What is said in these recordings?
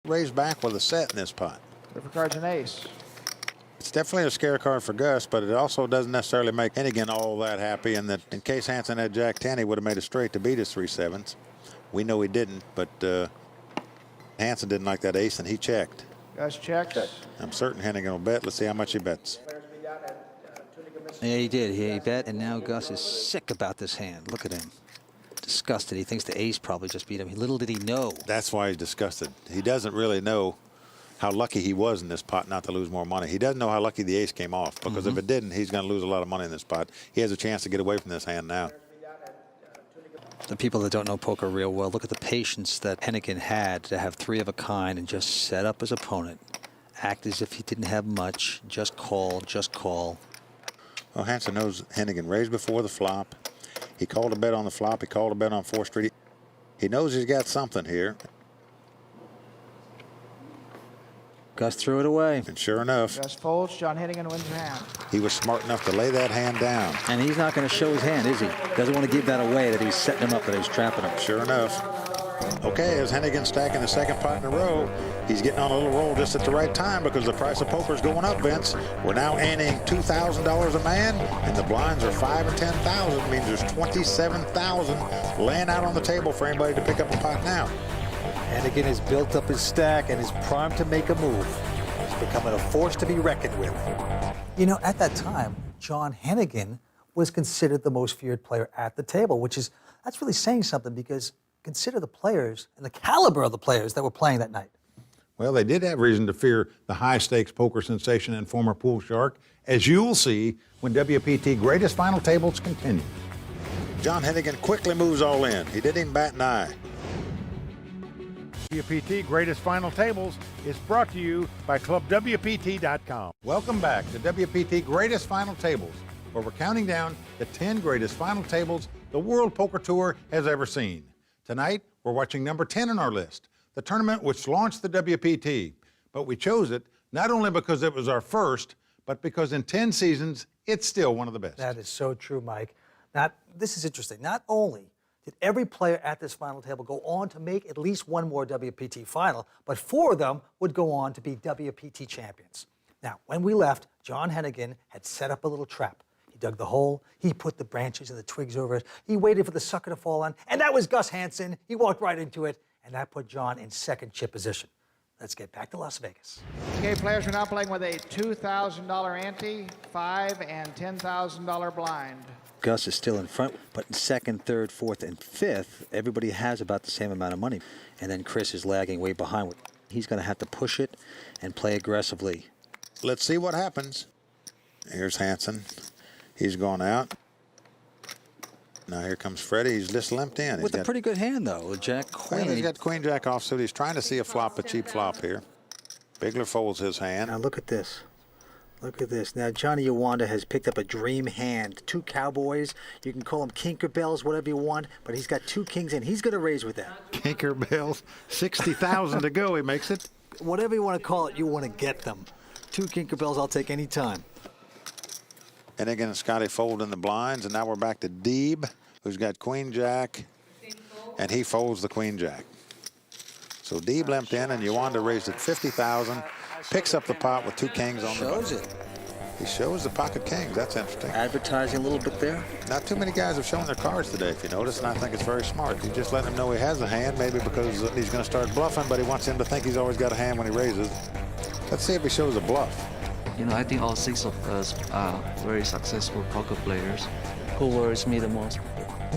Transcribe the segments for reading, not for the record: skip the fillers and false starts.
Raised back with a set in this pot. River card's an ace. It's definitely a scare card for Gus, but it also doesn't necessarily make Hennigan all that happy. And that in case Hansen had Jack 10, he would have made a straight to beat his 3-7s. We know he didn't, but Hansen didn't like that ace, and he checked. Gus checks. I'm certain Hennigan will bet. Let's see how much he bets. Yeah, he did. He bet, and now Gus is sick about this hand. Look at him. Disgusted. He thinks the ace probably just beat him. Little did he know. That's why he's disgusted. He doesn't really know how lucky he was in this pot not to lose more money. He doesn't know how lucky the ace came off, because if it didn't, he's going to lose a lot of money in this pot. He has a chance to get away from this hand now. The people that don't know poker real well, look at the patience that Hennigan had to have 3 of a kind and just set up his opponent. Act as if he didn't have much. Just call, just call. Well, Hansen knows Hennigan raised before the flop. He called a bet on the flop. He called a bet on 4th Street. He knows he's got something here. Gus threw it away. And sure enough, Gus folds. John Hennigan wins the hand. he was smart enough to lay that hand down. And he's not going to show his hand, is he? Doesn't want to give that away, that he's setting him up, that he's trapping him. Sure enough. Okay, as Hennigan stacking the 2nd pot in a row, he's getting on a little roll just at the right time because the price of poker is going up, Vince. We're now earning $2,000 a man, and the blinds are 5 and 10,000. It means there's 27,000 laying out on the table for anybody to pick up a pot now. Hennigan has built up his stack and is primed to make a move. He's becoming a force to be reckoned with. You know, at that time, John Hennigan was considered the most feared player at the table, that's really saying something, because consider the players and the caliber of the players that were playing that night. Well, they did have reason to fear the high-stakes poker sensation and former pool shark, as you will see when WPT Greatest Final Tables continue. John Hennigan quickly moves all in. He didn't even bat an eye. WPT Greatest Final Tables is brought to you by ClubWPT.com. Welcome back to WPT Greatest Final Tables, where we're counting down the 10 greatest final tables the World Poker Tour has ever seen. Tonight, we're watching number 10 on our list, the tournament which launched the WPT. But we chose it not only because it was our first, but because in 10 seasons, it's still one of the best. That is so true, Mike. This is interesting. Not only did every player at this final table go on to make at least one more WPT final, but 4 of them would go on to be WPT champions. Now, when we left, John Hennigan had set up a little trap. He dug the hole, he put the branches and the twigs over it, he waited for the sucker to fall on, and that was Gus Hansen. He walked right into it, and that put John in 2nd chip position. Let's get back to Las Vegas. Okay, players are now playing with a $2,000 ante, $5,000 and $10,000 blind. Gus is still in front, but in 2nd, 3rd, 4th, and 5th, everybody has about the same amount of money. And then Chris is lagging way behind. He's going to have to push it and play aggressively. Let's see what happens. Here's Hansen. He's gone out. Now here comes Freddie. He's just limped in. With a pretty good hand, though. Jack Queen. Well, he's got Queen Jack offsuit. He's trying to see a flop, a cheap flop here. Bigler folds his hand. Now look at this. Look at this. Now Johnny Uwanda has picked up a dream hand. 2 cowboys. You can call them Kinkerbells, whatever you want, but he's got 2 kings in. He's going to raise with that. Tinkerbells, 60,000 to go. He makes it. Whatever you want to call it, you want to get them. 2 Kinkerbells I'll take any time. And again, Scotty fold in the blinds, and now we're back to Deeb, who's got Queen Jack, and he folds the Queen Jack. So Deeb limped in, and Uwanda raised at 50,000, picks up the pot with 2 kings on the button. Shows it. He shows the pocket kings. That's interesting. Advertising a little bit there. Not too many guys have shown their cards today, if you notice, and I think it's very smart. He's just letting him know he has a hand, maybe because he's going to start bluffing, but he wants him to think he's always got a hand when he raises. Let's see if he shows a bluff. You know, I think all 6 of us are very successful poker players. Who worries me the most?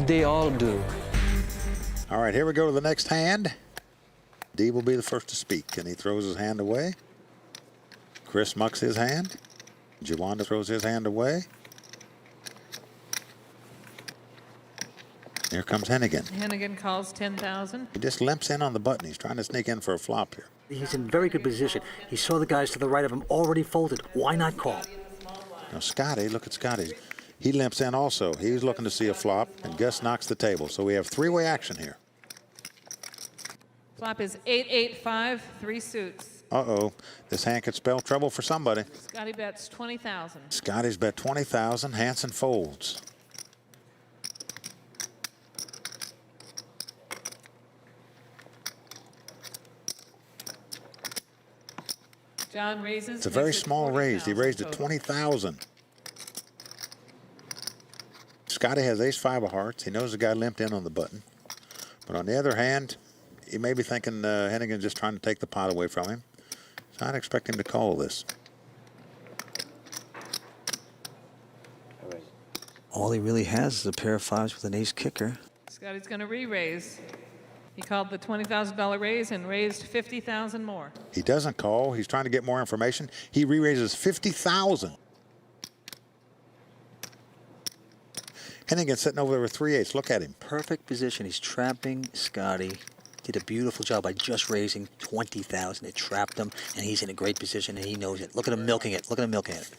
They all do. All right, here we go to the next hand. Deeb will be the first to speak, and he throws his hand away. Chris mucks his hand. Uwanda throws his hand away. Here comes Hennigan. Hennigan calls 10,000. He just limps in on the button. He's trying to sneak in for a flop here. He's in very good position. He saw the guys to the right of him already folded. Why not call? Now Scotty, look at Scotty. He limps in also. He's looking to see a flop, and Gus knocks the table. So we have 3-way action here. Flop is 8-8-5, 3 suits. Uh-oh. This hand could spell trouble for somebody. Scotty bets 20,000. Scotty's bet 20,000. Hansen folds. John raises. It's a very makes it small raise. He 40,000 raised it total. 20,000. Scotty has ace-5 of hearts. He knows the guy limped in on the button. But on the other hand, he may be thinking Hennigan's just trying to take the pot away from him. So I'd expect him to call this. All he really has is a pair of 5s with an ace kicker. Scotty's going to re-raise. He called the $20,000 raise and raised 50,000 more. He doesn't call. He's trying to get more information. He re-raises 50,000. Hennigan sitting over there with 3/8. Look at him. Perfect position. He's trapping Scotty. Did a beautiful job by just raising 20,000. It trapped him, and he's in a great position, and he knows it. Look at him milking it. Look at him milking it.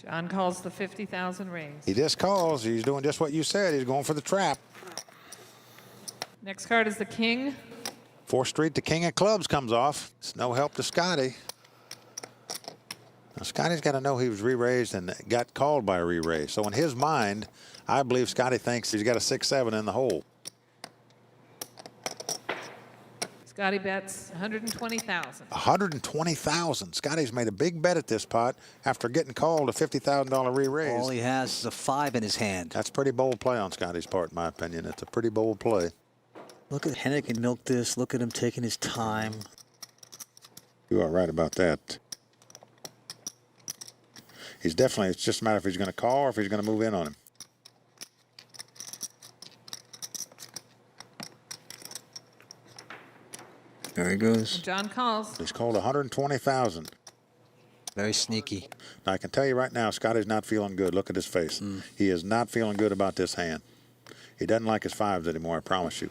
John calls the 50,000 raise. He just calls. He's doing just what you said. He's going for the trap. Next card is the king. 4th Street, the king of clubs comes off. It's no help to Scotty. Now, Scotty's got to know he was re-raised and got called by a re-raise. So in his mind, I believe Scotty thinks he's got a 6-7 in the hole. Scotty bets 120,000. 120,000. Scotty's made a big bet at this pot after getting called a $50,000 re-raise. All he has is a 5 in his hand. That's pretty bold play on Scotty's part, in my opinion. It's a pretty bold play. Look at Hennigan milk this. Look at him taking his time. You are right about that. He's definitely, it's just a matter if he's going to call or if he's going to move in on him. There he goes. John calls. He's called 120,000. Very sneaky. Now, I can tell you right now, Scotty's not feeling good. Look at his face. He is not feeling good about this hand. He doesn't like his 5s anymore, I promise you.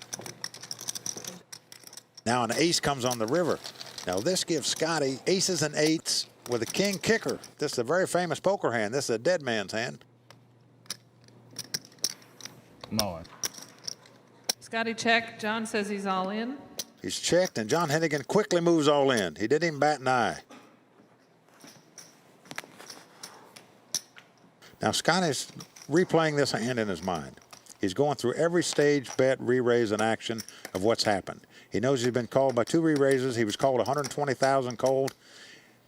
Now an ace comes on the river. Now this gives Scotty aces and 8s with a king kicker. This is a very famous poker hand. This is a dead man's hand. Mullen. Scotty check. John says he's all in. He's checked, and John Hennigan quickly moves all in. He didn't even bat an eye. Now Scotty's replaying this hand in his mind. He's going through every stage, bet, re-raise, and action of what's happened. He knows he's been called by 2 re-raises. He was called 120,000 cold.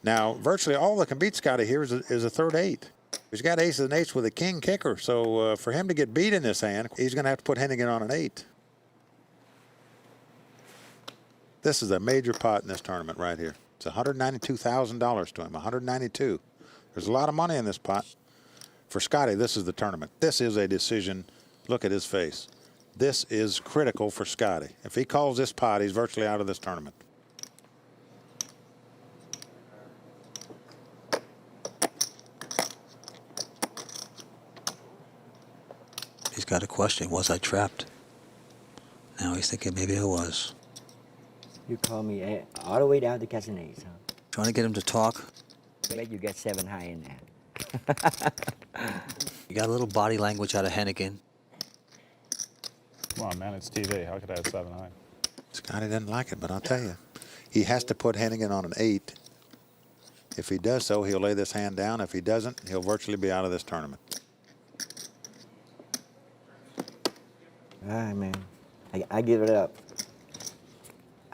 Now, virtually all that can beat Scotty here is a 3rd 8. He's got aces and 8s with a king kicker. So for him to get beat in this hand, he's going to have to put Hennigan on an 8. This is a major pot in this tournament right here. It's $192,000 to him, 192. There's a lot of money in this pot. For Scotty, this is the tournament. This is a decision. Look at his face. This is critical for Scotty. If he calls this pot, he's virtually out of this tournament. He's got a question. Was I trapped? Now he's thinking maybe I was. You call me all the way down to catch an ace, huh? Trying to get him to talk. I bet you get 7 high in there. You got a little body language out of Hennigan. Come on, man, it's TV. How could I have 7 high? Scotty doesn't like it, but I'll tell you, he has to put Hennigan on an 8. If he does so, he'll lay this hand down. If he doesn't, he'll virtually be out of this tournament. All right, man. I give it up.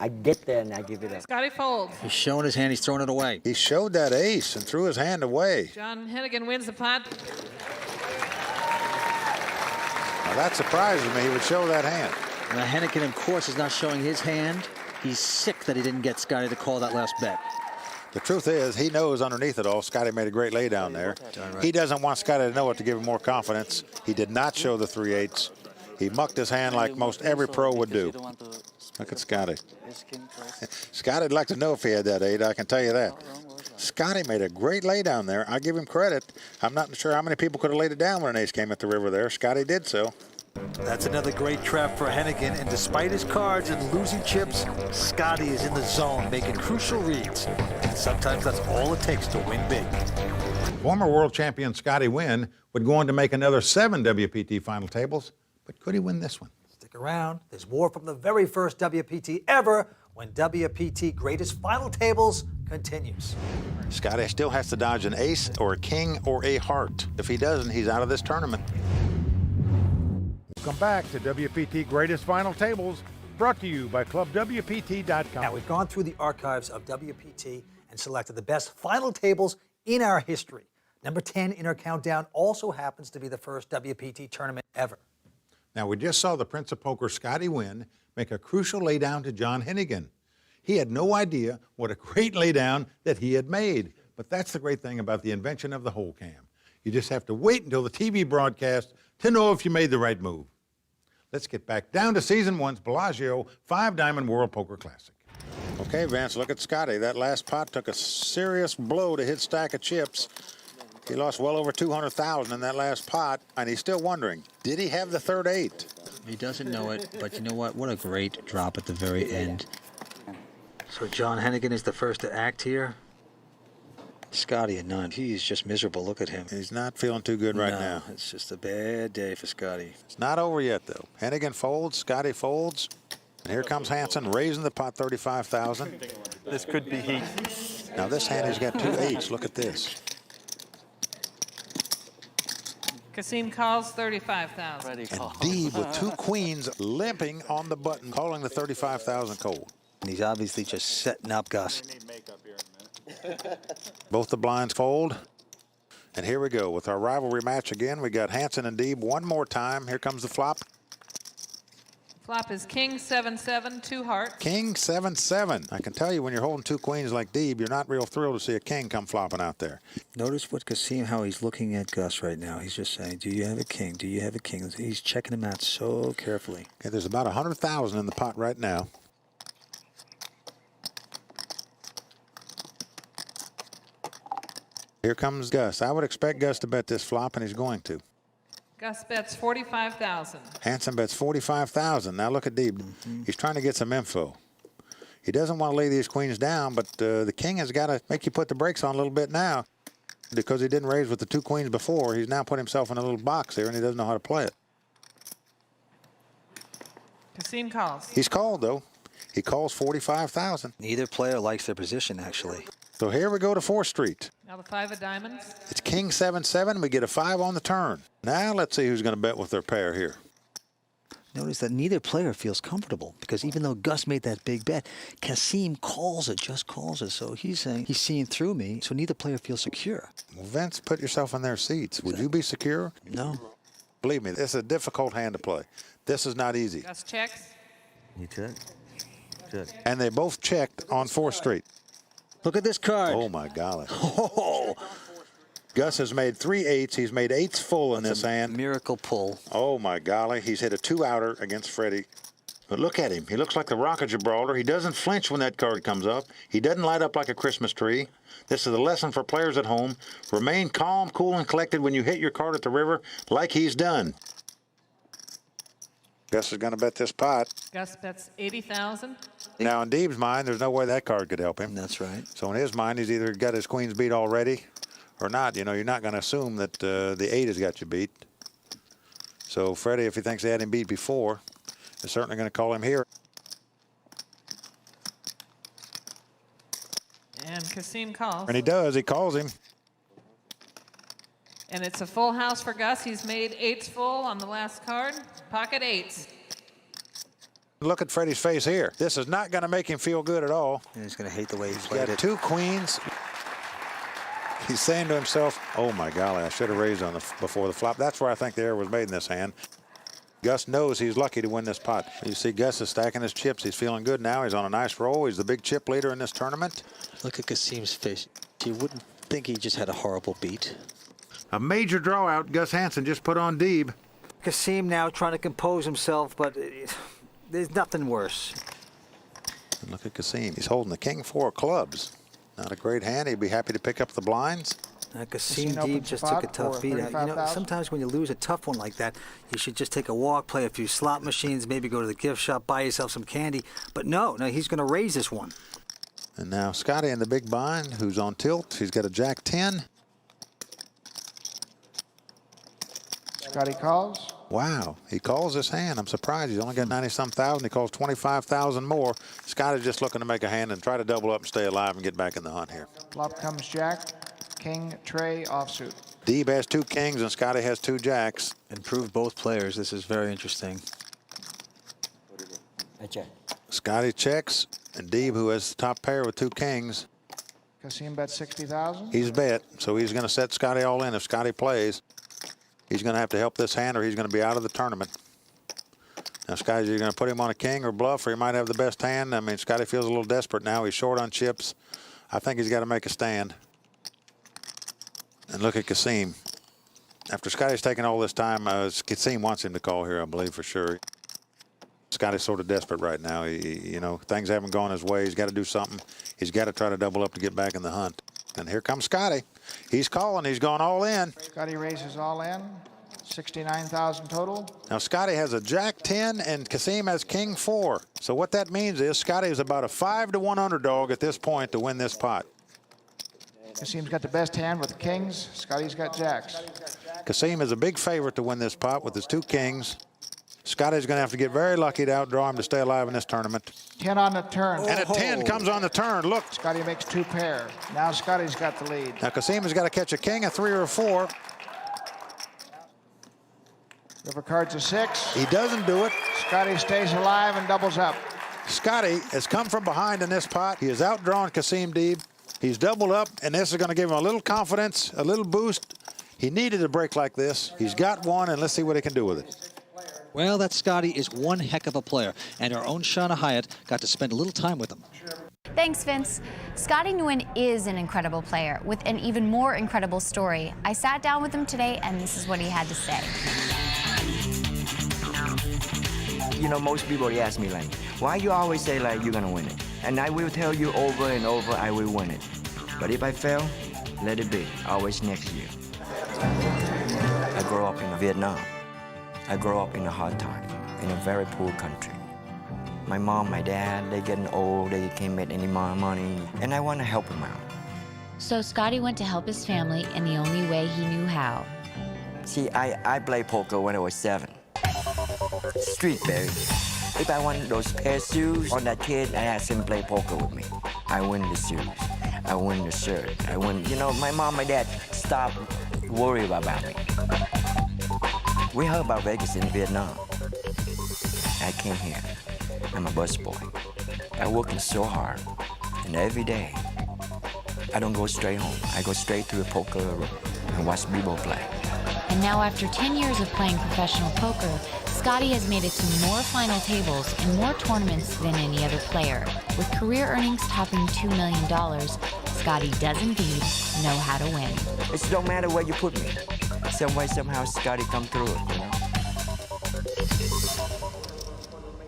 I get there and I give it up. Scotty folds. He's showing his hand. He's throwing it away. He showed that ace and threw his hand away. John Hennigan wins the pot. Now that surprises me. He would show that hand. Now Hennigan, of course, is not showing his hand. He's sick that he didn't get Scotty to call that last bet. The truth is, he knows underneath it all, Scotty made a great lay down there. He doesn't want Scotty to know it to give him more confidence. He did not show the 3/8. He mucked his hand like most every pro would do. Look at Scotty. Scotty'd like to know if he had that 8, I can tell you that. Scotty made a great lay down there. I give him credit. I'm not sure how many people could have laid it down when an ace came at the river there. Scotty did so. That's another great trap for Hennigan, and despite his cards and losing chips, Scotty is in the zone, making crucial reads. And sometimes that's all it takes to win big. Former world champion Scotty Wynn would go on to make another 7 WPT final tables, but could he win this one? Stick around. There's more from the very first WPT ever when WPT Greatest Final Tables continues. Scotty still has to dodge an ace or a king or a heart. If he doesn't, he's out of this tournament. Welcome back to WPT Greatest Final Tables, brought to you by ClubWPT.com. Now, we've gone through the archives of WPT and selected the best final tables in our history. Number 10 in our countdown also happens to be the first WPT tournament ever. Now, we just saw the Prince of Poker, Scotty Wynn, make a crucial laydown to John Hennigan. He had no idea what a great laydown that he had made. But that's the great thing about the invention of the whole cam. You just have to wait until the TV broadcast to know if you made the right move. Let's get back down to Season 1's Bellagio 5-Diamond World Poker Classic. Okay, Vance, look at Scotty. That last pot took a serious blow to his stack of chips. He lost well over 200,000 in that last pot, and he's still wondering, did he have the third eight? He doesn't know it, but you know what? What a great drop at the very end. So John Hennigan is the first to act here. Scotty at 9. He's just miserable. Look at him. He's not feeling too good right No, now. it's just a bad day for Scotty. It's not over yet, though. Hennigan folds, Scotty folds, and here comes Hansen raising the pot 35,000. This could be heat. Now this hand has got two eights. Look at this. Kasim calls 35,000. Ready call. Deeb with two queens limping on the button, calling the 35,000 cold. And he's obviously just setting up Gus. Both the blinds fold. And here we go with our rivalry match again. We got Hansen and Deeb one more time. Here comes the flop. Flop is King 7-7, 2 hearts. King 7-7. I can tell you when you're holding two queens like Deeb, you're not real thrilled to see a king come flopping out there. Notice what Kasim, how he's looking at Gus right now. He's just saying, do you have a king? Do you have a king? He's checking him out so carefully. Okay, there's about 100,000 in the pot right now. Here comes Gus. I would expect Gus to bet this flop, and he's going to. Gus bets 45,000. Hansen bets 45,000. Now look at Deeb. He's trying to get some info. He doesn't want to lay these queens down, but the king has got to make you put the brakes on a little bit now. Because he didn't raise with the two queens before, he's now put himself in a little box here, and he doesn't know how to play it. Kasim calls. He's called, though. He calls 45,000. Neither player likes their position, actually. So here we go to 4th Street. Now the 5 of diamonds. It's King 7-7. We get a 5 on the turn. Now let's see who's going to bet with their pair here. Notice that neither player feels comfortable because even though Gus made that big bet, Kasim calls it, just calls it. So he's saying he's seeing through me, so neither player feels secure. Well, Vince, put yourself in their seats. Would you be secure? No. Believe me, this is a difficult hand to play. This is not easy. Gus checks. You check? Check. And they both checked on 4th Street. Look at this card. Oh, my golly. Oh, Gus has made 3 eights. He's made 8s full in this hand. miracle pull. Oh, my golly. He's hit a 2-outer against Freddie. But look at him. He looks like the Rock of Gibraltar. He doesn't flinch when that card comes up. He doesn't light up like a Christmas tree. This is a lesson for players at home. Remain calm, cool, and collected when you hit your card at the river like he's done. Gus is going to bet this pot. Gus bets 80,000. Now, in Deeb's mind, there's no way that card could help him. That's right. So in his mind, he's either got his queens beat already or not. You know, you're not going to assume that the 8 has got you beat. So Freddie, if he thinks he had him beat before, is certainly going to call him here. And Kasim calls. And he does. He calls him. And it's a full house for Gus. He's made 8s full on the last card. Pocket 8s. Look at Freddie's face here. This is not going to make him feel good at all. And he's going to hate the way he He's played got it. 2 queens. He's saying to himself, oh, my golly, I should have raised on before the flop. That's where I think the error was made in this hand. Gus knows he's lucky to win this pot. You see Gus is stacking his chips. He's feeling good now. He's on a nice roll. He's the big chip leader in this tournament. Look at Kasim's face. You wouldn't think he just had a horrible beat. A major draw out Gus Hansen just put on Deeb. Kasim now trying to compose himself, but there's nothing worse. And look at Kasim. He's holding the King 4 of clubs. Not a great hand. He'd be happy to pick up the blinds. Kasim Kasim Deeb opens just spot took a tough for beat. You know, 35,000. sometimes when you lose a tough one like that, you should just take a walk, play a few slot machines, maybe go to the gift shop, buy yourself some candy. But no, he's going to raise this one. And now Scotty in the big bind, who's on tilt. He's got a Jack 10. Scotty calls. Wow, he calls this hand. I'm surprised. He's only got 90-some thousand. He calls 25,000 more. Scotty's just looking to make a hand and try to double up and stay alive and get back in the hunt here. Flop comes Jack. King, Trey, offsuit. Deeb has 2 kings and Scotty has 2 jacks. Improved both players. This is very interesting. I check. Scotty checks, and Deeb, who has the top pair with 2 kings, Kasim bet 60,000. he's bet, so he's going to set Scotty all in. If Scotty plays, he's going to have to help this hand or he's going to be out of the tournament. Now, Scotty, you're going to put him on a king or bluff, or he might have the best hand. I mean, Scotty feels a little desperate now. He's short on chips. I think he's got to make a stand. And look at Kasim. After Scotty's taken all this time, Kasim wants him to call here, I believe, for sure. Scotty's sort of desperate right now. You know, things haven't gone his way. He's got to do something. He's got to try to double up to get back in the hunt. And here comes Scotty. He's calling. He's gone all in. Scotty raises all in. 69,000 total. Now, Scotty has a jack 10 and Kasim has king 4. So what that means is Scotty is about a 5-to-1 underdog at this point to win this pot. Kasim's got the best hand with kings. Scotty's got jacks. Kasim is a big favorite to win this pot with his 2 kings. Scotty's going to have to get very lucky to outdraw him to stay alive in this tournament. 10 on the turn. And a 10 comes on the turn. Look. Scotty makes 2 pair. Now Scotty's got the lead. Now Kasim has got to catch a king, a 3, or a 4. River card's a 6. He doesn't do it. Scotty stays alive and doubles up. Scotty has come from behind in this pot. He has outdrawn Kasim Deeb. He's doubled up, and this is going to give him a little confidence, a little boost. He needed a break like this. He's got one, and let's see what he can do with it. Well, that Scotty is one heck of a player, and our own Shauna Hyatt got to spend a little time with him. Thanks, Vince. Scotty Nguyen is an incredible player with an even more incredible story. I sat down with him today, and this is what he had to say. You know, most people ask me like, why you always say like you're gonna win it? And I will tell you over and over, I will win it. But if I fail, let it be. Always next year. I grew up in Vietnam. I grew up in a hard time, in a very poor country. My mom, my dad, they getting old, they can't make any more money, and I want to help them out. So Scotty went to help his family in the only way he knew how. See, I played poker when I was 7. Street, baby. If I want those pair of shoes on that kid, I ask him to play poker with me. I win the shoes. I win the shirt. I win, you know, my mom, my dad stopped worrying about me. We heard about Vegas in Vietnam. I came here. I'm a busboy. I'm working so hard, and every day, I don't go straight home. I go straight to the poker room and watch people play. And now after 10 years of playing professional poker, Scotty has made it to more final tables and more tournaments than any other player. With career earnings topping $2 million, Scotty does indeed know how to win. It don't matter where you put me. Some way, somehow, Scotty come through it, you know?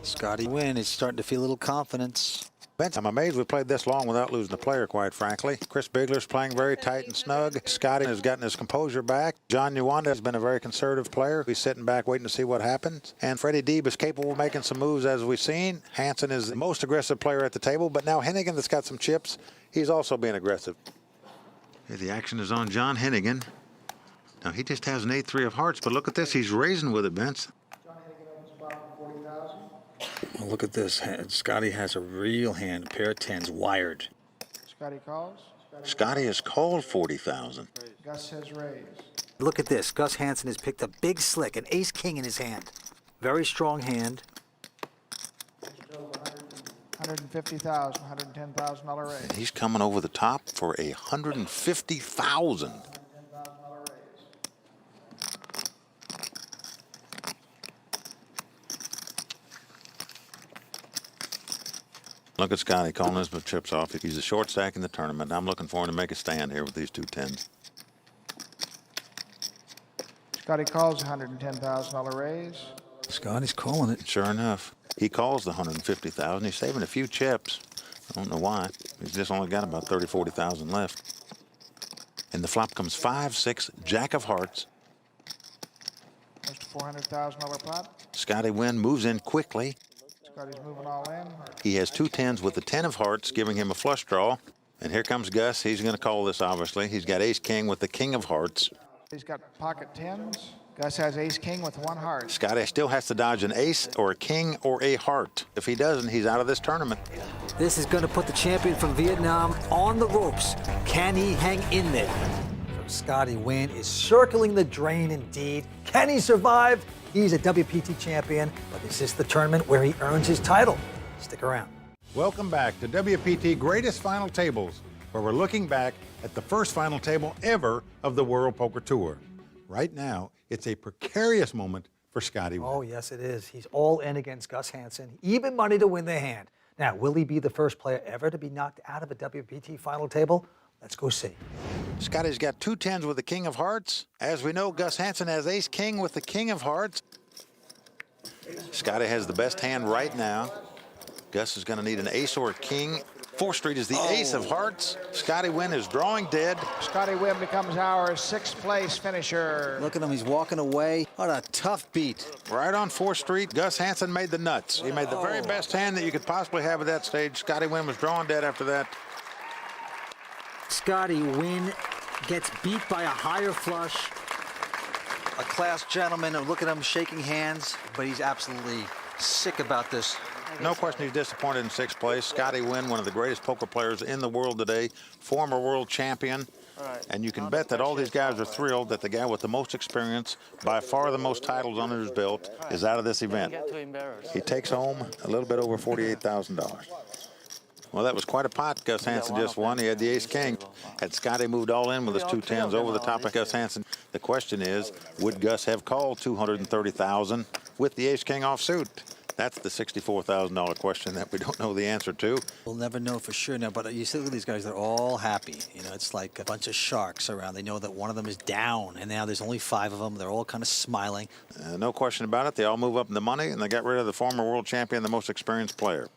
Scotty Nguyen is starting to feel a little confidence. Vince, I'm amazed we played this long without losing a player, quite frankly. Chris Bigler's playing very tight and snug. Scotty has gotten his composure back. John Nwanda has been a very conservative player. He's sitting back waiting to see what happens. And Freddie Deeb is capable of making some moves, as we've seen. Hansen is the most aggressive player at the table, but now Hennigan, that's got some chips, he's also being aggressive. Okay, the action is on John Hennigan. Now, he just has an 8-3 of hearts, but look at this. He's raising with it, Vince. Well, look at this. Scotty has a real hand, a pair of 10s wired. Scotty calls. Scotty has called 40,000. Gus says raise. Look at this. Gus Hansen has picked a big slick, an ace-king in his hand. Very strong hand. 150,000, $110,000 raise. He's coming over the top for 150,000. Look at Scotty calling his chips off. He's a short stack in the tournament. I'm looking for him to make a stand here with these 2 10s. Scotty calls $110,000 raise. Scotty's calling it. Sure enough, he calls the 150,000. He's saving a few chips. I don't know why. He's just only got about 30, 40,000 left. And the flop comes 5, 6, jack of hearts. That's a $400,000 pot. Scotty Nguyen moves in quickly. Scotty's moving all in. He has 2 10s with the 10 of hearts, giving him a flush draw. And here comes Gus. He's going to call this, obviously. He's got ace-king with the king of hearts. He's got pocket 10s. Gus has ace-king with 1 heart. Scotty still has to dodge an ace or a king or a heart. If he doesn't, he's out of this tournament. This is going to put the champion from Vietnam on the ropes. Can he hang in there? Scotty Wynn is circling the drain indeed. Can he survive? He's a WPT champion, but is this the tournament where he earns his title? Stick around. Welcome back to WPT Greatest Final Tables, where we're looking back at the first final table ever of the World Poker Tour. Right now, it's a precarious moment for Scotty Wynn. Oh, yes, it is. He's all in against Gus Hansen, even money to win the hand. Now, will he be the first player ever to be knocked out of a WPT final table? Let's go see. Scotty's got 2 10s with the King of Hearts. As we know, Gus Hansen has Ace King with the King of Hearts. Scotty has the best hand right now. Gus is going to need an ace or a king. 4th Street is the ace of hearts. Scotty Wynn is drawing dead. Scotty Wynn becomes our 6th place finisher. Look at him, he's walking away. What a tough beat. Right on 4th Street, Gus Hansen made the nuts. He made the very best hand that you could possibly have at that stage. Scotty Wynn was drawing dead after that. Scotty Wynn gets beat by a higher flush. A class gentleman, and look at him shaking hands, but he's absolutely sick about this. No question he's disappointed in 6th place. Scotty Wynn, one of the greatest poker players in the world today, former world champion. And you can bet that all these guys are thrilled that the guy with the most experience, by far the most titles under his belt, is out of this event. He takes home a little bit over $48,000. Well, that was quite a pot Gus Hansen just won. He had the ace king. Had Scotty moved all in with his 2 10s over the top of Gus Hansen, the question is, would Gus have called $230,000 with the ace king offsuit? That's the $64,000 question that we don't know the answer to. We'll never know for sure now, but you see, look at these guys, they're all happy. You know, it's like a bunch of sharks around. They know that one of them is down, and now there's only 5 of them. They're all kind of smiling. No question about it. They all move up in the money, and they got rid of the former world champion, the most experienced player.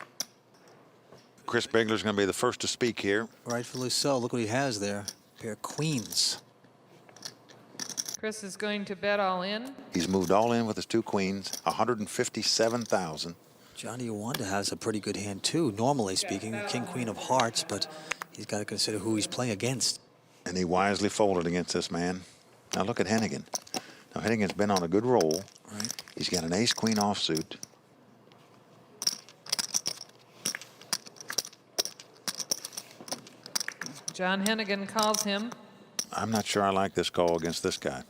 Chris Bigler's going to be the first to speak here. Rightfully so. Look what he has there. A pair of queens. Chris is going to bet all in. He's moved all in with his 2 queens, $157,000. Johnny Wanda has a pretty good hand too, normally speaking, king, queen of hearts, but he's got to consider who he's playing against. And he wisely folded against this man. Now look at Hennigan. Now Hennigan's been on a good roll. Right. He's got an ace-queen offsuit. John Hennigan calls him. I'm not sure I like this call against this guy.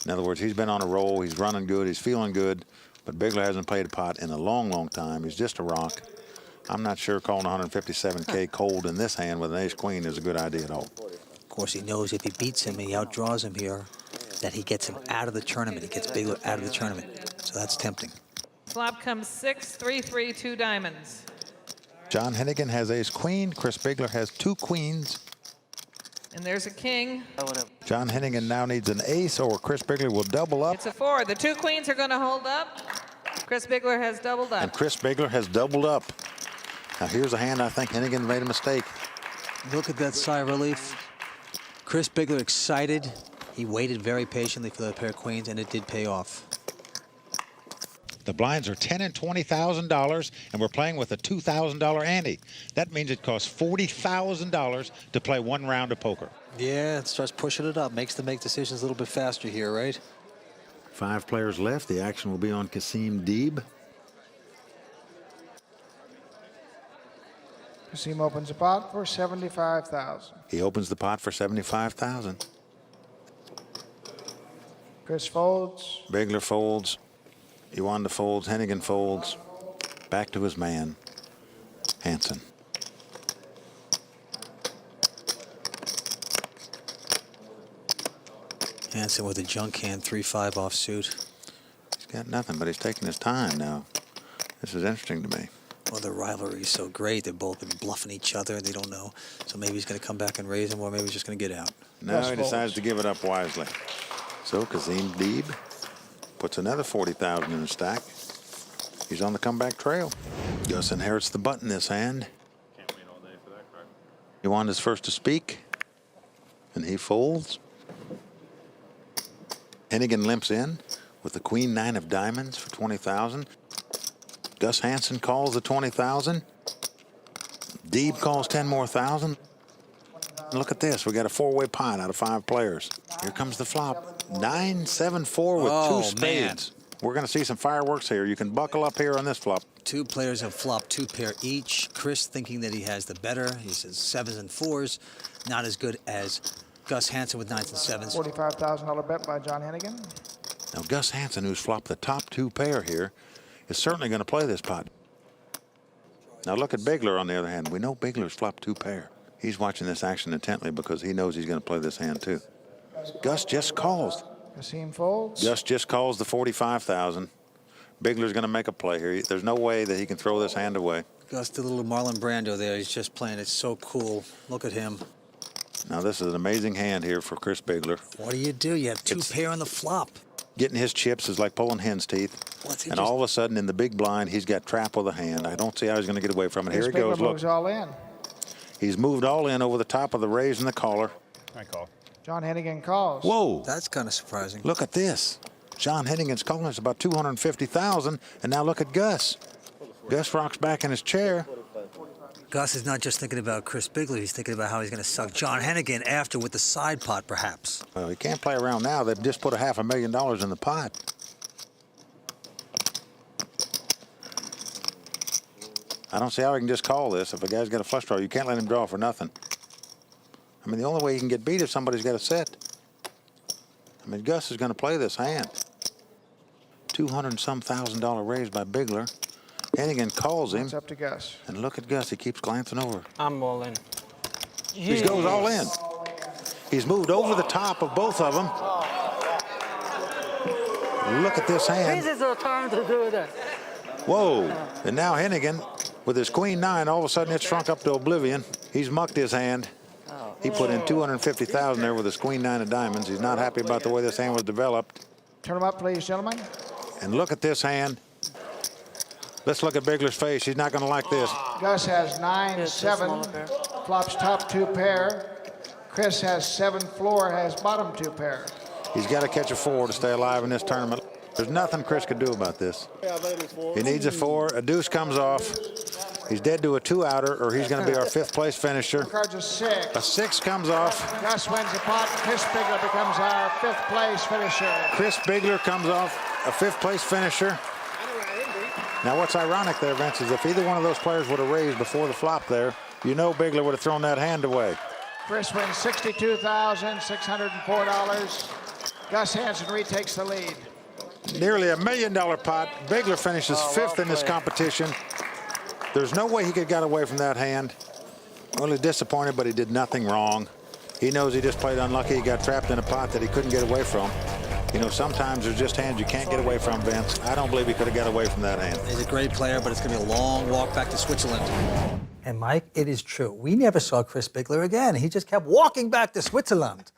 In other words, he's been on a roll. He's running good. He's feeling good. But Bigler hasn't played a pot in a long, long time. He's just a rock. I'm not sure calling 157K cold in this hand with an ace-queen is a good idea at all. Of course, he knows if he beats him, he outdraws him here, that he gets him out of the tournament. He gets Bigler out of the tournament. So that's tempting. Flop comes 6, 3, 3, 2 diamonds. John Hennigan has ace-queen. Chris Bigler has 2 queens. And there's a king. John Hennigan now needs an ace, or Chris Bigler will double up. It's a 4. The 2 queens are going to hold up. Chris Bigler has doubled up. And Chris Bigler has doubled up. Now here's a hand I think Hennigan made a mistake. Look at that sigh of relief. Chris Bigler excited. He waited very patiently for that pair of queens, and it did pay off. The blinds are $10,000 and $20,000, and we're playing with a $2,000 ante. That means it costs $40,000 to play 1 round of poker. Yeah, it starts pushing it up. Makes them make decisions a little bit faster here, right? 5 players left. The action will be on Kasim Deeb. Kasim opens the pot for $75,000. He opens the pot for $75,000. Chris folds. Bigler folds. Iwanda folds. Hennigan folds. Back to his man, Hansen. Hansen with a junk hand, 3-5 offsuit. He's got nothing, but he's taking his time now. This is interesting to me. Well, the rivalry is so great. They've both been bluffing each other, and they don't know. So maybe he's going to come back and raise him, or maybe he's just going to get out. Now he decides to give it up wisely. So Kasim Deeb puts another $40,000 in the stack. He's on the comeback trail. Gus inherits the button this hand. Can't wait all day for that card. Iwanda's first to speak, and he folds. Hennigan limps in with the queen 9 of diamonds for $20,000. Gus Hansen calls the $20,000. Deeb calls 10 more thousand. Look at this. We got a 4-way pot out of 5 players. Here comes the flop. 9-7-4 with 2 spades. Man. We're going to see some fireworks here. You can buckle up here on this flop. 2 players have flopped 2 pair each. Chris thinking that he has the better. He says 7s and 4s. Not as good as Gus Hansen with 9s and 7s. $45,000 bet by John Hennigan. Now, Gus Hansen, who's flopped the top 2 pair here, is certainly going to play this pot. Now, look at Bigler, on the other hand. We know Bigler's flopped 2 pair. He's watching this action intently because he knows he's going to play this hand, too. Gus just calls. Kasim folds. Gus just calls the 45,000. Bigler's going to make a play here. There's no way that he can throw this hand away. Gus did a little Marlon Brando there. He's just playing it so cool. Look at him. Now, this is an amazing hand here for Chris Bigler. What do? You have 2 pair on the flop. Getting his chips is like pulling hen's teeth. And all of a sudden, in the big blind, he's got trap with a hand. I don't see how he's going to get away from it. Here he goes. Look. Moves all in. He's moved all in over the top of the raise and the caller. I call. John Hennigan calls. Whoa. That's kind of surprising. Look at this. John Hennigan's calling us about 250,000, and now look at Gus. Gus rocks back in his chair. Gus is not just thinking about Chris Bigler. He's thinking about how he's going to suck John Hennigan after with the side pot, perhaps. Well, he can't play around now. They've just put $500,000 in the pot. I don't see how he can just call this. If a guy's got a flush draw, you can't let him draw for nothing. I mean, the only way he can get beat is somebody's got a set. I mean, Gus is going to play this hand. $200-some thousand raise by Bigler. Hennigan calls him. It's up to Gus. And look at Gus. He keeps glancing over. I'm all in. He goes all in. He's moved over the top of both of them. Look at this hand. This is the time to do that. Whoa. And now Hennigan, with his queen-9, all of a sudden it's shrunk up to oblivion. He's mucked his hand. He put in $250,000 there with his queen-9 of diamonds. He's not happy about the way this hand was developed. Turn him up, please, gentlemen. And look at this hand. Let's look at Bigler's face. He's not going to like this. Gus has 9-7. Flops top 2 pair. Chris has 7 floor, has bottom 2 pair. He's got to catch a 4 to stay alive in this tournament. There's nothing Chris could do about this. He needs a 4. A deuce comes off. He's dead to a 2-outer, or he's going to be our 5th place finisher. Card's a 6. A 6 comes off. Gus wins the pot. Chris Bigler becomes our 5th place finisher. Chris Bigler comes off a 5th place finisher. Now, what's ironic there, Vince, is if either one of those players would have raised before the flop there, you know Bigler would have thrown that hand away. Chris wins $62,604. Gus Hansen retakes the lead. Nearly $1 million pot. Bigler finishes 5th in this competition. There's no way he could have got away from that hand. Really disappointed, but he did nothing wrong. He knows he just played unlucky. He got trapped in a pot that he couldn't get away from. You know, sometimes there's just hands you can't get away from, Vince. I don't believe he could have got away from that hand. He's a great player, but it's going to be a long walk back to Switzerland. And Mike, it is true. We never saw Chris Bigler again. He just kept walking back to Switzerland.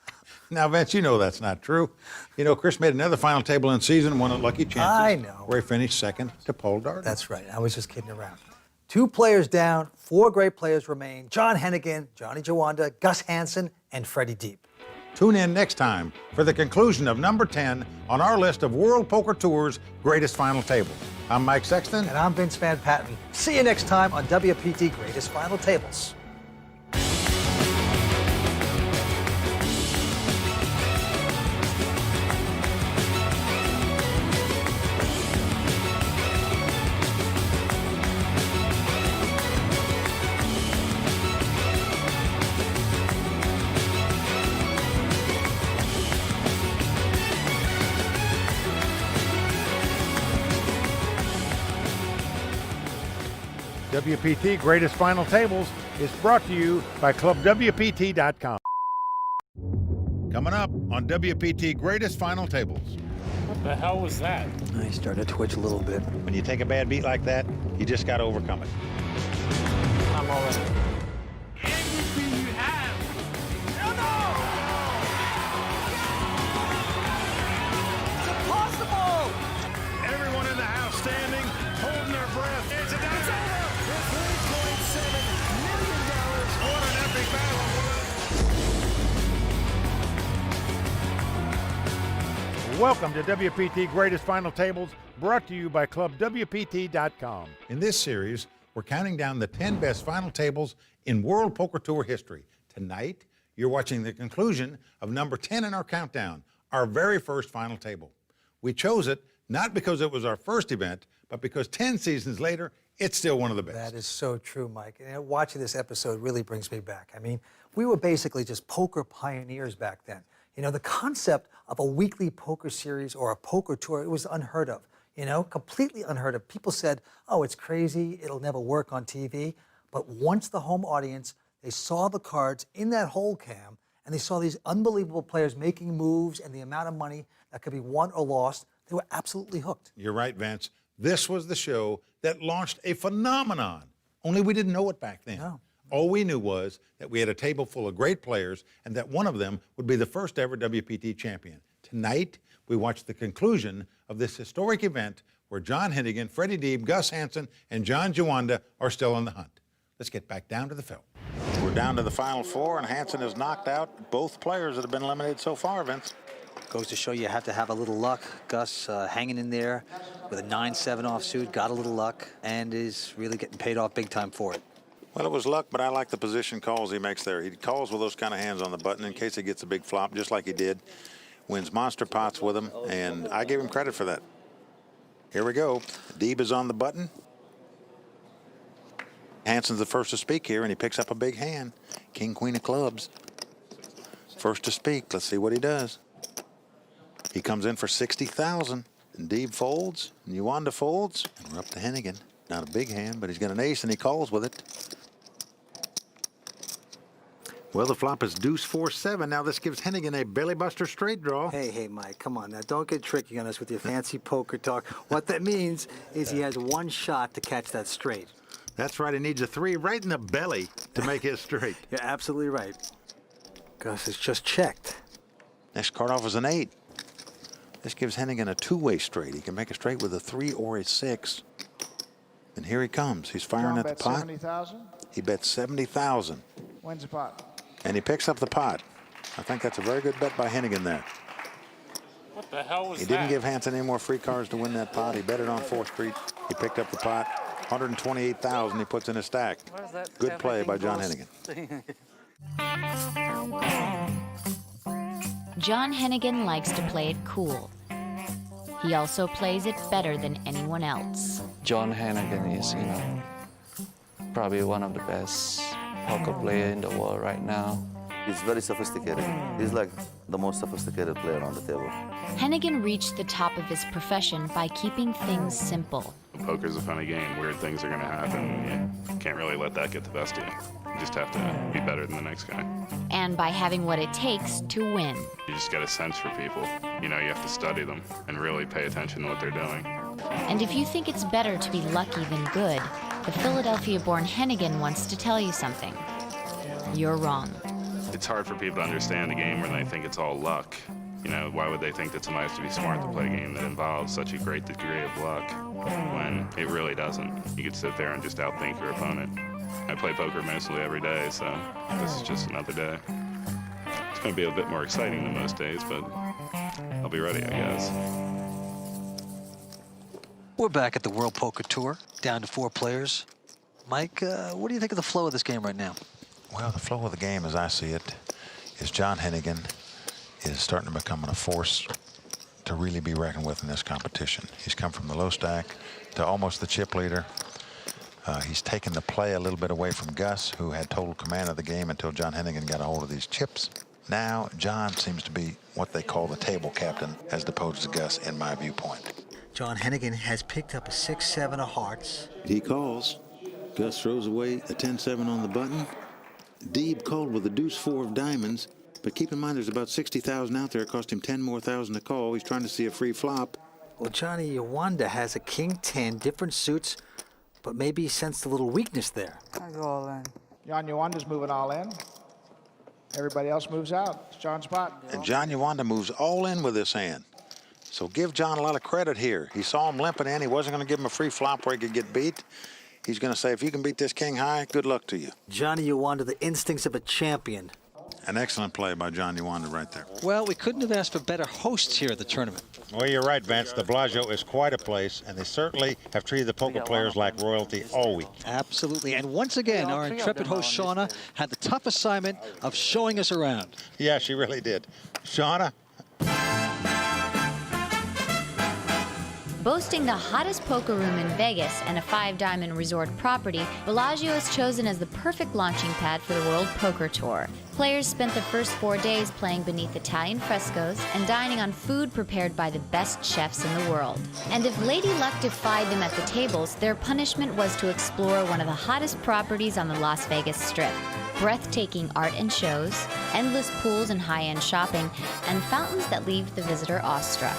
Now, Vince, you know that's not true. You know, Chris made another final table in season, won at Lucky Chances. I know. Where he finished 2nd to Paul Darden. That's right. I was just kidding around. 2 players down, 4 great players remain. John Hennigan, Johnny Jawanda, Gus Hansen, and Freddie Deep. Tune in next time for the conclusion of number 10 on our list of World Poker Tour's greatest final tables. I'm Mike Sexton. And I'm Vince Van Patten. See you next time on WPT Greatest Final Tables. WPT Greatest Final Tables is brought to you by ClubWPT.com. Coming up on WPT Greatest Final Tables. What the hell was that? He started to twitch a little bit. When you take a bad beat like that, you just got to overcome it. I'm all in. Everyone in the house standing, holding their breath. It's over. With $3.7 million. What an epic battle. Welcome to WPT Greatest Final Tables, brought to you by ClubWPT.com. In this series, we're counting down the 10 best final tables in World Poker Tour history. Tonight, you're watching the conclusion of number 10 in our countdown, our very first final table. We chose it not because it was our first event, but because 10 seasons later, it's still one of the best. That is so true, Mike. And watching this episode really brings me back. I mean, We were basically just poker pioneers back then. You know, the concept of a weekly poker series or a poker tour, it was unheard of, you know, completely unheard of. People said, oh, it's crazy, it'll never work on TV. But once the home audience, they saw the cards in that whole cam, and they saw these unbelievable players making moves and the amount of money that could be won or lost, they were absolutely hooked. You're right, Vince. This was the show that launched a phenomenon. Only we didn't know it back then. No. All we knew was that we had a table full of great players and that one of them would be the first ever WPT champion. Tonight, we watch the conclusion of this historic event where John Hennigan, Freddie Deeb, Gus Hansen, and John Juanda are still on the hunt. Let's get back down to the film. We're down to the final four, and Hansen has knocked out both players that have been eliminated so far, Vince. Goes to show you have to have a little luck. Gus hanging in there with a 9-7 offsuit, got a little luck, and is really getting paid off big time for it. Well, it was luck, but I like the position calls he makes there. He calls with those kind of hands on the button in case he gets a big flop, just like he did. Wins monster pots with him, and I give him credit for that. Here we go. Deeb is on the button. Hansen's the first to speak here, and he picks up a big hand. King, queen of clubs. First to speak. Let's see what he does. He comes in for 60,000, and Deeb folds, and Juanda folds, and we're up to Hennigan. Not a big hand, but he's got an ace, and he calls with it. Well, the flop is deuce 4-7. Now this gives Hennigan a belly buster straight draw. Hey, Mike, come on now. Don't get tricky on us with your fancy poker talk. What that means is he has one shot to catch that straight. That's right. He needs a 3 right in the belly to make his straight. You're absolutely right. Gus has just checked. Next card off is an 8. This gives Hennigan a two-way straight. He can make a straight with a 3 or a 6. And here he comes. He's firing John at the bets pot. 70,000. He bets 70,000. Wins the pot. And he picks up the pot. I think that's a very good bet by Hennigan there. What the hell was He that? didn't give Hansen any more free cards to win that pot. He bet it on 4th Street. He picked up the pot. 128,000 he puts in his stack. Good play by John Hennigan. John Hennigan likes to play it cool. He also plays it better than anyone else. John Hennigan is, probably one of the best poker player in the world right now. He's very sophisticated. He's like the most sophisticated player on the table. Hennigan reached the top of his profession by keeping things simple. Poker's a funny game. Weird things are going to happen. You can't really let that get the best of you. You just have to be better than the next guy. And by having what it takes to win. You just get a sense for people. You have to study them and really pay attention to what they're doing. And if you think it's better to be lucky than good, the Philadelphia-born Hennigan wants to tell you something. You're wrong. It's hard for people to understand the game when they think it's all luck. Why would they think that somebody has to be smart to play a game that involves such a great degree of luck when it really doesn't? You could sit there and just outthink your opponent. I play poker mostly every day, so this is just another day. It's going to be a bit more exciting than most days, but I'll be ready, I guess. We're back at the World Poker Tour, down to 4 players. Mike, what do you think of the flow of this game right now? Well, the flow of the game, as I see it, is John Hennigan is starting to become a force to really be reckoned with in this competition. He's come from the low stack to almost the chip leader. He's taken the play a little bit away from Gus, who had total command of the game until John Hennigan got a hold of these chips. Now, John seems to be what they call the table captain, as opposed to Gus, in my viewpoint. John Hennigan has picked up a 6-7 of hearts. He calls. Gus throws away a 10-7 on the button. Deeb called with a deuce 4 of diamonds, but keep in mind there's about 60,000 out there. It cost him 10 more thousand to call. He's trying to see a free flop. Well, Johnny Juanda has a king 10, different suits, but maybe he sensed a little weakness there. I go all in. John Juanda's moving all in. Everybody else moves out. It's John's spot. And John Juanda moves all in with this hand. So give John a lot of credit here. He saw him limping in. He wasn't going to give him a free flop where he could get beat. He's going to say, if you can beat this king high, good luck to you. Johnny Juanda, the instincts of a champion. An excellent play by John Juanda right there. Well, we couldn't have asked for better hosts here at the tournament. Well, you're right, Vince. The Bellagio is quite a place, and they certainly have treated the poker players like royalty all week. Absolutely. And once again, our intrepid host, Shauna, had the tough assignment of showing us around. Yeah, she really did. Shauna? Boasting the hottest poker room in Vegas and a 5-diamond resort property, Bellagio is chosen as the perfect launching pad for the World Poker Tour. Players spent the first 4 days playing beneath Italian frescoes and dining on food prepared by the best chefs in the world. And if Lady Luck defied them at the tables, their punishment was to explore one of the hottest properties on the Las Vegas Strip. Breathtaking art and shows, endless pools and high-end shopping, and fountains that leave the visitor awestruck.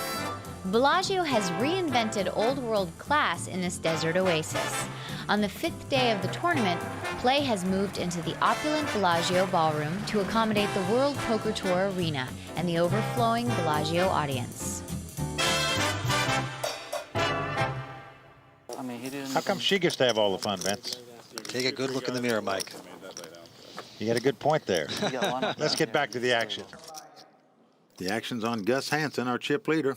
Bellagio has reinvented old world class in this desert oasis. On the 5th day of the tournament, play has moved into the opulent Bellagio ballroom to accommodate the World Poker Tour arena and the overflowing Bellagio audience. How come she gets to have all the fun, Vince? Take a good look in the mirror, Mike. You got a good point there. Let's get back to the action. The action's on Gus Hansen, our chip leader.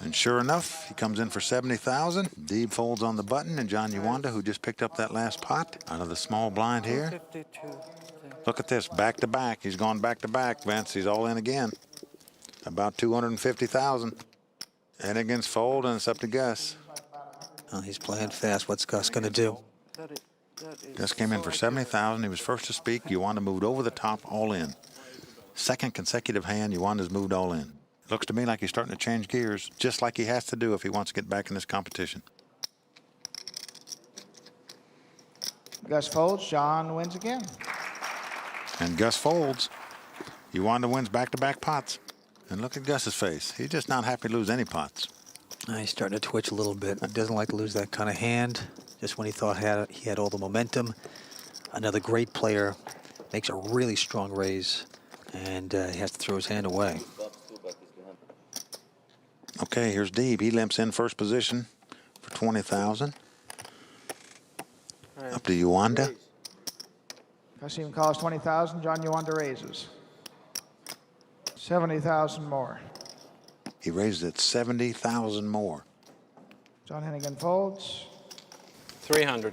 And sure enough, he comes in for 70,000. Deeb folds on the button, and John Uwanda, who just picked up that last pot out of the small blind here. Look at this, back to back. He's gone back to back, Vince. He's all in again. About 250,000. And against fold, and it's up to Gus. Oh, he's playing fast. What's Gus going to do? Gus came in for 70,000. He was first to speak. Uwanda moved over the top, all in. Second consecutive hand, Uwanda's moved all in. Looks to me like he's starting to change gears, just like he has to do if he wants to get back in this competition. Gus folds, John wins again. And Gus folds. Uwanda wins back-to-back pots. And look at Gus's face. He's just not happy to lose any pots. He's starting to twitch a little bit. He doesn't like to lose that kind of hand. Just when he thought he had all the momentum. Another great player makes a really strong raise, and he has to throw his hand away. Okay, here's Deeb. He limps in first position for 20,000. Up to Uwanda. Kasim calls 20,000, John Uwanda raises. 70,000 more. He raised it 70,000 more. John Hennigan folds. 300.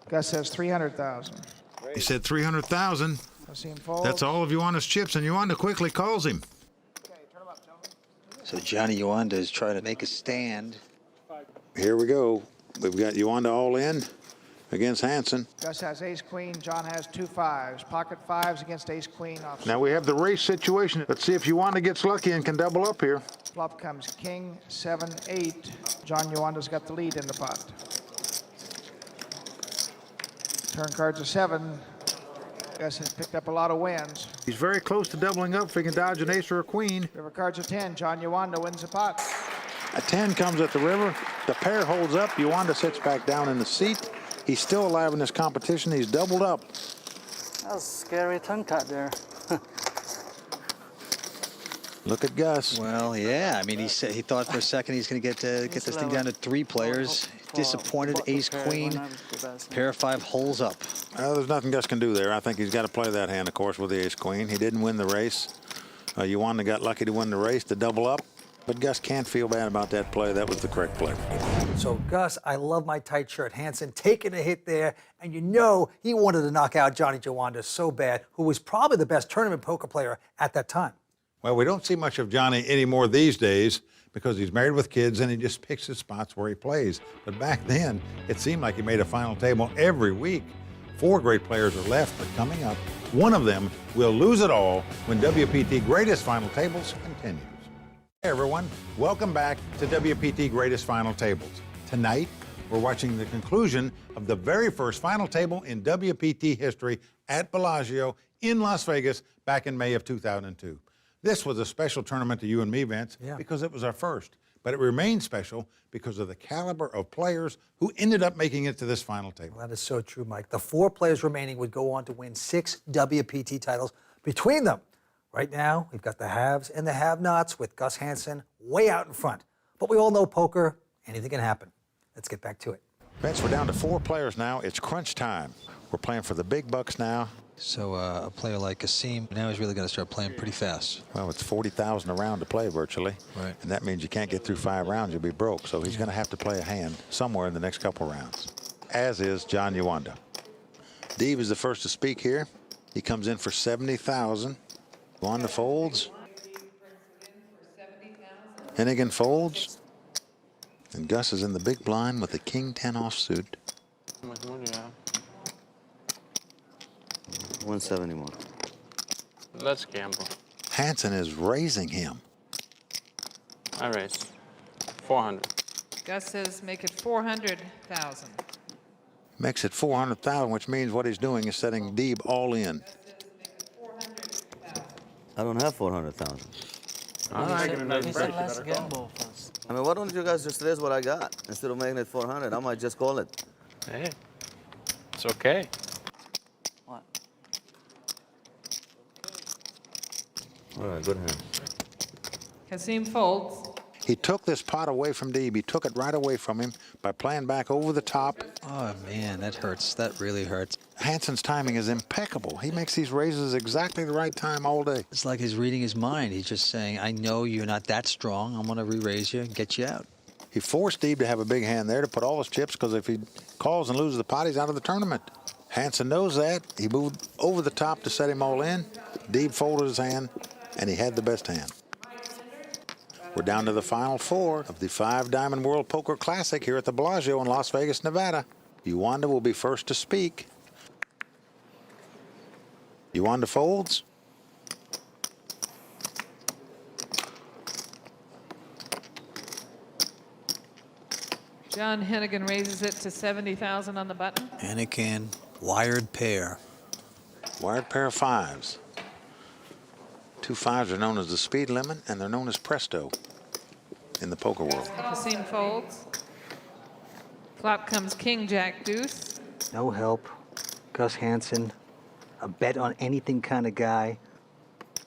Gus says 300,000. He said 300,000. Kasim folds. That's all of Uwanda's chips, and Uwanda quickly calls him. So Johnny Uwanda is trying to make a stand. Here we go. We've got Uwanda all in against Hansen. Gus has ace-queen, John has 2 5s. Pocket 5s against ace-queen. Now we have the race situation. Let's see if Uwanda gets lucky and can double up here. Flop comes king, 7, 8. John Uwanda's got the lead in the pot. Turn card's a 7. Gus has picked up a lot of wins. He's very close to doubling up if he can dodge an ace or a queen. River card's a 10. John Uwanda wins the pot. A 10 comes at the river. The pair holds up. Uwanda sits back down in the seat. He's still alive in this competition. He's doubled up. That was a scary tongue cut there. Look at Gus. Well, yeah. I mean, he thought for a second he's going to get this thing down to 3 players. Disappointed. Ace queen. Pair of 5 holes up. There's nothing Gus can do there. I think he's got to play that hand, of course, with the ace queen. He didn't win the race. Uwanda got lucky to win the race to double up. But Gus can't feel bad about that play. That was the correct play. So, Gus, I love my tight shirt. Hansen taking a hit there, and you know he wanted to knock out Johnny Uwanda so bad, who was probably the best tournament poker player at that time. Well, we don't see much of Johnny anymore these days because he's married with kids and he just picks his spots where he plays. But back then, it seemed like he made a final table every week. 4 great players are left, but coming up, one of them will lose it all when WPT Greatest Final Tables continues. Hey everyone, welcome back to WPT Greatest Final Tables. Tonight, we're watching the conclusion of the very first final table in WPT history at Bellagio in Las Vegas back in May of 2002. This was a special tournament to you and me, Vince, because it was our first. But it remained special because of the caliber of players who ended up making it to this final table. Well, that is so true, Mike. The 4 players remaining would go on to win 6 WPT titles between them. Right now, we've got the haves and the have-nots with Gus Hansen way out in front. But we all know poker, anything can happen. Let's get back to it. Vince, we're down to 4 players now. It's crunch time. We're playing for the big bucks now. So a player like Kasim now is really going to start playing pretty fast. Well, it's 40,000 a round to play virtually. Right. And that means you can't get through 5 rounds, you'll be broke. So he's going to have to play a hand somewhere in the next couple rounds, as is John Uwanda. Deeb is the first to speak here. He comes in for 70,000. Uwanda folds. Hennigan folds. And Gus is in the big blind with the king 10 offsuit. How much money do you have? 170 more. Let's gamble. Hansen is raising him. I raise. 400. Gus says make it 400,000. Makes it 400,000, which means what he's doing is setting Deeb all in. I don't have 400,000. He said let's gamble first. I mean, why don't you guys just raise what I got instead of making it 400? I might just call it. Hey, it's okay. What? All right, good hand. Kasim folds. He took this pot away from Deeb. He took it right away from him by playing back over the top. Oh, man, that hurts. That really hurts. Hansen's timing is impeccable. He makes these raises exactly the right time all day. It's like he's reading his mind. He's just saying, I know you're not that strong. I'm going to re-raise you and get you out. He forced Deeb to have a big hand there to put all his chips, because if he calls and loses the pot, he's out of the tournament. Hansen knows that. He moved over the top to set him all in. Deeb folded his hand, and he had the best hand. We're down to the final four of the 5-Diamond World Poker Classic here at the Bellagio in Las Vegas, Nevada. Uwanda will be first to speak. Uwanda folds. John Hennigan raises it to 70,000 on the button. Hennigan, wired pair. Wired pair of fives. 2 5s are known as the speed limit, and they're known as presto in the poker world. Kasim folds. Flop comes king, jack, deuce. No help. Gus Hansen, a bet on anything kind of guy.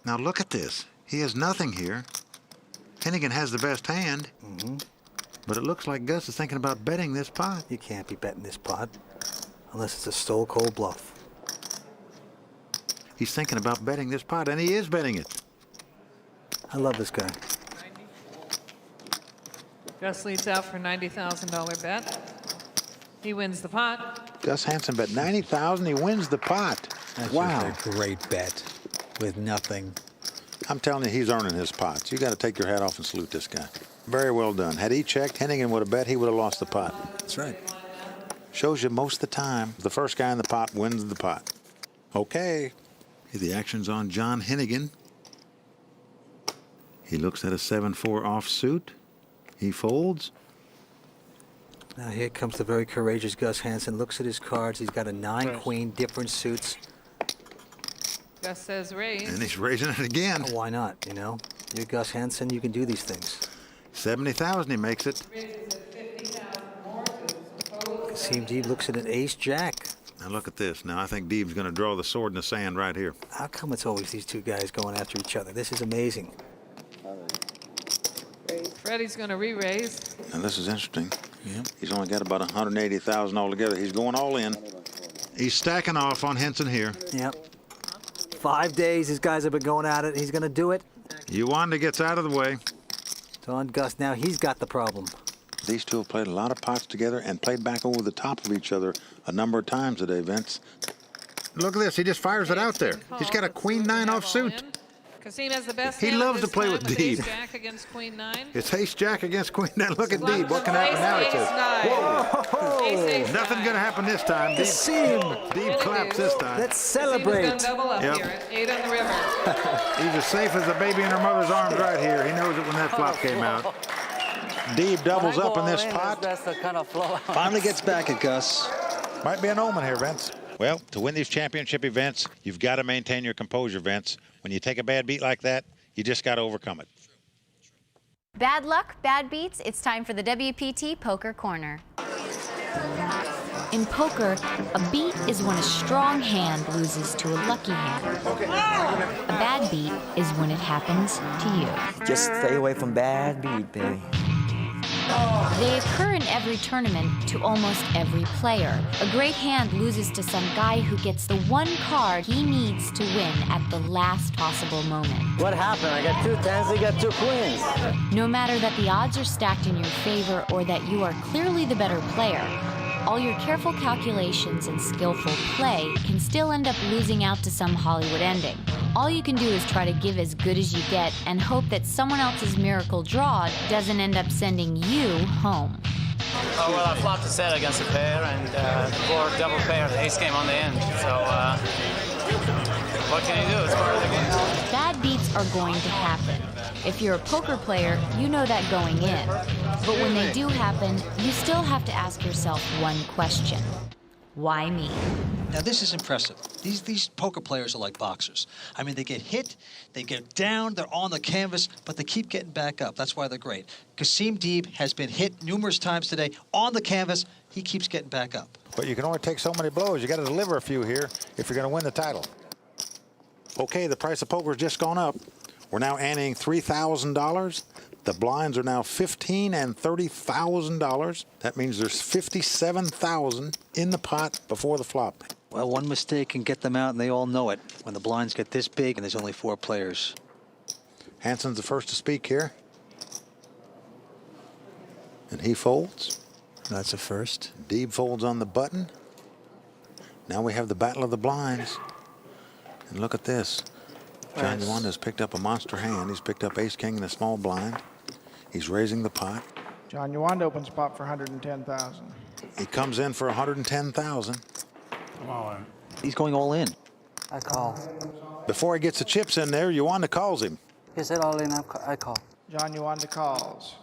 Now look at this. He has nothing here. Hennigan has the best hand, but it looks like Gus is thinking about betting this pot. You can't be betting this pot unless it's a stone-cold bluff. He's thinking about betting this pot, and he is betting it. I love this guy. Gus leads out for $90,000 bet. He wins the pot. Gus Hansen bet 90,000. He wins the pot. That's Wow. just a great bet with nothing. I'm telling you, he's earning his pots. You got to take your hat off and salute this guy. Very well done. Had he checked, Hennigan would have bet he would have lost the pot. That's right. Shows you most of the time, the first guy in the pot wins the pot. Okay. The action's on John Hennigan. He looks at a 7-4 offsuit. He folds. Now here comes the very courageous Gus Hansen. Looks at his cards. He's got a 9-queen, different suits. Gus says raise. And he's raising it again. Oh, why not? You know, you're Gus Hansen. You can do these things. 70,000, he makes it. Kasim Deeb looks at an ace-jack. Now look at this. Now I think Deeb's going to draw the sword in the sand right here. How come it's always these two guys going after each other? This is amazing. Freddie's going to re-raise. And this is interesting. He's only got about 180,000 altogether. He's going all in. He's stacking off on Henson here. Yep. 5 days these guys have been going at it. He's going to do it. Uwanda gets out of the way. It's on Gus now. He's got the problem. These two have played a lot of pots together and played back over the top of each other a number of times today, Vince. Look at this. He just fires it out there. He's got a queen 9 offsuit. Kasim has the best He hand loves this to play time with Deeb. ace-jack against queen 9. It's ace-jack against queen 9. Look at Flop Deeb. What can comes happen now? He ace, says, ace, whoa. Ace, Nothing going to happen this time. Kasim. Deeb claps this time. Let's Kasim celebrate. is going to double up Yep. here at 8 on the river. He's as safe as a baby in her mother's arms right here. He knows it when that flop came out. Deeb doubles up in this pot. That's the kind of flow. Finally gets back at Gus. Might be an omen here, Vince. Well, to win these championship events, you've got to maintain your composure, Vince. When you take a bad beat like that, you just got to overcome it. Bad luck, bad beats. It's time for the WPT Poker Corner. In poker, a beat is when a strong hand loses to a lucky hand. A bad beat is when it happens to you. Just stay away from bad beat, baby. They occur in every tournament to almost every player. A great hand loses to some guy who gets the one card he needs to win at the last possible moment. What happened? I got 2 10s, you got 2 queens. No matter that the odds are stacked in your favor or that you are clearly the better player, all your careful calculations and skillful play can still end up losing out to some Hollywood ending. All you can do is try to give as good as you get and hope that someone else's miracle draw doesn't end up sending you home. Oh, well, I flopped a set against a pair, and the board double pair, the ace came on the end. So, what can you do? It's part of the game. Bad beats are going to happen. If you're a poker player, you know that going in. But when they do happen, you still have to ask yourself one question. Why me? Now, this is impressive. These poker players are like boxers. I mean, they get hit, they get down, they're on the canvas, but they keep getting back up. That's why they're great. Qasim Deeb has been hit numerous times today on the canvas. He keeps getting back up. But you can only take so many blows. You got to deliver a few here if you're going to win the title. Okay, the price of poker has just gone up. We're now anteing $3,000. The blinds are now $15,000 and $30,000. That means there's $57,000 in the pot before the flop. Well, one mistake can get them out, and they all know it. When the blinds get this big and there's only 4 players. Hansen's the first to speak here. And he folds. That's a first. Deeb folds on the button. Now we have the battle of the blinds. And look at this. John Yuanda's picked up a monster hand. He's picked up ace-king in a small blind. He's raising the pot. John Yuanda opens pot for 110,000. He comes in for 110,000. Come on. He's going all in. I call. Before he gets the chips in there, Yuanda calls him. He said all in, I call. John Yuanda calls.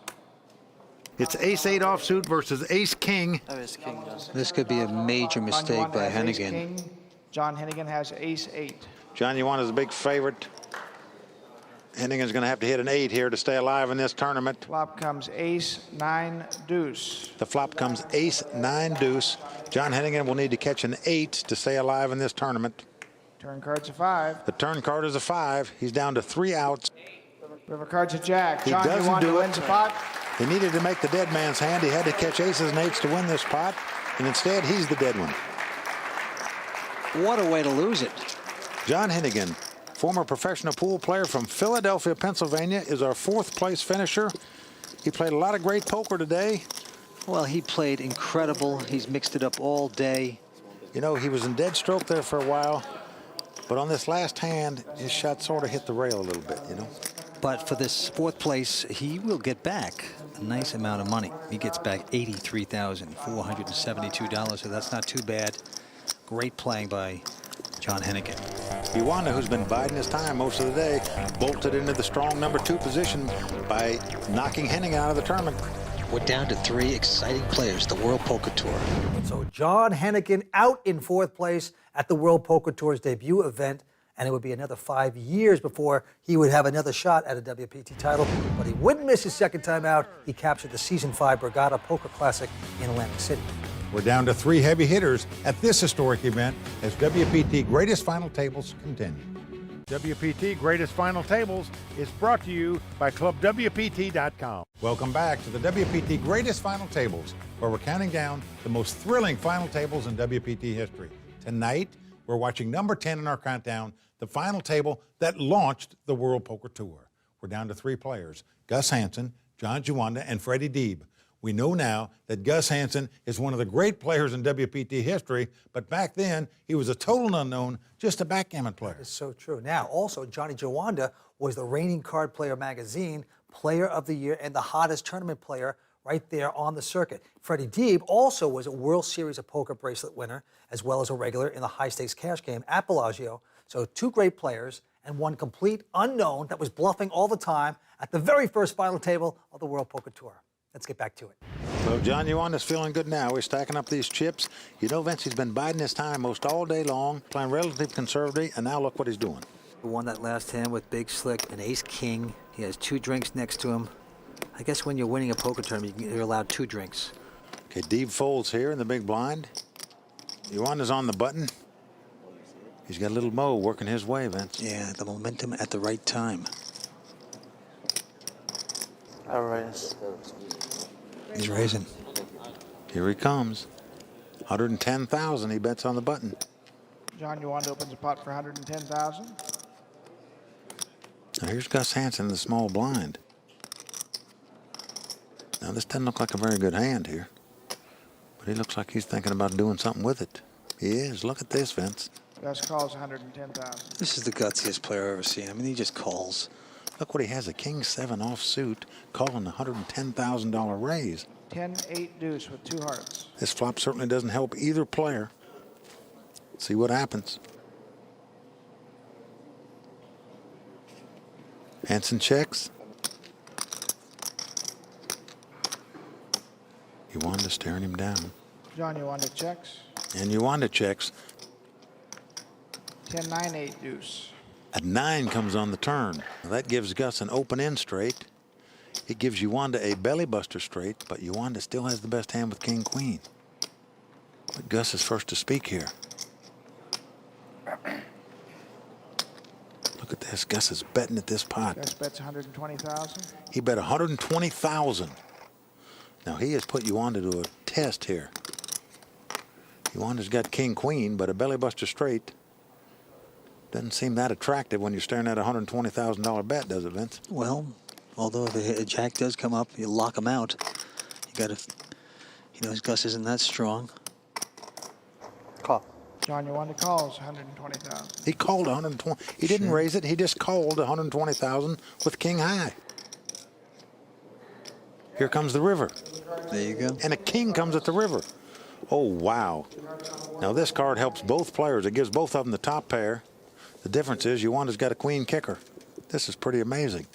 It's ace-8 offsuit versus ace-king. Ace-king. This could be a major mistake by Hennigan. John Hennigan has ace-8. John Yuanda's a big favorite. Hennigan's going to have to hit an 8 here to stay alive in this tournament. Flop comes ace-9 deuce. The flop comes ace-9 deuce. John Hennigan will need to catch an 8 to stay alive in this tournament. Turn card's a 5. The turn card is a 5. He's down to 3 outs. River card's a jack. He John doesn't Yuanda do it. wins the pot. He needed to make the dead man's hand. He had to catch aces and 8s to win this pot, and instead he's the dead one. What a way to lose it. John Hennigan, former professional pool player from Philadelphia, Pennsylvania, is our 4th place finisher. He played a lot of great poker today. Well, he played incredible. He's mixed it up all day. You know, he was in dead stroke there for a while, but on this last hand, his shot sort of hit the rail a little bit, you know. But for this 4th place, he will get back a nice amount of money. He gets back $83,472, so that's not too bad. Great playing by John Hennigan. Yuanda, who's been biding his time most of the day, bolted into the strong number 2 position by knocking Hennigan out of the tournament. We're down to 3 exciting players, the World Poker Tour. So John Hennigan out in 4th place at the World Poker Tour's debut event, and it would be another 5 years before he would have another shot at a WPT title, but he wouldn't miss his second time out. He captured the Season 5 Borgata Poker Classic in Atlantic City. We're down to 3 heavy hitters at this historic event as WPT Greatest Final Tables continue. WPT Greatest Final Tables is brought to you by ClubWPT.com. Welcome back to the WPT Greatest Final Tables, where we're counting down the most thrilling final tables in WPT history. Tonight, we're watching number 10 in our countdown, the final table that launched the World Poker Tour. We're down to 3 players, Gus Hansen, John Yuanda, and Freddie Deeb. We know now that Gus Hansen is one of the great players in WPT history, but back then, he was a total unknown, just a backgammon player. It's so true. Now, also, Johnny Yuanda was the reigning Card Player magazine Player of the Year and the hottest tournament player right there on the circuit. Freddie Deeb also was a World Series of Poker bracelet winner, as well as a regular in the high-stakes cash game at Bellagio. So 2 great players and one complete unknown that was bluffing all the time at the very first final table of the World Poker Tour. Let's get back to it. So John Yuanda's feeling good now. He's stacking up these chips. You know, Vince, he's been biding his time most all day long, playing relatively conservative, and now look what he's doing. He won that last hand with Big Slick, an ace-king. He has 2 drinks next to him. I guess when you're winning a poker tournament, you're allowed 2 drinks. Okay, Deeb folds here in the big blind. Yuanda's on the button. He's got a little Mo working his way, Vince. Yeah, the momentum at the right time. All right. He's raising. Here he comes. 110,000 he bets on the button. John Yuanda opens a pot for 110,000. Now here's Gus Hansen in the small blind. Now this doesn't look like a very good hand here, but he looks like he's thinking about doing something with it. He is. Look at this, Vince. Gus calls 110,000. This is the gutsiest player I've ever seen. I mean, he just calls. Look what he has, a king 7 offsuit, calling a $110,000 raise. 10-8 deuce with 2 hearts. This flop certainly doesn't help either player. See what happens. Hansen checks. Uwanda staring him down. John Uwanda checks. And Uwanda checks. 10-9-8 deuce. A 9 comes on the turn. That gives Gus an open end straight. It gives Uwanda a belly buster straight, but Uwanda still has the best hand with king queen. But Gus is first to speak here. Look at this. Gus is betting at this pot. Gus bets 120,000. He bet 120,000. Now he has put Uwanda to a test here. Uwanda's got king queen, but a belly buster straight doesn't seem that attractive when you're staring at a $120,000 bet, does it, Vince? Well, although if a jack does come up, you lock him out. You got to, he knows Gus isn't that strong. Call. John Uwanda calls 120,000. He called 120. He didn't raise it. He just called 120,000 with king high. Here comes the river. There you go. And a king comes at the river. Oh, wow. Now this card helps both players. It gives both of them the top pair. The difference is Uwanda's got a queen kicker. This is pretty amazing.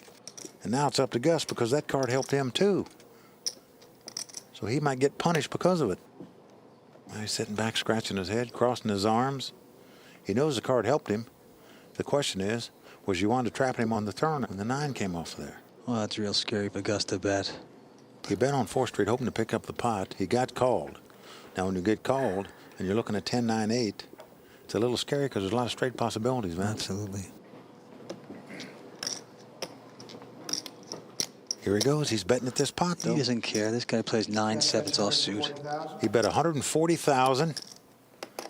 And now it's up to Gus because that card helped him too. So he might get punished because of it. Now he's sitting back, scratching his head, crossing his arms. He knows the card helped him. The question is, was Uwanda trapping him on the turn when the 9 came off there? Well, that's real scary for Gus to bet. He bet on 4th Street hoping to pick up the pot. He got called. Now when you get called and you're looking at 10-9-8, it's a little scary because there's a lot of straight possibilities, man. Absolutely. Here he goes. He's betting at this pot, though. He doesn't care. This guy plays 9-7 offsuit. He bet 140,000.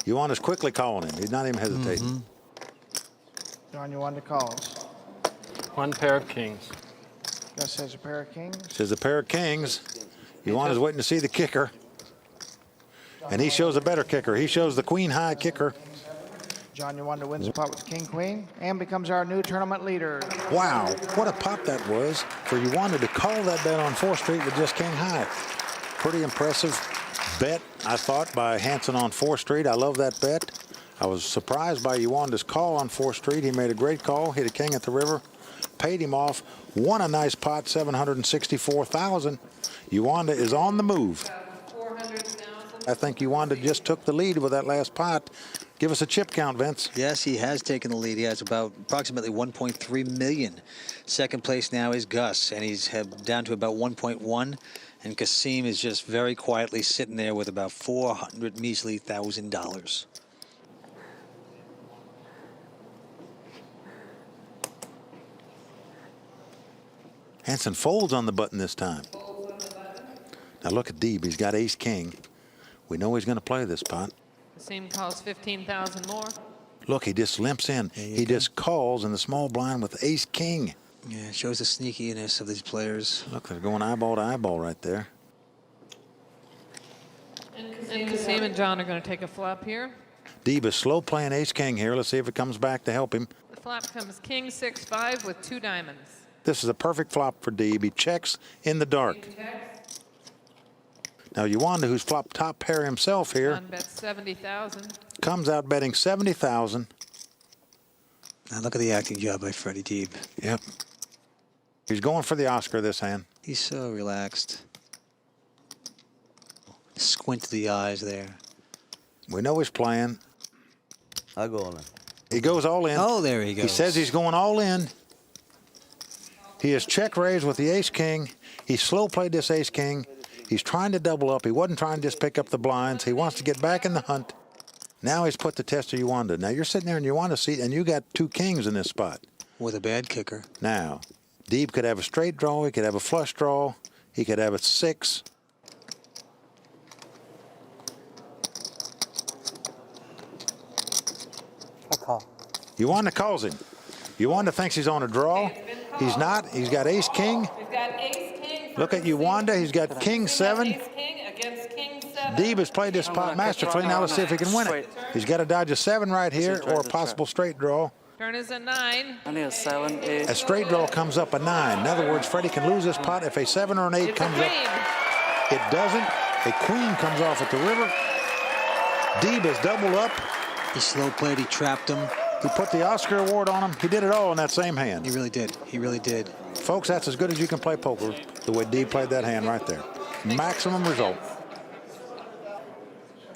Uwanda's quickly calling him. He's not even hesitating. John Uwanda calls. One pair of kings. Gus says a pair of kings. Says a pair of kings. Uwanda's waiting to see the kicker. And he shows a better kicker. He shows the queen high kicker. John Uwanda wins the pot with king queen and becomes our new tournament leader. Wow, what a pop that was for Uwanda to call that bet on 4th Street with just king high. Pretty impressive bet, I thought, by Hansen on 4th Street. I love that bet. I was surprised by Uwanda's call on 4th Street. He made a great call, hit a king at the river, paid him off, won a nice pot, $764,000. Uwanda is on the move. I think Uwanda just took the lead with that last pot. Give us a chip count, Vince. Yes, he has taken the lead. He has about approximately 1.3 million. Second place now is Gus, and he's down to about 1.1. And Kasim is just very quietly sitting there with about $400 measly thousand. Hansen folds on the button this time. Now look at Deeb. He's got ace king. We know he's going to play this pot. Kasim calls 15,000 more. Look, he just limps in. He just calls in the small blind with ace king. Yeah, it shows the sneakiness of these players. Look, they're going eyeball to eyeball right there. And Kasim and John are going to take a flop here. Deeb is slow playing ace king here. Let's see if it comes back to help him. The flop comes king 6-5 with 2 diamonds. This is a perfect flop for Deeb. He checks in the dark. Now Uwanda, who's flopped top pair himself here, John bets 70,000. comes out betting 70,000. Now look at the acting job by Freddie Deeb. Yep. He's going for the Oscar this hand. He's so relaxed. Squint to the eyes there. We know he's playing. I go all in. He goes all in. Oh, there he goes. He says he's going all in. He has check raised with the ace king. He slow played this ace king. He's trying to double up. He wasn't trying to just pick up the blinds. He wants to get back in the hunt. Now he's put the test to Uwanda. Now you're sitting there in Uwanda's seat, and you got 2 kings in this spot. With a bad kicker. Now, Deeb could have a straight draw. He could have a flush draw. He could have a 6. I call. Uwanda calls him. Uwanda thinks he's on a draw. He's not. He's got ace king. We've got ace king. Look at Uwanda. He's got king 7. Ace king against king 7. Deeb has played this pot masterfully. Now let's see if he can win it. He's got to dodge a 7 right here or a possible straight draw. Turn is a 9. I need a 7, 8. A straight draw comes up a 9. In other words, Freddie can lose this pot if a 7 or an 8 It's comes a up. queen. It doesn't. A queen comes off at the river. Deeb has doubled up. He slow played. He trapped him. He put the Oscar award on him. He did it all in that same hand. He really did. He really did. Folks, that's as good as you can play poker, the way Deeb played that hand right there. Maximum result.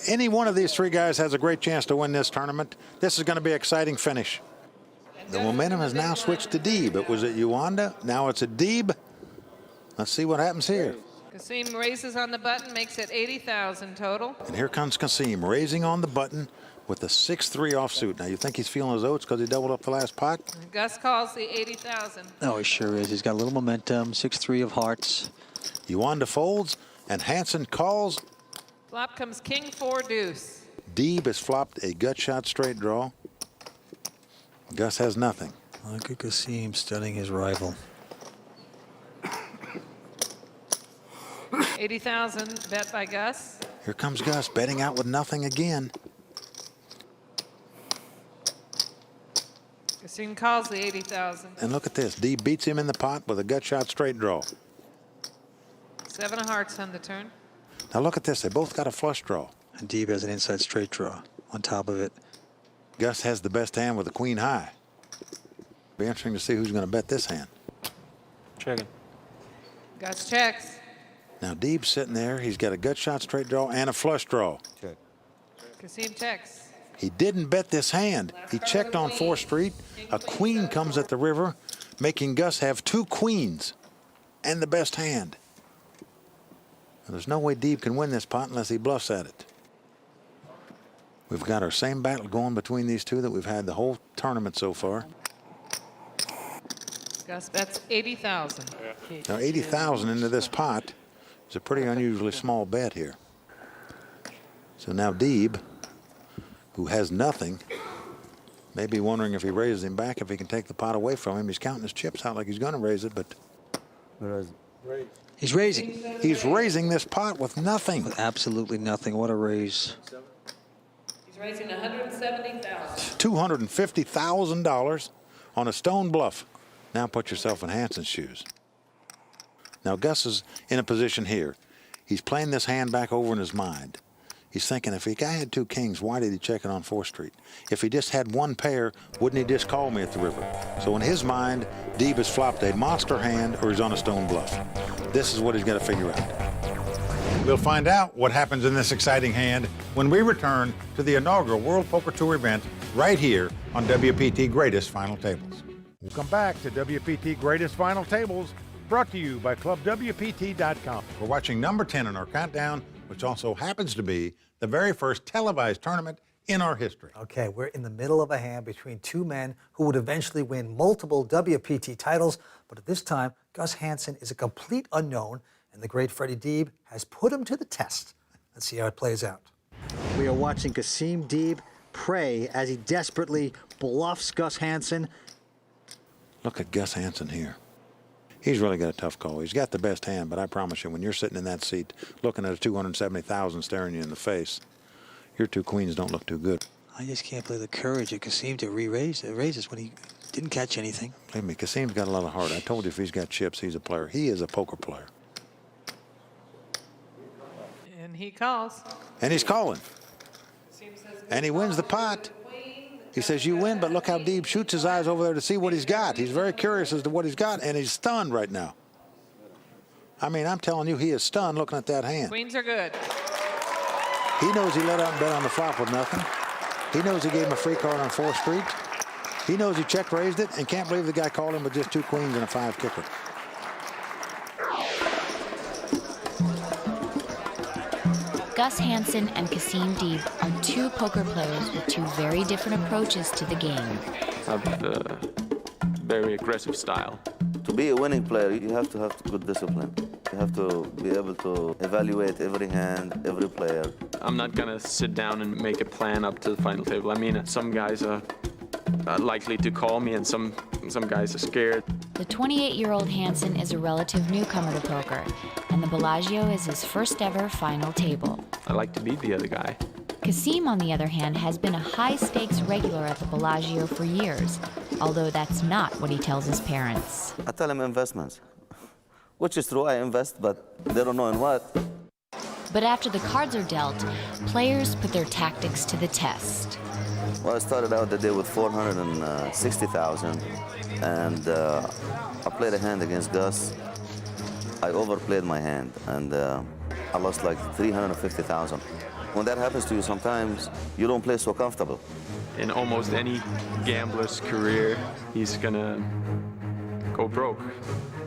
Any one of these 3 guys has a great chance to win this tournament. This is going to be an exciting finish. The momentum has now switched to Deeb. It was at Uwanda. Now it's at Deeb. Let's see what happens here. Kasim raises on the button, makes it 80,000 total. And here comes Kasim raising on the button with a 6-3 offsuit. Now, you think he's feeling his oats because he doubled up the last pot? Gus calls the 80,000. Oh, he sure is. He's got a little momentum. 6-3 of hearts. Uwanda folds, and Hansen calls. Flop comes king 4 deuce. Deeb has flopped a gut shot straight draw. Gus has nothing. Look at Kasim stunning his rival. 80,000 bet by Gus. Here comes Gus betting out with nothing again. Kasim calls the 80,000. And look at this. Deeb beats him in the pot with a gut shot straight draw. 7 of hearts on the turn. Now look at this. They both got a flush draw. And Deeb has an inside straight draw on top of it. Gus has the best hand with a queen high. Be interesting to see who's going to bet this hand. Checking. Gus checks. Now Deeb's sitting there. He's got a gut shot straight draw and a flush draw. Check. Kasim checks. He didn't bet this hand. He checked on 4th Street. A queen comes at the river, making Gus have 2 queens and the best hand. And there's no way Deeb can win this pot unless he bluffs at it. We've got our same battle going between these 2 that we've had the whole tournament so far. Gus bets 80,000. Now 80,000 into this pot is a pretty unusually small bet here. So now Deeb, who has nothing, may be wondering if he raises him back, if he can take the pot away from him. He's counting his chips out like he's going to raise it, but he's raising. He's raising this pot with nothing. With absolutely nothing. What a raise. He's raising 170,000. $250,000 on a stone bluff. Now put yourself in Hansen's shoes. Now Gus is in a position here. He's playing this hand back over in his mind. He's thinking, if the guy had 2 kings, why did he check it on 4th Street? If he just had 1 pair, wouldn't he just call me at the river? So in his mind, Deeb has flopped a monster hand or he's on a stone bluff. This is what he's got to figure out. We'll find out what happens in this exciting hand when we return to the inaugural World Poker Tour event right here on WPT Greatest Final Tables. Welcome back to WPT Greatest Final Tables, brought to you by ClubWPT.com. We're watching number 10 in our countdown, which also happens to be the very first televised tournament in our history. Okay, we're in the middle of a hand between 2 men who would eventually win multiple WPT titles, but at this time, Gus Hansen is a complete unknown, and the great Freddie Deeb has put him to the test. Let's see how it plays out. We are watching Kasim Deeb pray as he desperately bluffs Gus Hansen. Look at Gus Hansen here. He's really got a tough call. He's got the best hand, but I promise you, when you're sitting in that seat looking at a 270,000 staring you in the face, your 2 queens don't look too good. I just can't believe the courage of Kasim to re-raise raises when he didn't catch anything. Believe me, Kasim's got a lot of heart. I told you if he's got chips, he's a player. He is a poker player. And he calls. And he's calling. And he wins the pot. He says, you win, but look how Deeb shoots his eyes over there to see what he's got. He's very curious as to what he's got, and he's stunned right now. I mean, I'm telling you, he is stunned looking at that hand. Queens are good. He knows he let out and bet on the flop with nothing. He knows he gave him a free card on 4th Street. He knows he check-raised it and can't believe the guy called him with just 2 queens and a 5 kicker. Gus Hansen and Kasim Deeb are 2 poker players with 2 very different approaches to the game. I have a very aggressive style. To be a winning player, you have to have good discipline. You have to be able to evaluate every hand, every player. I'm not gonna sit down and make a plan up to the final table. I mean, some guys are likely to call me, and some guys are scared. The 28-year-old Hansen is a relative newcomer to poker, and the Bellagio is his first ever final table. I like to beat the other guy. Kasim, on the other hand, has been a high-stakes regular at the Bellagio for years, although that's not what he tells his parents. I tell them investments, which is true, I invest, but they don't know in what. But after the cards are dealt, players put their tactics to the test. Well, I started out the day with 460,000, and I played a hand against Gus. I overplayed my hand, and I lost like 350,000. When that happens to you, sometimes you don't play so comfortable. In almost any gambler's career, he's gonna go broke.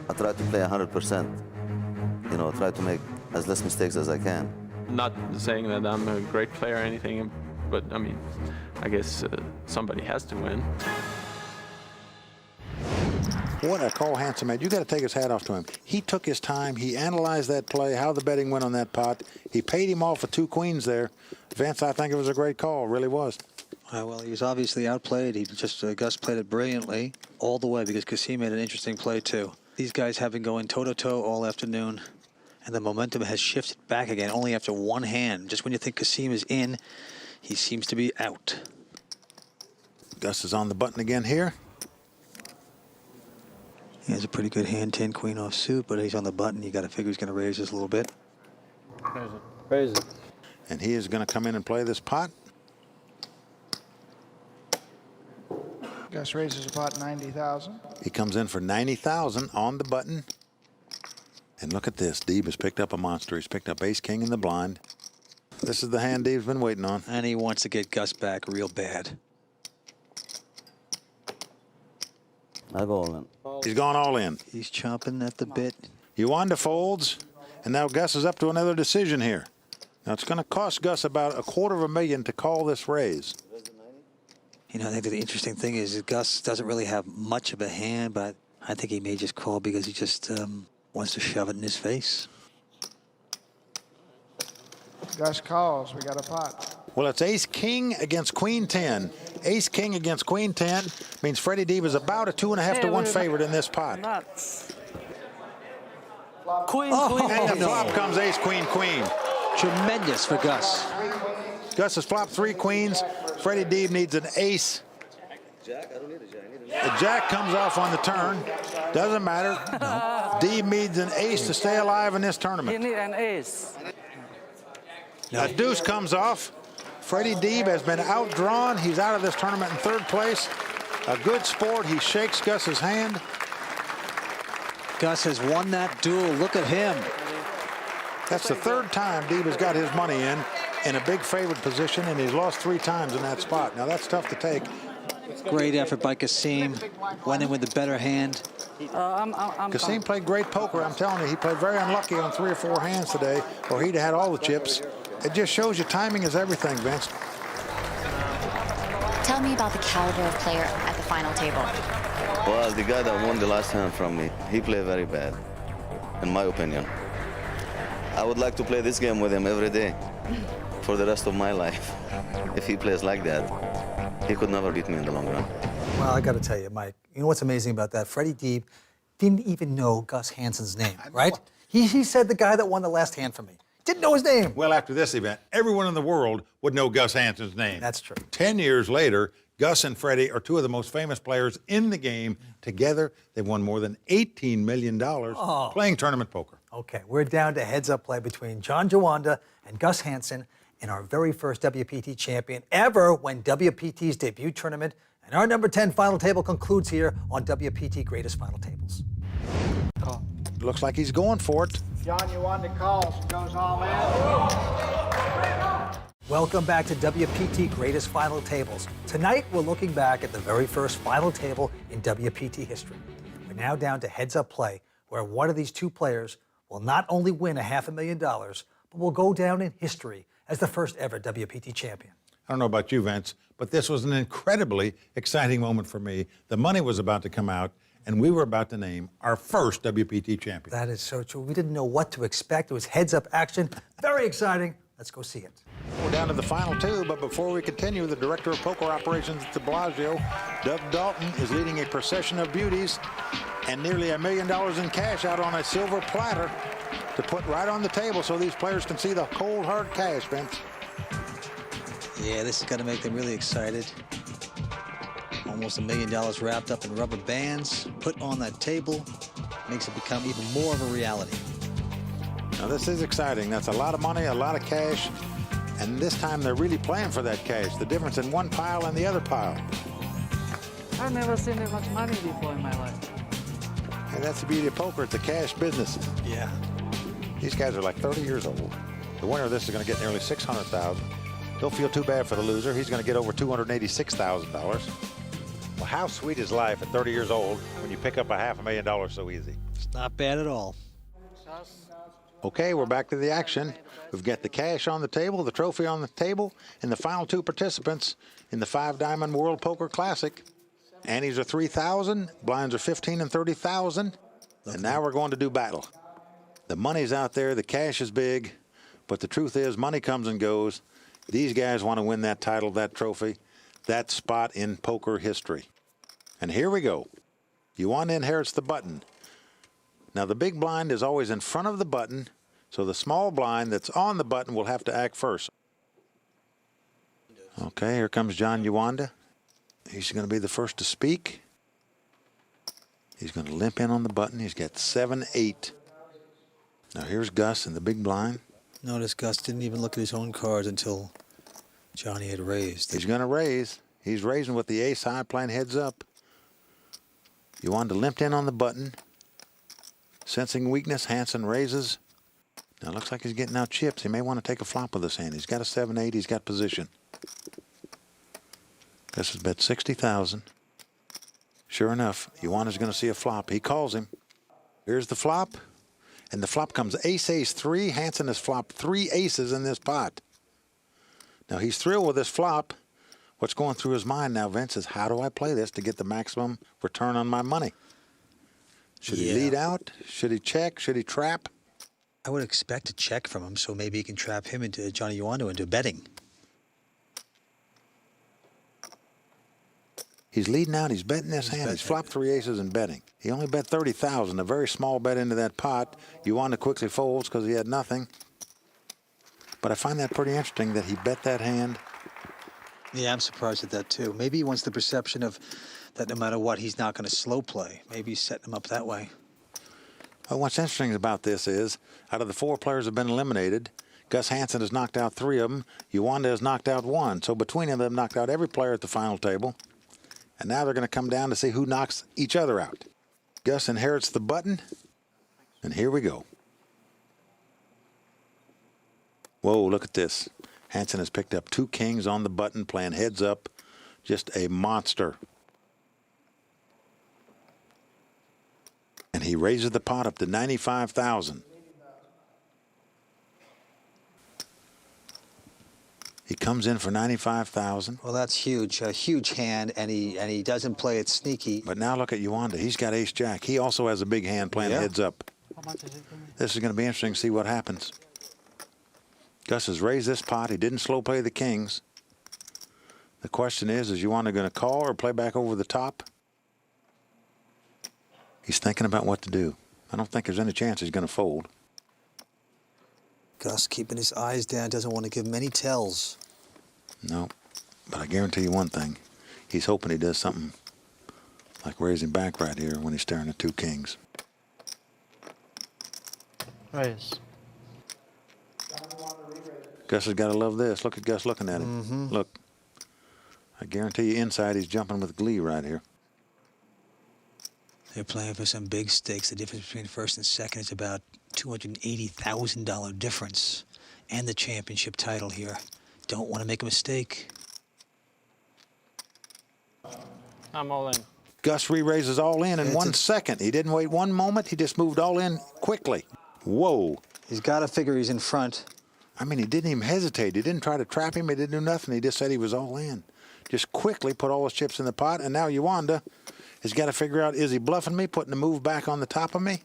I try to play 100%. You know, try to make as less mistakes as I can. Not saying that I'm a great player or anything, but I mean, I guess somebody has to win. What a call Hansen made. You got to take his hat off to him. He took his time. He analyzed that play, how the betting went on that pot. He paid him off for 2 queens there. Vince, I think it was a great call. It really was. Well, he was obviously outplayed. He just Gus played it brilliantly all the way because Kasim made an interesting play too. These guys have been going toe-to-toe all afternoon, and the momentum has shifted back again only after one hand. Just when you think Kasim is in, he seems to be out. Gus is on the button again here. He has a pretty good hand, 10 queen off suit, but he's on the button. You got to figure he's going to raise this a little bit. Raise it. And he is going to come in and play this pot. Gus raises about 90,000. He comes in for 90,000 on the button. And look at this. Deeb has picked up a monster. He's picked up ace-king in the blind. This is the hand Deeb's been waiting on. And he wants to get Gus back real bad. I go all in. He's gone all in. He's chomping at the bit. Yuanda folds, and now Gus is up to another decision here. Now it's going to cost Gus about $250,000 to call this raise. You know, I think the interesting thing is that Gus doesn't really have much of a hand, but I think he may just call because he just wants to shove it in his face. Gus calls. We got a pot. Well, it's ace-king against queen-10. Ace-king against queen-10 means Freddie Deeb is about a 2.5 to 1 favorite in this pot. Queen, And the flop comes ace-queen-queen. Tremendous for Gus. Gus has flopped 3 queens. Freddie Deeb needs an ace. The jack comes off on the turn. Doesn't matter. Deeb needs an ace to stay alive in this tournament. You need an ace. A deuce comes off. Freddie Deeb has been outdrawn. He's out of this tournament in 3rd place. A good sport. He shakes Gus's hand. Gus has won that duel. Look at him. That's the 3rd time Deeb has got his money in a big favorite position, and he's lost 3 times in that spot. Now, that's tough to take. Great effort by Kasim. Went in with the better hand. Kasim played great poker. I'm telling you, he played very unlucky on 3 or 4 hands today, or he'd have had all the chips. It just shows you timing is everything, Vince. Tell me about the caliber of player at the final table. Well, the guy that won the last hand from me, he played very bad, in my opinion. I would like to play this game with him every day for the rest of my life. If he plays like that, he could never beat me in the long run. Well, I got to tell you, Mike, you know what's amazing about that? Freddie Deeb didn't even know Gus Hansen's name, right? He said the guy that won the last hand from me. Didn't know his name. Well, after this event, everyone in the world would know Gus Hansen's name. That's true. 10 years later, Gus and Freddie are 2 of the most famous players in the game. Together, they've won more than $18 million playing tournament poker. Okay, we're down to heads-up play between John Jawanda and Gus Hansen in our very first WPT champion ever win WPT's debut tournament. And our number 10 final table concludes here on WPT Greatest Final Tables. Call. Looks like he's going for it. John Yuanda calls and goes all in. Welcome back to WPT Greatest Final Tables. Tonight, we're looking back at the very first final table in WPT history. We're now down to heads-up play, where one of these 2 players will not only win $500,000, but will go down in history as the first ever WPT champion. I don't know about you, Vince, but this was an incredibly exciting moment for me. The money was about to come out, and we were about to name our first WPT champion. That is so true. We didn't know what to expect. It was heads-up action. Very exciting. Let's go see it. We're down to the final 2, but before we continue, the Director of Poker Operations at the Bellagio, Doug Dalton, is leading a procession of beauties. and nearly $1 million in cash out on a silver platter to put right on the table so these players can see the cold, hard cash, Vince. Yeah, this is going to make them really excited. Almost $1 million wrapped up in rubber bands, put on that table, makes it become even more of a reality. Now this is exciting. That's a lot of money, a lot of cash, and this time they're really playing for that cash. The difference in one pile and the other pile. I've never seen that much money before in my life. And that's the beauty of poker. It's a cash business. Yeah. These guys are like 30 years old. The winner of this is going to get nearly $600,000. Don't feel too bad for the loser. He's going to get over $286,000. Well, how sweet is life at 30 years old when you pick up a $500,000 so easy? It's not bad at all. Okay, we're back to the action. We've got the cash on the table, the trophy on the table, and the final two participants in the 5-Diamond World Poker Classic. Antes are 3,000, blinds are 15 and 30,000, and now we're going to do battle. The money's out there, the cash is big, but the truth is money comes and goes. These guys want to win that title, that trophy, that spot in poker history. And here we go. Yuanda inherits the button. Now the big blind is always in front of the button, so the small blind that's on the button will have to act first. Okay, here comes John Yuanda. He's going to be the first to speak. He's going to limp in on the button. He's got 7-8. Now here's Gus in the big blind. Notice Gus didn't even look at his own cards until Johnny had raised. He's going to raise. He's raising with the ace high, playing heads up. Yuanda limped in on the button. Sensing weakness, Hansen raises. Now looks like he's getting out chips. He may want to take a flop with this hand. He's got a 7-8. He's got position. Gus has bet 60,000. Sure enough, Yuanda's going to see a flop. He calls him. Here's the flop. And the flop comes ace-ace-3. Hansen has flopped 3 aces in this pot. Now he's thrilled with this flop. What's going through his mind now, Vince, is how do I play this to get the maximum return on my money? Should he lead out? Should he check? Should he trap? I would expect a check from him, so maybe he can trap him into Johnny Yuanda into betting. He's leading out. He's betting this hand. He's flopped 3 aces and betting. He only bet 30,000, a very small bet into that pot. Yuanda quickly folds because he had nothing. But I find that pretty interesting that he bet that hand. Yeah, I'm surprised at that too. Maybe he wants the perception of that no matter what, he's not going to slow play. Maybe he's setting him up that way. Well, what's interesting about this is, out of the 4 players have been eliminated, Gus Hansen has knocked out 3 of them. Yuanda has knocked out 1. So between them, they've knocked out every player at the final table. And now they're going to come down to see who knocks each other out. Gus inherits the button. And here we go. Whoa, look at this. Hansen has picked up 2 kings on the button, playing heads up. Just a monster. And he raises the pot up to 95,000. He comes in for 95,000. Well, that's huge. A huge hand, and he doesn't play it sneaky. But now look at Yuanda. He's got ace-jack. He also has a big hand playing heads up. This is going to be interesting to see what happens. Gus has raised this pot. He didn't slow play the kings. The question is Yuanda going to call or play back over the top? He's thinking about what to do. I don't think there's any chance he's going to fold. Gus keeping his eyes down, doesn't want to give many tells. No, but I guarantee you one thing. He's hoping he does something like raising back right here when he's staring at 2 kings. Raise. Gus has got to love this. Look at Gus looking at him. Look. I guarantee you inside he's jumping with glee right here. They're playing for some big stakes. The difference between first and second is about $280,000 difference. And the championship title here. Don't want to make a mistake. I'm all in. Gus re-raises all in 1 second. He didn't wait 1 moment. He just moved all in quickly. Whoa. He's got to figure he's in front. I mean, he didn't even hesitate. He didn't try to trap him. He didn't do nothing. He just said he was all in. Just quickly put all his chips in the pot. And now Yuanda has got to figure out, is he bluffing me, putting the move back on the top of me?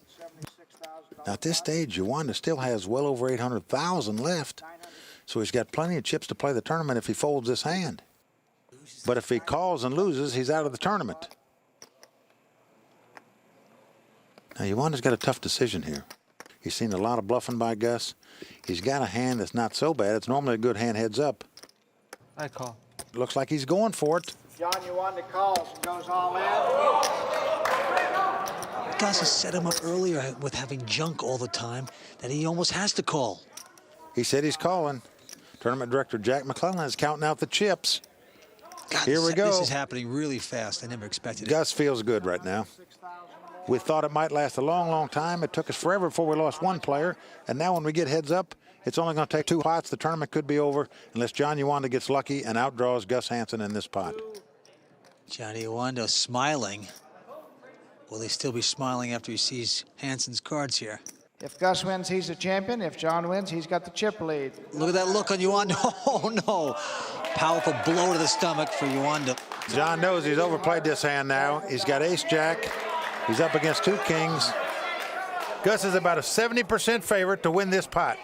Now, at this stage, Yuanda still has well over 800,000 left. So he's got plenty of chips to play the tournament if he folds this hand. But if he calls and loses, he's out of the tournament. Now, Uwanda's got a tough decision here. He's seen a lot of bluffing by Gus. He's got a hand that's not so bad. It's normally a good hand heads up. I call. Looks like he's going for it. John Uwanda calls and goes all in. Gus has set him up earlier with having junk all the time that he almost has to call. He said he's calling. Tournament director Jack McClellan is counting out the chips. God, Here we go. This is happening really fast. I never expected it. Gus feels good right now. We thought it might last a long, long time. It took us forever before we lost one player. And now when we get heads up, it's only going to take 2 pots. The tournament could be over unless John Uwanda gets lucky and outdraws Gus Hansen in this pot. Johnny Uwanda smiling. Will he still be smiling after he sees Hansen's cards here? If Gus wins, he's the champion. If John wins, he's got the chip lead. Look at that look on Uwanda. Oh, no. Powerful blow to the stomach for Uwanda. John knows he's overplayed this hand now. He's got ace-jack. He's up against 2 kings. Gus is about a 70% favorite to win this pot.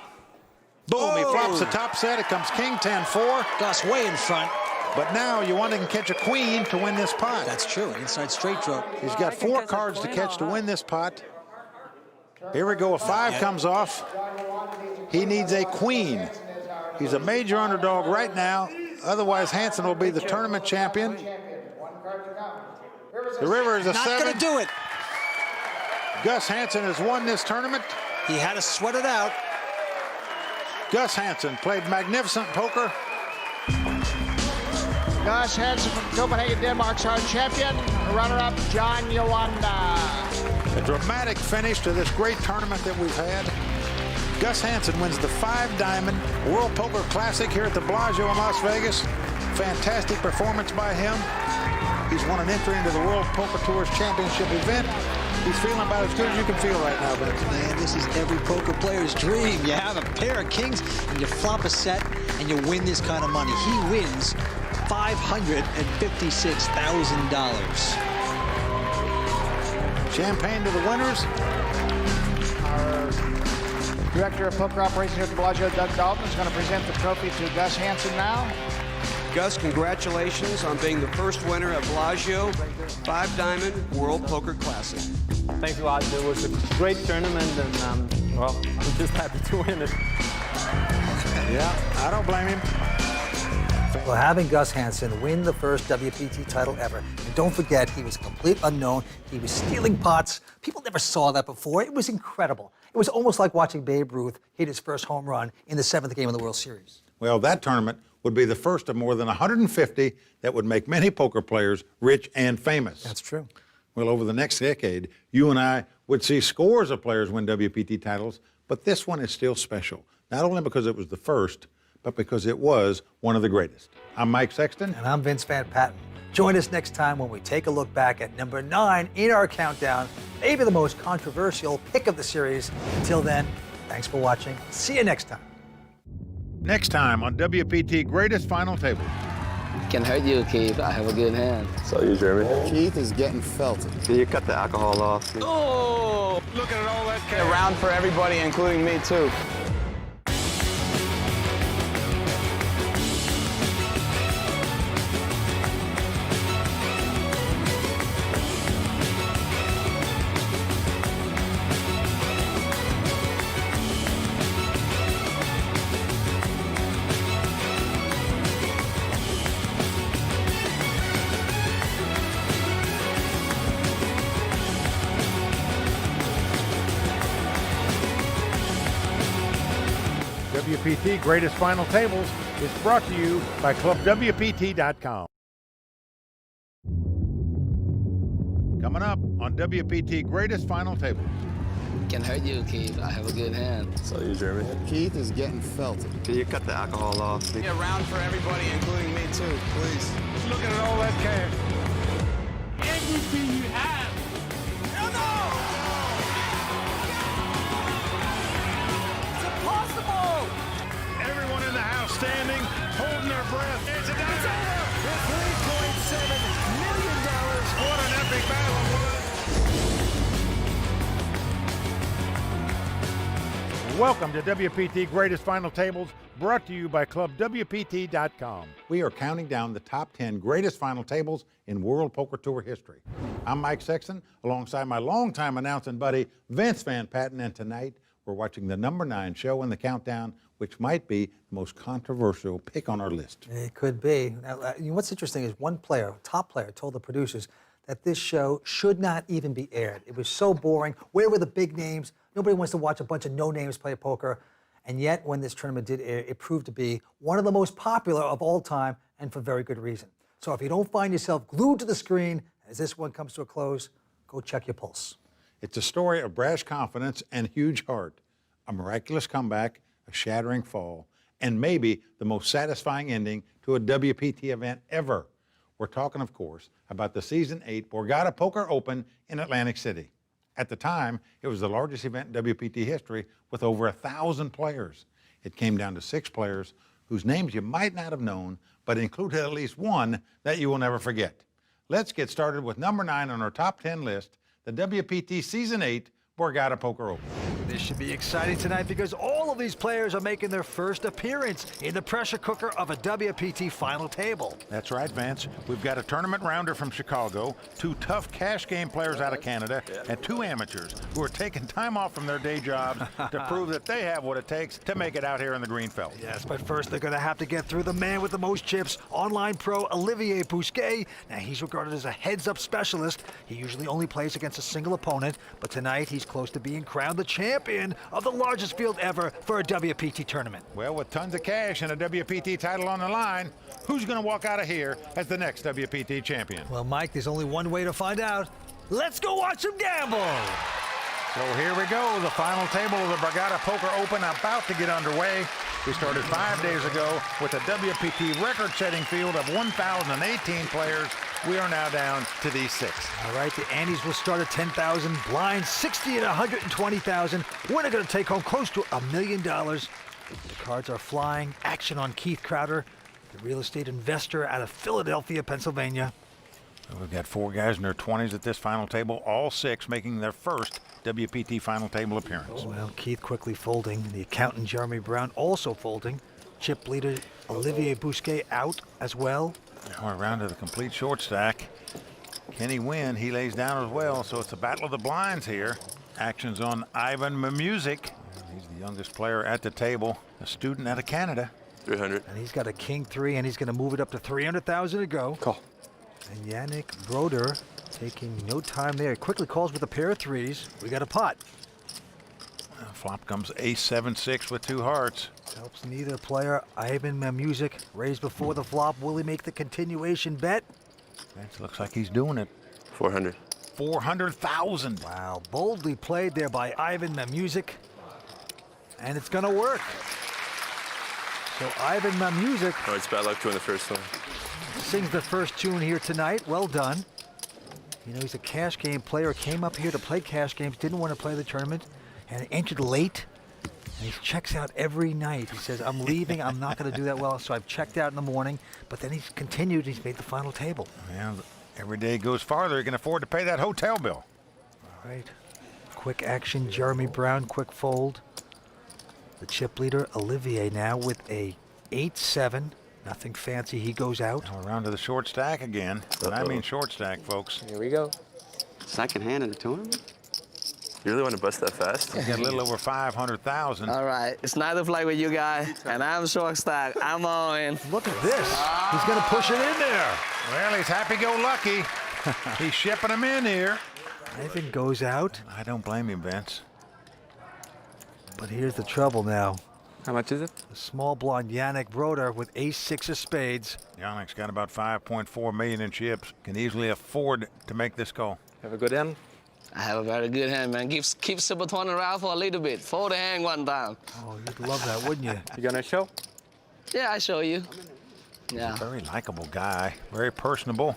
Boom, he flops the top set. It comes king 10-4. Gus way in front. But now Uwanda can catch a queen to win this pot. That's true, an inside straight draw. He's got 4 cards to catch to win this pot. Here we go, a 5 comes off. He needs a queen. He's a major underdog right now. Otherwise, Hansen will be the tournament champion. The river is a 7. Not going to do it. Gus Hansen has won this tournament. He had to sweat it out. Gus Hansen played magnificent poker. Gus Hansen from Copenhagen, Denmark's our champion. Runner-up, John Uwanda. A dramatic finish to this great tournament that we've had. Gus Hansen wins the 5-diamond World Poker Classic here at the Bellagio in Las Vegas. Fantastic performance by him. He's won an entry into the World Poker Tour's championship event. He's feeling about as good as you can feel right now, but Man, this is every poker player's dream. You have a pair of kings and you flop a set and you win this kind of money. He wins $556,000. Champagne to the winners. Our director of poker operations here at the Bellagio, Doug Dalton, is going to present the trophy to Gus Hansen now. Gus, congratulations on being the first winner at Bellagio 5-diamond World Poker Classic. Thanks a lot. It was a great tournament, and well, I'm just happy to win it. Yeah, I don't blame him. Well, having Gus Hansen win the first WPT title ever, and don't forget, he was a complete unknown. He was stealing pots. People never saw that before. It was incredible. It was almost like watching Babe Ruth hit his first home run in the 7th game of the World Series. Well, that tournament would be the first of more than 150 that would make many poker players rich and famous. That's true. Well, over the next decade, you and I would see scores of players win WPT titles, but this one is still special, not only because it was the first, but because it was one of the greatest. I'm Mike Sexton. And I'm Vince Van Patten. Join us next time when we take a look back at number 9 in our countdown, maybe the most controversial pick of the series. Until then, thanks for watching. See you next time. Next time on WPT Greatest Final Table. Can hurt you, Keith. I have a good hand. So you, Jeremy? Keith is getting felted. Can you cut the alcohol off? Oh, looking at all that cash. A round for everybody, including me, too. WPT Greatest Final Tables is brought to you by ClubWPT.com. Coming up on WPT Greatest Final Tables. Can hurt you, Keith. I have a good hand. So you, Jeremy? Keith is getting felted. Can you cut the alcohol off? A round for everybody, including me, too, please. Looking at all that cash. Everything you have. Hell no! It's impossible! Everyone in the house standing, holding their breath. It's over! With $3.7 million. What an epic battle. Welcome to WPT Greatest Final Tables, brought to you by ClubWPT.com. We are counting down the top 10 greatest final tables in World Poker Tour history. I'm Mike Sexton, alongside my longtime announcing buddy, Vince Van Patten, and tonight we're watching the number 9 show in the countdown, which might be the most controversial pick on our list. It could be. Now, what's interesting is one player, top player, told the producers that this show should not even be aired. It was so boring. Where were the big names? Nobody wants to watch a bunch of no-names play poker. And yet, when this tournament did air, it proved to be one of the most popular of all time, and for very good reason. So if you don't find yourself glued to the screen as this one comes to a close, go check your pulse. It's a story of brash confidence and huge heart, a miraculous comeback, a shattering fall, and maybe the most satisfying ending to a WPT event ever. We're talking, of course, about the Season 8 Borgata Poker Open in Atlantic City. At the time, it was the largest event in WPT history with over 1,000 players. It came down to 6 players whose names you might not have known, but included at least one that you will never forget. Let's get started with number 9 on our top 10 list, the WPT Season 8 Borgata Poker Open. This should be exciting tonight because all of these players are making their first appearance in the pressure cooker of a WPT final table. That's right, Vance. We've got a tournament rounder from Chicago, 2 tough cash game players out of Canada, and 2 amateurs who are taking time off from their day jobs to prove that they have what it takes to make it out here in the green felt. Yes, but first they're going to have to get through the man with the most chips, online pro Olivier Bousquet. Now, he's regarded as a heads-up specialist. He usually only plays against a single opponent, but tonight he's close to being crowned the champion of the largest field ever for a WPT tournament. Well, with tons of cash and a WPT title on the line, who's going to walk out of here as the next WPT champion? Well, Mike, there's only one way to find out. Let's go watch him gamble. So here we go, the final table of the Borgata Poker Open about to get underway. We started 5 days ago with a WPT record-setting field of 1,018 players. We are now down to these 6. All right, the antes will start at 10,000, blinds 60 and 120,000. Winner going to take home close to $1 million. The cards are flying. Action on Keith Crowder, the real estate investor out of Philadelphia, Pennsylvania. We've got 4 guys in their 20s at this final table, all 6 making their first WPT final table appearance. Well, Keith quickly folding. The accountant, Jeremy Brown, also folding. Chip leader, Olivier Bousquet, out as well. We're around to the complete short stack. Can he win? He lays down as well, so it's a battle of the blinds here. Action's on Ivan Mamusic. He's the youngest player at the table, a student out of Canada. 300. And he's got a king 3, and he's going to move it up to 300,000 to go. Call. And Yannick Broder taking no time there. He quickly calls with a pair of 3s. We got a pot. Flop comes ace-7-6 with 2 hearts. Helps neither player. Ivan Mamusic raised before the flop. Will he make the continuation bet? It looks like he's doing it. 400. 400,000. Wow, boldly played there by Ivan Mamusic. And it's going to work. So Ivan Mamusic. Oh, it's bad luck doing the first one. Sings the first tune here tonight. Well done. You know, he's a cash game player. Came up here to play cash games. Didn't want to play the tournament. And entered late. And he checks out every night. He says, I'm leaving. I'm not going to do that well. So I've checked out in the morning. But then he's continued. He's made the final table. Yeah, every day he goes farther, he can afford to pay that hotel bill. All right. Quick action. Jeremy Brown, quick fold. The chip leader, Olivier, now with a 8-7. Nothing fancy. He goes out. Now we're around to the short stack again. And I mean short stack, folks. Here we go. Second hand in the tournament? You really want to bust that fast? We got a little over 500,000. All right, it's 9 to play with you guys, and I'm short stack. I'm all in. Look at this. He's going to push it in there. Well, he's happy-go-lucky. He's shipping them in here. Ivan goes out. I don't blame him, Vince. But here's the trouble now. How much is it? The small blonde Yannick Broder with ace-6 of spades. Yannick's got about 5.4 million in chips. Can easily afford to make this call. Have a good hand? I have a very good hand, man. Keep Super 20 around for a little bit. Fold the hand one time. Oh, you'd love that, wouldn't you? You gonna show? Yeah, I show you. Yeah. Very likable guy. Very personable.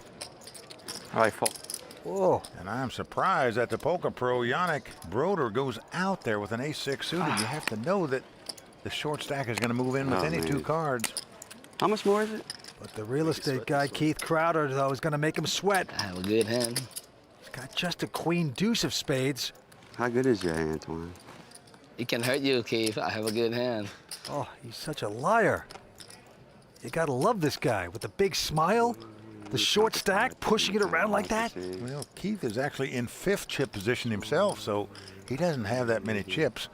I like fold. Whoa. And I'm surprised that the poker pro Yannick Broder goes out there with an ace-6 suited. You have to know that the short stack is going to move in with any 2 cards. How much more is it? But the real estate guy, Keith Crowder, though, is going to make him sweat. I have a good hand. He's got just a queen deuce of spades. How good is your hand, Twine? It can hurt you, Keith. I have a good hand. Oh, he's such a liar. You gotta love this guy with the big smile, the short stack, pushing it around like that. Well, Keith is actually in 5th chip position himself, so he doesn't have that many chips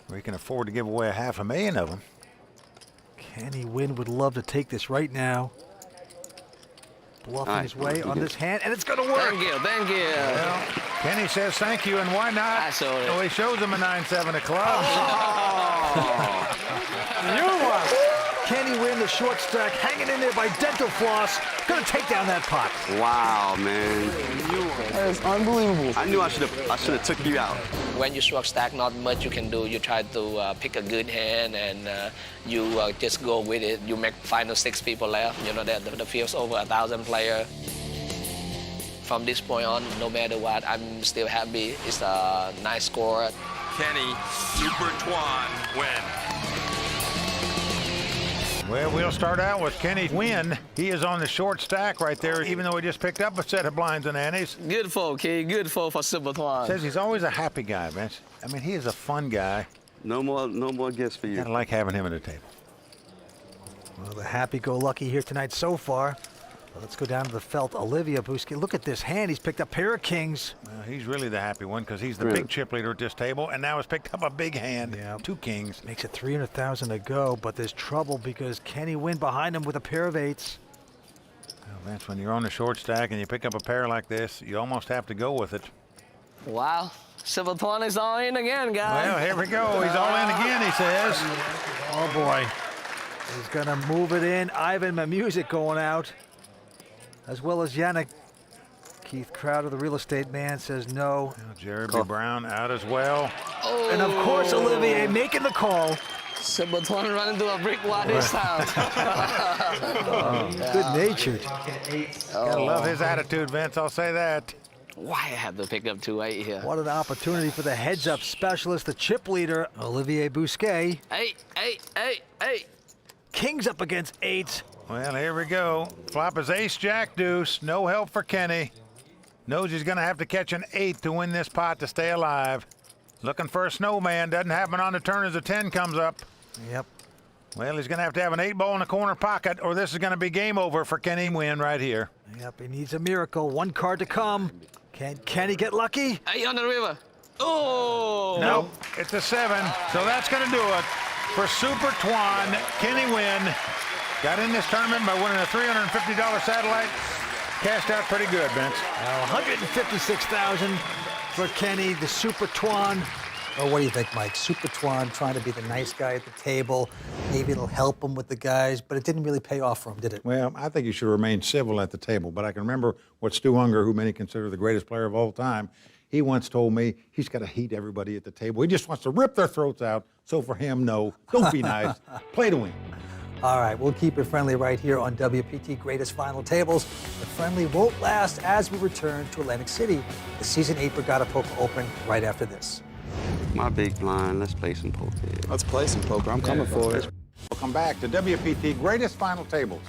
where he can afford to give away $500,000 of them. Kenny Wynn would love to take this right now. Bluffing his way on this hand, and it's gonna work. Thank you, thank you. Well, Kenny says thank you, and why not? I showed it. Oh, he shows him a 9-7 of clubs. You won. Kenny Wynn, the short stack, hanging in there by dental floss, gonna take down that pot. Wow, man. That is unbelievable. I knew I should have took you out. When you short stack, not much you can do. You try to pick a good hand and you just go with it. You make final 6 people left. You know that the field's over 1,000 players. From this point on, no matter what, I'm still happy. It's a nice score. Kenny Super Twan win. Well, we'll start out with Kenny Wynn. He is on the short stack right there, even though he just picked up a set of blinds and antes. Good for Keith. Good for Super Twan. Says he's always a happy guy, Vince. I mean, he is a fun guy. No more gifts for you. I like having him at the table. Well, the happy-go-lucky here tonight so far. Well, let's go down to the felt. Olivia Bousquet. Look at this hand. He's picked up a pair of kings. Well, he's really the happy one because he's the big chip leader at this table, and now has picked up a big hand. Yeah. 2 kings. Makes it 300,000 to go, but there's trouble because Kenny Wynn behind him with a pair of 8s. Well, Vince, when you're on the short stack and you pick up a pair like this, you almost have to go with it. Wow. Super Twan is all in again, guys. Well, here we go. He's all in again, he says. Oh, boy. He's going to move it in. Ivan Mamusic going out, as well as Yannick. Keith Crowder, the real estate man, says no. Jeremy Brown out as well. Oh. And, of course, Olivier making the call. Super Twan running into a brick wall this time. Good-natured. Gotta love his attitude, Vince. I'll say that. Why I have to pick up 2-8 here? What an opportunity for the heads-up specialist, the chip leader, Olivier Bousquet. 8, 8, 8, 8. Kings up against 8s. Well, here we go. Flop is ace, jack, deuce. No help for Kenny. Knows he's going to have to catch an 8 to win this pot to stay alive. Looking for a snowman. Doesn't happen on the turn as a 10 comes up. Yep. Well, he's going to have an 8 ball in the corner pocket, or this is going to be game over for Kenny Wynn right here. Yep, he needs a miracle. 1 card to come. Can he get lucky? 8 on the river. Oh! Nope, it's a 7. So that's going to do it for Super Twan. Kenny Wynn got in this tournament by winning a $350 satellite. Cashed out pretty good, Vince. $156,000 for Kenny, the Super Twan. Oh, what do you think, Mike? Super Twan trying to be the nice guy at the table. Maybe it'll help him with the guys, but it didn't really pay off for him, did it? Well, I think you should remain civil at the table, but I can remember what Stu Unger, who many consider the greatest player of all time, he once told me he's got to hate everybody at the table. He just wants to rip their throats out. So for him, no, don't be nice. Play to win. All right, we'll keep it friendly right here on WPT Greatest Final Tables. The friendly won't last as we return to Atlantic City, the Season 8 Borgata Poker Open, right after this. My big blind, let's play some poker. Let's play some poker. I'm coming for it. Welcome back to WPT Greatest Final Tables.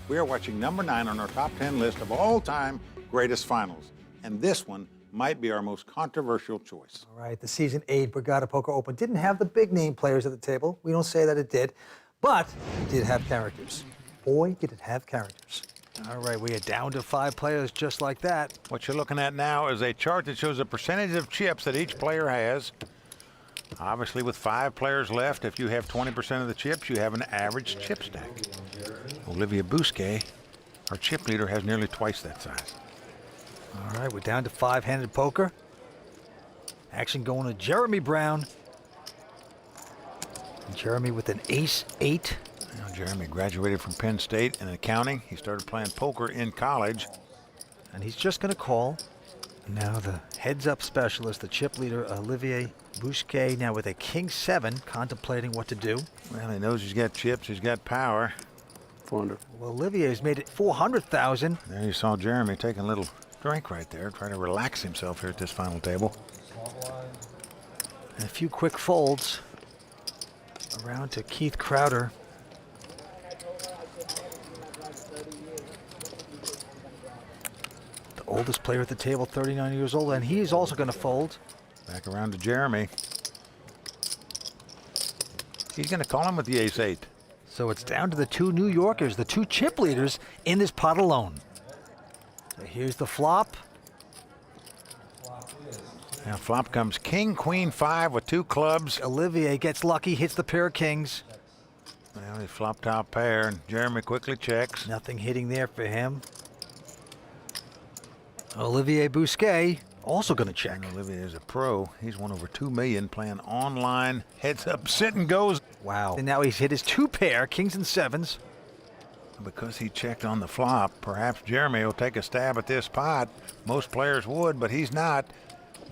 We are watching number 9 on our top 10 list of all-time greatest finals. And this one might be our most controversial choice. All right, the Season 8 Borgata Poker Open didn't have the big name players at the table. We don't say that it did, but it did have characters. Boy, did it have characters. All right, we are down to 5 players just like that. What you're looking at now is a chart that shows the percentage of chips that each player has. Obviously, with 5 players left, if you have 20% of the chips, you have an average chip stack. Olivia Bousquet, our chip leader, has nearly twice that size. All right, we're down to 5-handed poker. Action going to Jeremy Brown. And Jeremy with an ace-8. Now, Jeremy graduated from Penn State in accounting. He started playing poker in college. And he's just going to call. Now the heads-up specialist, the chip leader, Olivier Bousquet, now with a king-7, contemplating what to do. Well, he knows he's got chips, he's got power. 400. Well, Olivier's made it 400,000. There you saw Jeremy taking a little drink right there, trying to relax himself here at this final table. And a few quick folds. Around to Keith Crowder. The oldest player at the table, 39 years old, and he's also going to fold. Back around to Jeremy. He's going to call him with the ace-8. So it's down to the two New Yorkers, the two chip leaders in this pot alone. So here's the flop. Now flop comes king, queen, 5 with 2 clubs. Olivier gets lucky, hits the pair of kings. Well, he flop top pair, and Jeremy quickly checks. Nothing hitting there for him. Olivier Bousquet also going to check. And Olivier is a pro. He's won over $2 million playing online. Heads up, sit and goes. Wow. And now he's hit his 2 pair, kings and 7s. Because he checked on the flop, perhaps Jeremy will take a stab at this pot. Most players would, but he's not.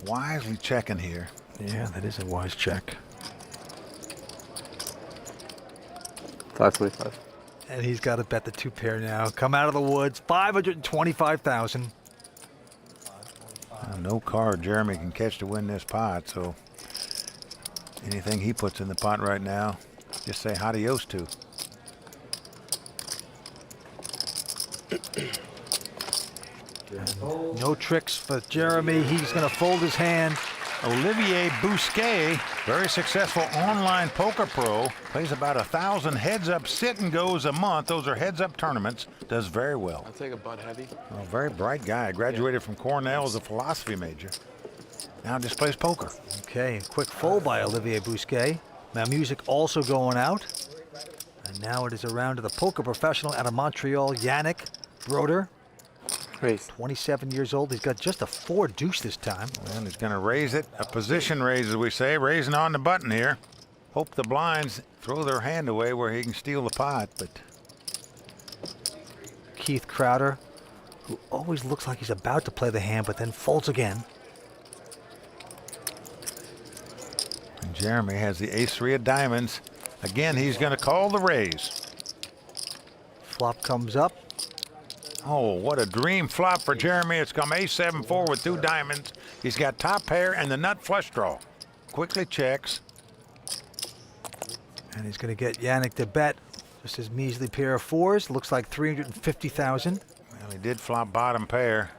Wisely checking here. Yeah, that is a wise check. 525. And he's got to bet the 2 pair now. Come out of the woods, 525,000. No card Jeremy can catch to win this pot, so anything he puts in the pot right now, just say adios to. No tricks for Jeremy. He's going to fold his hand. Olivier Bousquet, very successful online poker pro, plays about 1,000 heads-up sit-and-goes a month. Those are heads-up tournaments. Does very well. I'll take a butt heavy. A very bright guy. Graduated from Cornell as a philosophy major. Now just plays poker. Okay, quick fold by Olivier Bousquet. Now music also going out. And now it is around to the poker professional out of Montreal, Yannick Broder. Raise. 27 years old. He's got just a 4 deuce this time. Well, he's going to raise it. A position raise, as we say. Raising on the button here. Hope the blinds throw their hand away where he can steal the pot, but... Keith Crowder, who always looks like he's about to play the hand, but then folds again. And Jeremy has the ace-3 of diamonds. Again, he's going to call the raise. Flop comes up. Oh, what a dream flop for Jeremy. It's come ace-7-4 with 2 diamonds. He's got top pair and the nut flush draw. Quickly checks. And he's going to get Yannick to bet just his measly pair of 4s. Looks like 350,000. Well, he did flop bottom pair.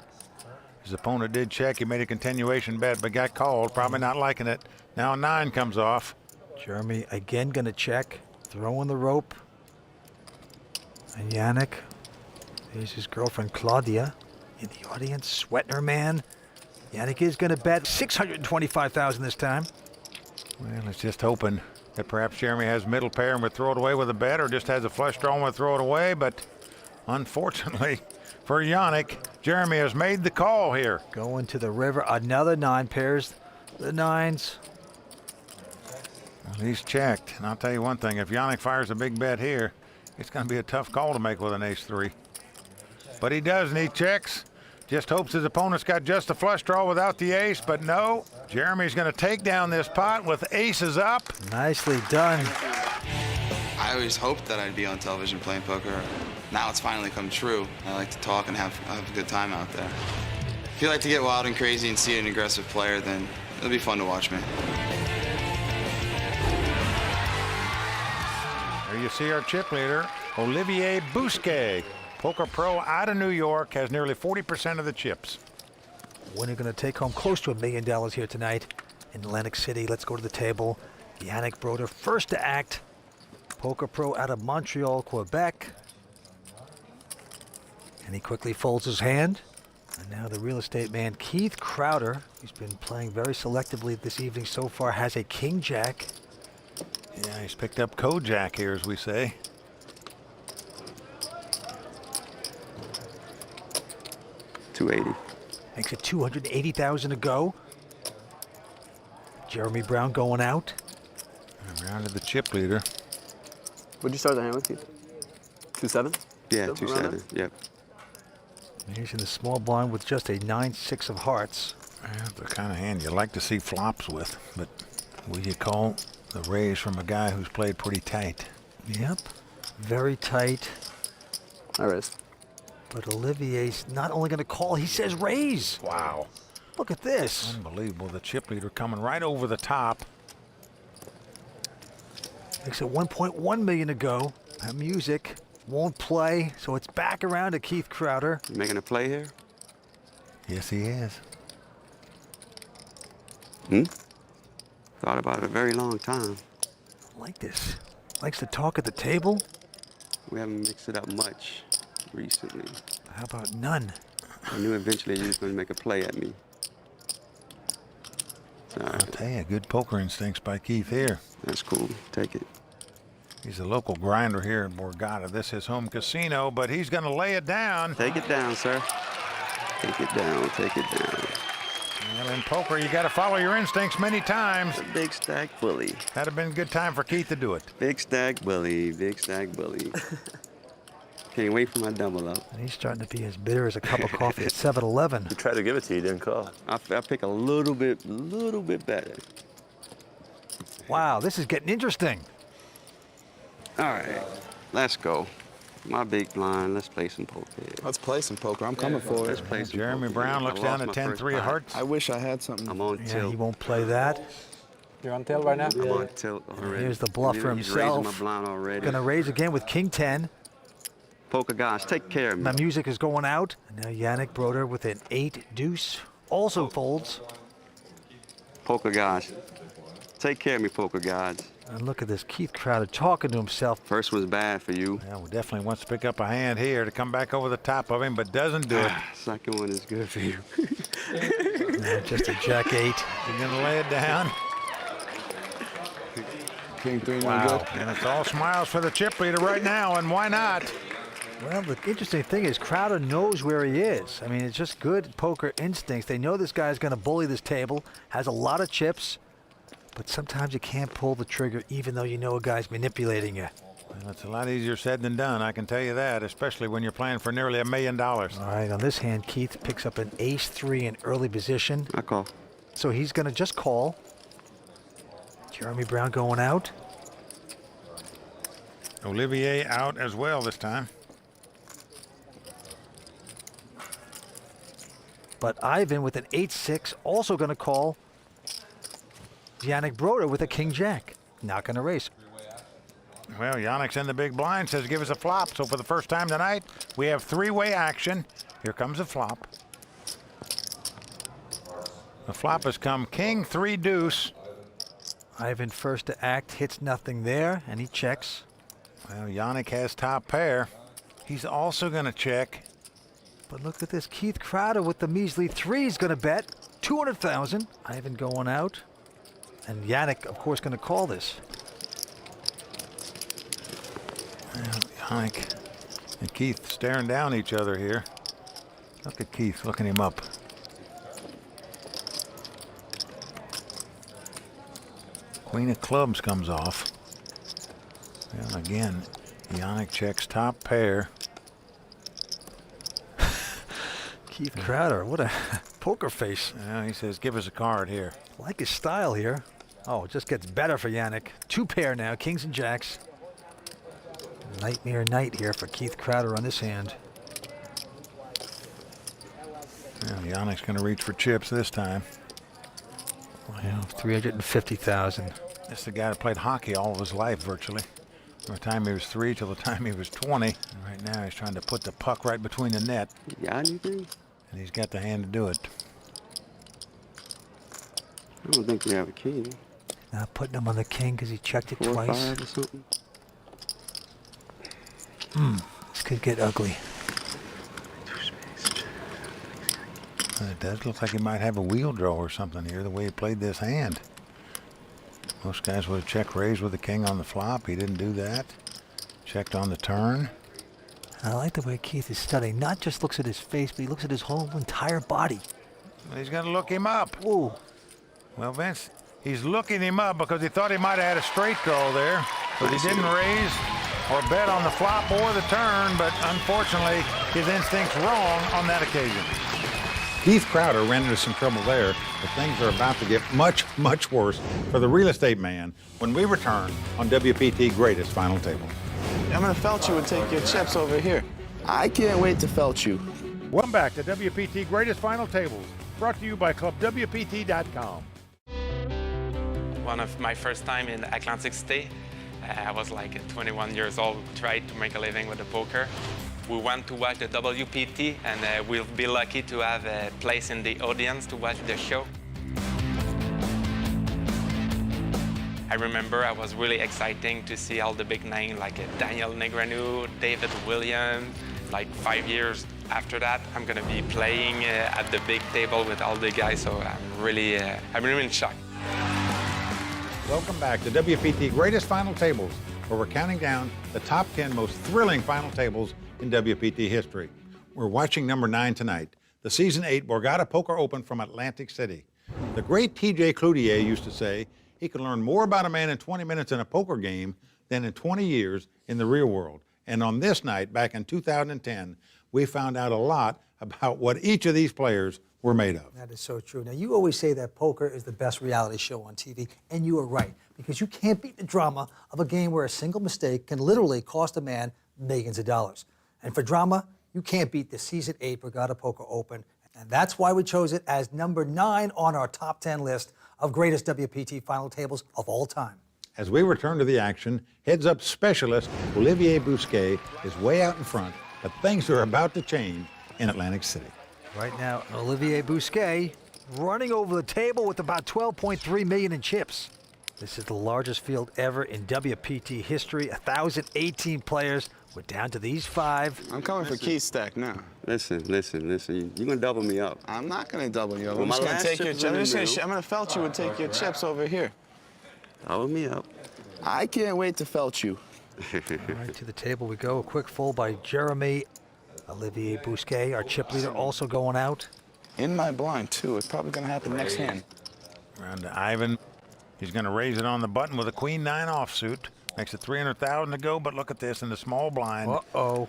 His opponent did check. He made a continuation bet, but got called. Probably not liking it. Now 9 comes off. Jeremy again going to check. Throwing the rope. And Yannick. There's his girlfriend Claudia in the audience, sweating her man. Yannick is going to bet 625,000 this time. Well, it's just hoping that perhaps Jeremy has middle pair and would throw it away with a bet, or just has a flush draw and would throw it away. But unfortunately for Yannick, Jeremy has made the call here. Going to the river, another 9 pairs. The 9s. Well, he's checked. And I'll tell you one thing, if Yannick fires a big bet here, it's going to be a tough call to make with an ace-3. But he does, and he checks. Just hopes his opponent's got just a flush draw without the ace, but no. Jeremy's going to take down this pot with aces up. Nicely done. I always hoped that I'd be on television playing poker. Now it's finally come true. I like to talk and have a good time out there. If you like to get wild and crazy and see an aggressive player, then it'll be fun to watch me. There you see our chip leader, Olivier Bousquet. Poker pro out of New York, has nearly 40% of the chips. Winner going to take home close to $1 million here tonight in Atlantic City. Let's go to the table. Yannick Broder, first to act. Poker pro out of Montreal, Quebec. And he quickly folds his hand. And now the real estate man, Keith Crowder, who's been playing very selectively this evening so far, has a king-jack. Yeah, he's picked up Kojak here, as we say. $280. Makes it 280,000 to go. Jeremy Brown going out. Around to the chip leader. What'd you start the hand with, Keith? 2-7? Yeah, Still 2-7. Yep. He's in the small blind with just a 9-6 of hearts. That's the kind of hand you like to see flops with, but will you call the raise from a guy who's played pretty tight? Yep, very tight. I raise. But Olivier's not only going to call, he says raise. Wow. Look at this. Unbelievable. The chip leader coming right over the top. Makes it 1.1 million to go. That music won't play, so it's back around to Keith Crowder. You making a play here? Yes, he is. Thought about it a very long time. Like this. Likes to talk at the table. We haven't mixed it up much recently. How about none? I knew eventually you was going to make a play at me. All right. I'll tell you, good poker instincts by Keith here. That's cool. Take it. He's a local grinder here in Borgata. This is his home casino, but he's going to lay it down. Take it down, sir. Take it down. Take it down. Well, in poker, you got to follow your instincts many times. A big stack bully. That'd have been a good time for Keith to do it. Big stack bully. Big stack bully. Can't wait for my double up. And he's starting to be as bitter as a cup of coffee at 7-Eleven. He tried to give it to you, didn't call. I pick a little bit better. Wow, this is getting interesting. All right, let's go. My big blind, let's play some poker. Let's play some poker. I'm coming for Let's it. play some Jeremy poker. Brown I looks lost down my at 10-3 first of pot. hearts. I wish I had something. I'm on Yeah, tilt. he won't play that. You're on tail right now? I'm on tilt already. Here's the bluffer He's himself. raising my blind already. Gonna raise again with King 10. Poker guys, take care of me. My music is going out. And now Yannick Broder with an 8 deuce. Also folds. Poker guys, take care of me, poker guys. And look at this, Keith Crowder talking to himself. First was bad for you. Yeah, well, definitely wants to pick up a hand here to come back over the top of him, but doesn't do it. Second one is good for you. Now just a Jack 8. He's gonna lay it down. King 3, no Wow. good. And it's all smiles for the chip leader right now, and why not? Well, the interesting thing is Crowder knows where he is. I mean, it's just good poker instincts. They know this guy's going to bully this table, has a lot of chips, but sometimes you can't pull the trigger even though you know a guy's manipulating you. Well, it's a lot easier said than done, I can tell you that, especially when you're playing for nearly $1 million. All right, on this hand, Keith picks up an ace-3 in early position. I call. So he's going to just call. Jeremy Brown going out. Olivier out as well this time. But Ivan with an 8-6 also going to call. Yannick Broder with a king-jack. Not going to raise. Well, Yannick's in the big blind, says give us a flop. So for the first time tonight, we have three-way action. Here comes a flop. The flop has come king 3 deuce. Ivan first to act, hits nothing there, and he checks. Well, Yannick has top pair. He's also going to check. But look at this, Keith Crowder with the measly 3 is going to bet 200,000. Ivan going out, and Yannick, of course, going to call this. Well, Yannick and Keith staring down each other here. Look at Keith looking him up. Queen of clubs comes off. Well, again, Yannick checks top pair. Keith Crowder, what a poker face. Yeah, he says, give us a card here. I like his style here. Oh, it just gets better for Yannick. 2 pair now, kings and jacks. Nightmare night here for Keith Crowder on this hand. Well, Yannick's going to reach for chips this time. Wow, 350,000. This is the guy that played hockey all of his life, virtually. From the time he was 3 till the time he was 20. And right now, he's trying to put the puck right between the net. You got anything? And he's got the hand to do it. I don't think we have a king. Not putting him on the king because he checked it 4 or twice. 5 or something. This could get ugly. It does look like he might have a wheel draw or something here, the way he played this hand. Most guys would have check raised with the king on the flop. He didn't do that. Checked on the turn. I like the way Keith is studying. Not just looks at his face, but he looks at his whole entire body. He's going to look him up. Ooh. Well, Vince, he's looking him up because he thought he might have had a straight draw there, but he didn't raise or bet on the flop or the turn, but unfortunately, his instinct's wrong on that occasion. Keith Crowder ran into some trouble there, but things are about to get much, much worse for the real estate man when we return on WPT Greatest Final Table. I'm going to felt you and take your chips over here. I can't wait to felt you. Welcome back to WPT Greatest Final Tables, brought to you by ClubWPT.com. One of my first time in Atlantic State, I was like 21 years old, tried to make a living with the poker. We went to watch the WPT, and we'll be lucky to have a place in the audience to watch the show. I remember I was really exciting to see all the big names like Daniel Negreanu, David Williams. Like 5 years after that, I'm gonna be playing at the big table with all the guys, so I'm really in shock. Welcome back to WPT Greatest Final Tables, where we're counting down the top 10 most thrilling final tables in WPT history. We're watching number 9 tonight, the Season 8 Borgata Poker Open from Atlantic City. The great T.J. Cloutier used to say he could learn more about a man in 20 minutes in a poker game than in 20 years in the real world. And on this night, back in 2010, we found out a lot about what each of these players were made of. That is so true. Now, you always say that poker is the best reality show on TV, and you are right, because you can't beat the drama of a game where a single mistake can literally cost a man millions of dollars. And for drama, you can't beat the Season 8 Borgata Poker Open, and that's why we chose it as number 9 on our top 10 list of greatest WPT final tables of all time. As we return to the action, heads-up specialist Olivier Bousquet is way out in front, but things are about to change in Atlantic City. Right now, Olivier Bousquet running over the table with about 12.3 million in chips. This is the largest field ever in WPT history, 1,018 players. We're down to these 5. I'm coming for Keith's stack now. Listen. You're gonna double me up. I'm not going to double you up. Well, I'm just my going to last take your chip is chips. in I'm going to felt you and take your chips over here. Double me up. I can't wait to felt you. Right to the table we go. A quick fold by Jeremy. Olivier Bousquet, our chip leader, also going out. In my blind, too. It's probably going to happen next hand. Round to Ivan. He's going to raise it on the button with a Queen 9 offsuit. Makes it 300,000 to go, but look at this in the small blind. Uh-oh.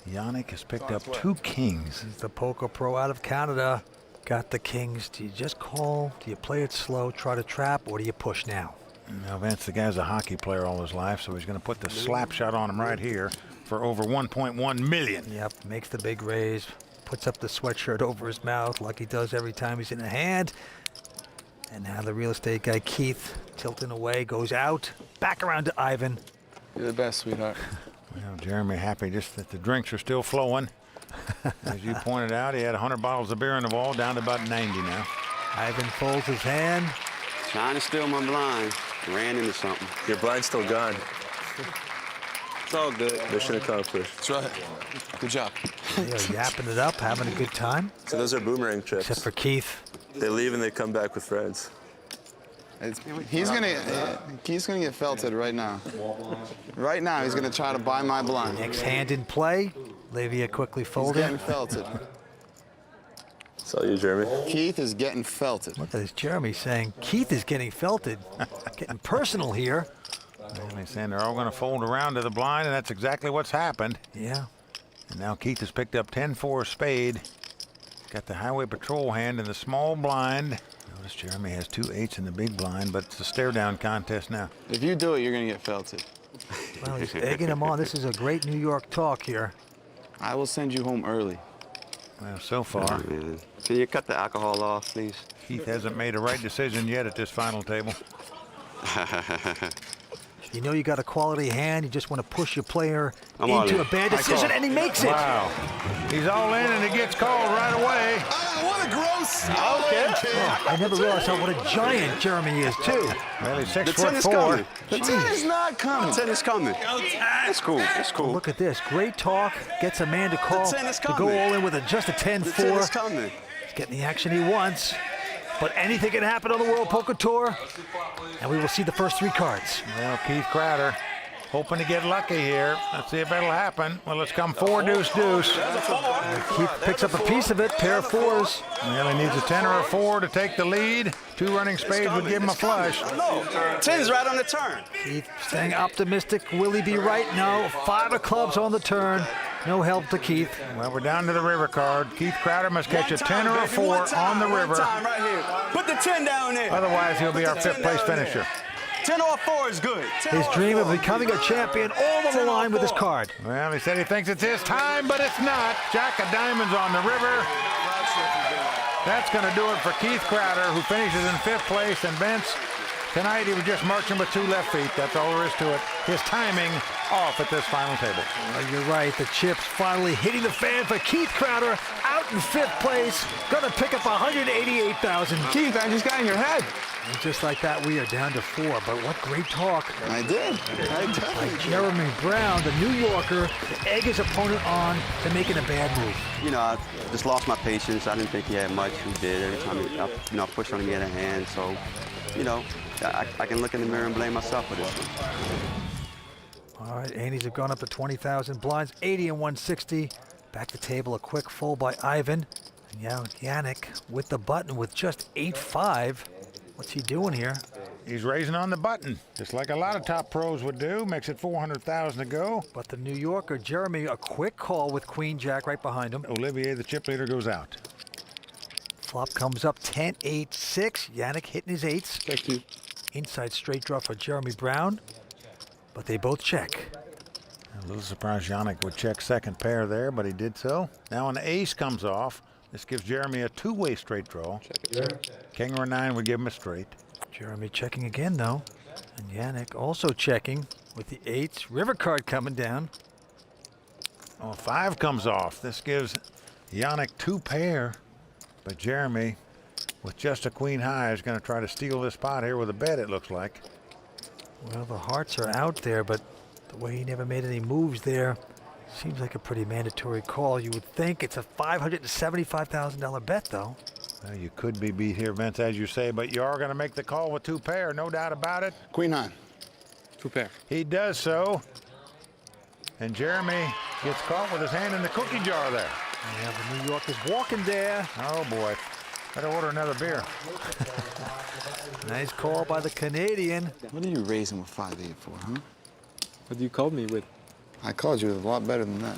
Yannick has picked up 2 kings. This is the poker pro out of Canada. Got the kings. Do you just call? Do you play it slow, try to trap, or do you push now? Now, Vince, the guy's a hockey player all his life, so he's going to put the slap shot on him right here for over 1.1 million. Yep, makes the big raise, puts up the sweatshirt over his mouth like he does every time he's in a hand. And now the real estate guy, Keith, tilting away, goes out. Back around to Ivan. You're the best, sweetheart. Well, Jeremy happy just that the drinks are still flowing. As you pointed out, he had 100 bottles of beer in the wall, down to about 90 now. Ivan folds his hand. Trying to steal my blind. Ran into something. Your blind's still gone. It's all good. Mission accomplished. That's right. Good job. They are yapping it up, having a good time. So those are boomerang trips. Except for Keith. They leave and they come back with friends. Keith's gonna get felted right now. Right now, he's gonna try to buy my blind. Next hand in play. Olivia quickly folding. He's getting felted. Saw you, Jeremy. Keith is getting felted. Look at this, Jeremy saying Keith is getting felted. Getting personal here. They're saying they're all going to fold around to the blind, and that's exactly what's happened. Yeah. And now Keith has picked up 10-4 spade. Got the highway patrol hand in the small blind. Notice Jeremy has 2 8s in the big blind, but it's a stare-down contest now. If you do it, you're going to get felted. Well, he's egging him on. This is a great New York talk here. I will send you home early. Well, so far. Can you cut the alcohol off, please? Keith hasn't made a right decision yet at this final table. You know you got a quality hand. You just want to push your player I'm into a bad decision, and he makes it. Wow. He's all in, and it gets called right away. What a gross. I never realized what a giant Jeremy is, too. Well, he's 6'4". The 10 is not coming. The 10 is coming. That's cool. That's cool. Look at this. Great talk. Gets a man to call to go all in with just a 10-4. The 10 is coming. He's getting the action he wants. But anything can happen on the World Poker Tour. And we will see the first 3 cards. Well, Keith Crowder hoping to get lucky here. Let's see if it'll happen. Well, it's come 4 deuce deuce. Keith picks up a piece of it, pair of 4s. Well, he needs a 10 or a 4 to take the lead. 2 running spades would give him a flush. No, 10's right on the turn. Keith staying optimistic. Will he be right? No. 5 of clubs on the turn. No help to Keith. Well, we're down to the river card. Keith Crowder must catch a 10 or a 4 on the river. Right here. Put the 10 down there. Otherwise, he'll be our 5th place finisher. 10 or 4 is good. His dream of becoming a champion all on the line with his card. Well, he said he thinks it's his time, but it's not. Jack of diamonds on the river. That's going to do it for Keith Crowder, who finishes in 5th place. And Vince, Tonight he was just marching with 2 left feet. That's all there is to it. His timing off at this final table. Well, you're right. The chips finally hitting the fan for Keith Crowder, out in 5th place. Gonna pick up $188,000. Keith, I just got in your head. And just like that, we are down to 4. But what great talk. I did. By Jeremy Brown, the New Yorker, to egg his opponent on to making a bad move. You know, I just lost my patience. I didn't think he had much. He did. Every time I pushed on him, he had a hand. So, you know, I can look in the mirror and blame myself for this one. All right, Andes have gone up to 20,000 blinds, 80 and 160. Back to table, a quick fold by Ivan. And now Yannick with the button with just 8-5. What's he doing here? He's raising on the button, just like a lot of top pros would do. Makes it 400,000 to go. But the New Yorker, Jeremy, a quick call with Queen Jack right behind him. Olivier, the chip leader, goes out. Flop comes up 10-8-6. Yannick hitting his 8s. Thank you. Inside straight draw for Jeremy Brown. But they both check. A little surprised Yannick would check second pair there, but he did so. Now an ace comes off. This gives Jeremy a 2-way straight draw. King or a 9 would give him a straight. Jeremy checking again, though. And Yannick also checking with the 8s. River card coming down. Oh, 5 comes off. This gives Yannick 2 pair. But Jeremy, with just a queen high, is going to try to steal this pot here with a bet, it looks like. Well, the hearts are out there, but the way he never made any moves there seems like a pretty mandatory call. You would think it's a $575,000 bet, though. Well, you could be beat here, Vince, as you say, but you are going to make the call with 2 pair, no doubt about it. Queen high. 2 pair. He does so. And Jeremy gets caught with his hand in the cookie jar there. Yeah, the New Yorker's walking there. Oh, boy. Better order another beer. Nice call by the Canadian. What are you raising with 5-8 for, huh? What do you call me with? I called you with a lot better than that.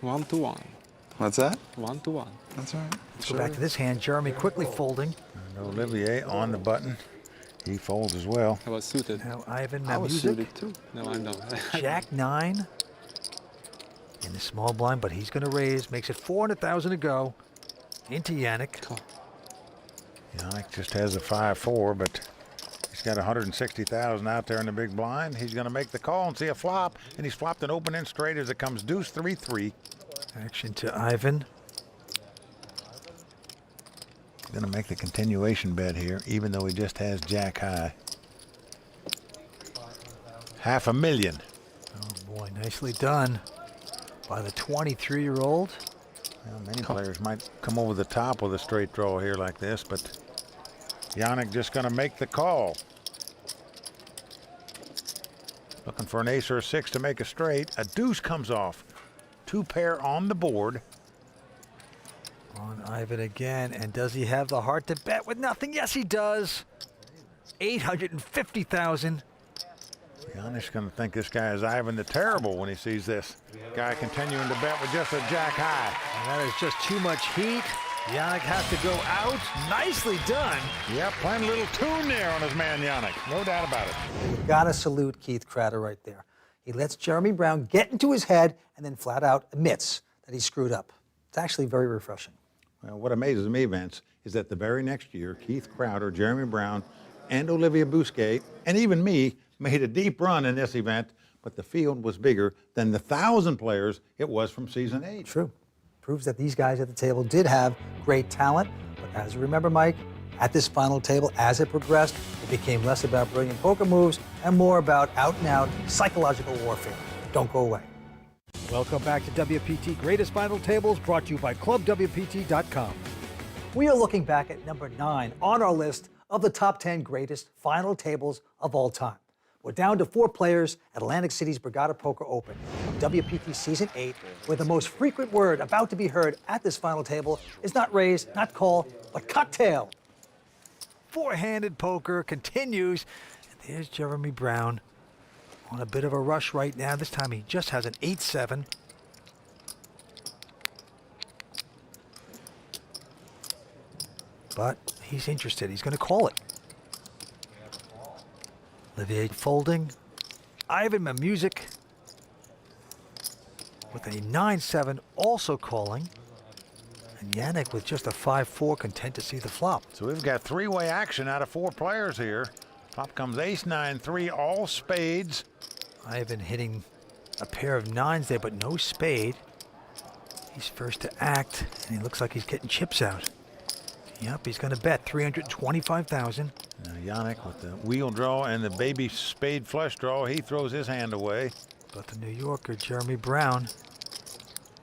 1-1. What's that? 1-1. That's all right. Let's go back to this hand. Jeremy quickly folding. And Olivier on the button. He folds as well. I was suited. Now Ivan, I was music. suited too. No, I'm not. Jack 9 in the small blind, but he's going to raise. Makes it 400,000 to go. Into Yannick. Yannick just has a 5-4, but he's got 160,000 out there in the big blind. He's going to make the call and see a flop, and he's flopped an open end straight as it comes deuce 3-3. Action to Ivan. Going to make the continuation bet here, even though he just has Jack high. $500,000. Oh boy, nicely done by the 23-year-old. Well, many players might come over the top with a straight draw here like this, but Yannick just going to make the call. Looking for an ace or a 6 to make a straight. A deuce comes off. 2 pair on the board. On Ivan again, and does he have the heart to bet with nothing? Yes, he does. 850,000. Yannick's going to think this guy is Ivan the Terrible when he sees this guy continuing to bet with just a jack high. And that is just too much heat. Yannick has to go out. Nicely done. Yep, playing a little tune there on his man Yannick. No doubt about it. You've got to salute Keith Crowder right there. He lets Jeremy Brown get into his head and then flat out admits that he screwed up. It's actually very refreshing. Well, what amazes me, Vince, is that the very next year, Keith Crowder, Jeremy Brown, and Olivier Bousquet, and even me, made a deep run in this event, but the field was bigger than the 1,000 players it was from season 8. True. Proves that these guys at the table did have great talent, but as you remember, Mike, at this final table, as it progressed, it became less about brilliant poker moves and more about out-and-out psychological warfare. Don't go away. Welcome back to WPT Greatest Final Tables, brought to you by ClubWPT.com. We are looking back at number 9 on our list of the top 10 greatest final tables of all time. We're down to 4 players at Atlantic City's Borgata Poker Open, WPT Season 8, where the most frequent word about to be heard at this final table is not raise, not call, but cocktail. Four-handed poker continues, and there's Jeremy Brown on a bit of a rush right now. This time he just has an 8-7. But he's interested. He's going to call it. Olivier folding. Ivan music with a 9-7 also calling. And Yannick with just a 5-4, content to see the flop. So we've got three-way action out of 4 players here. Flop comes ace-9-3, all spades. Ivan hitting a pair of 9s there, but no spade. He's first to act, and he looks like he's getting chips out. Yep, he's going to bet 325,000. Now Yannick with the wheel draw and the baby spade flush draw, he throws his hand away. But the New Yorker, Jeremy Brown,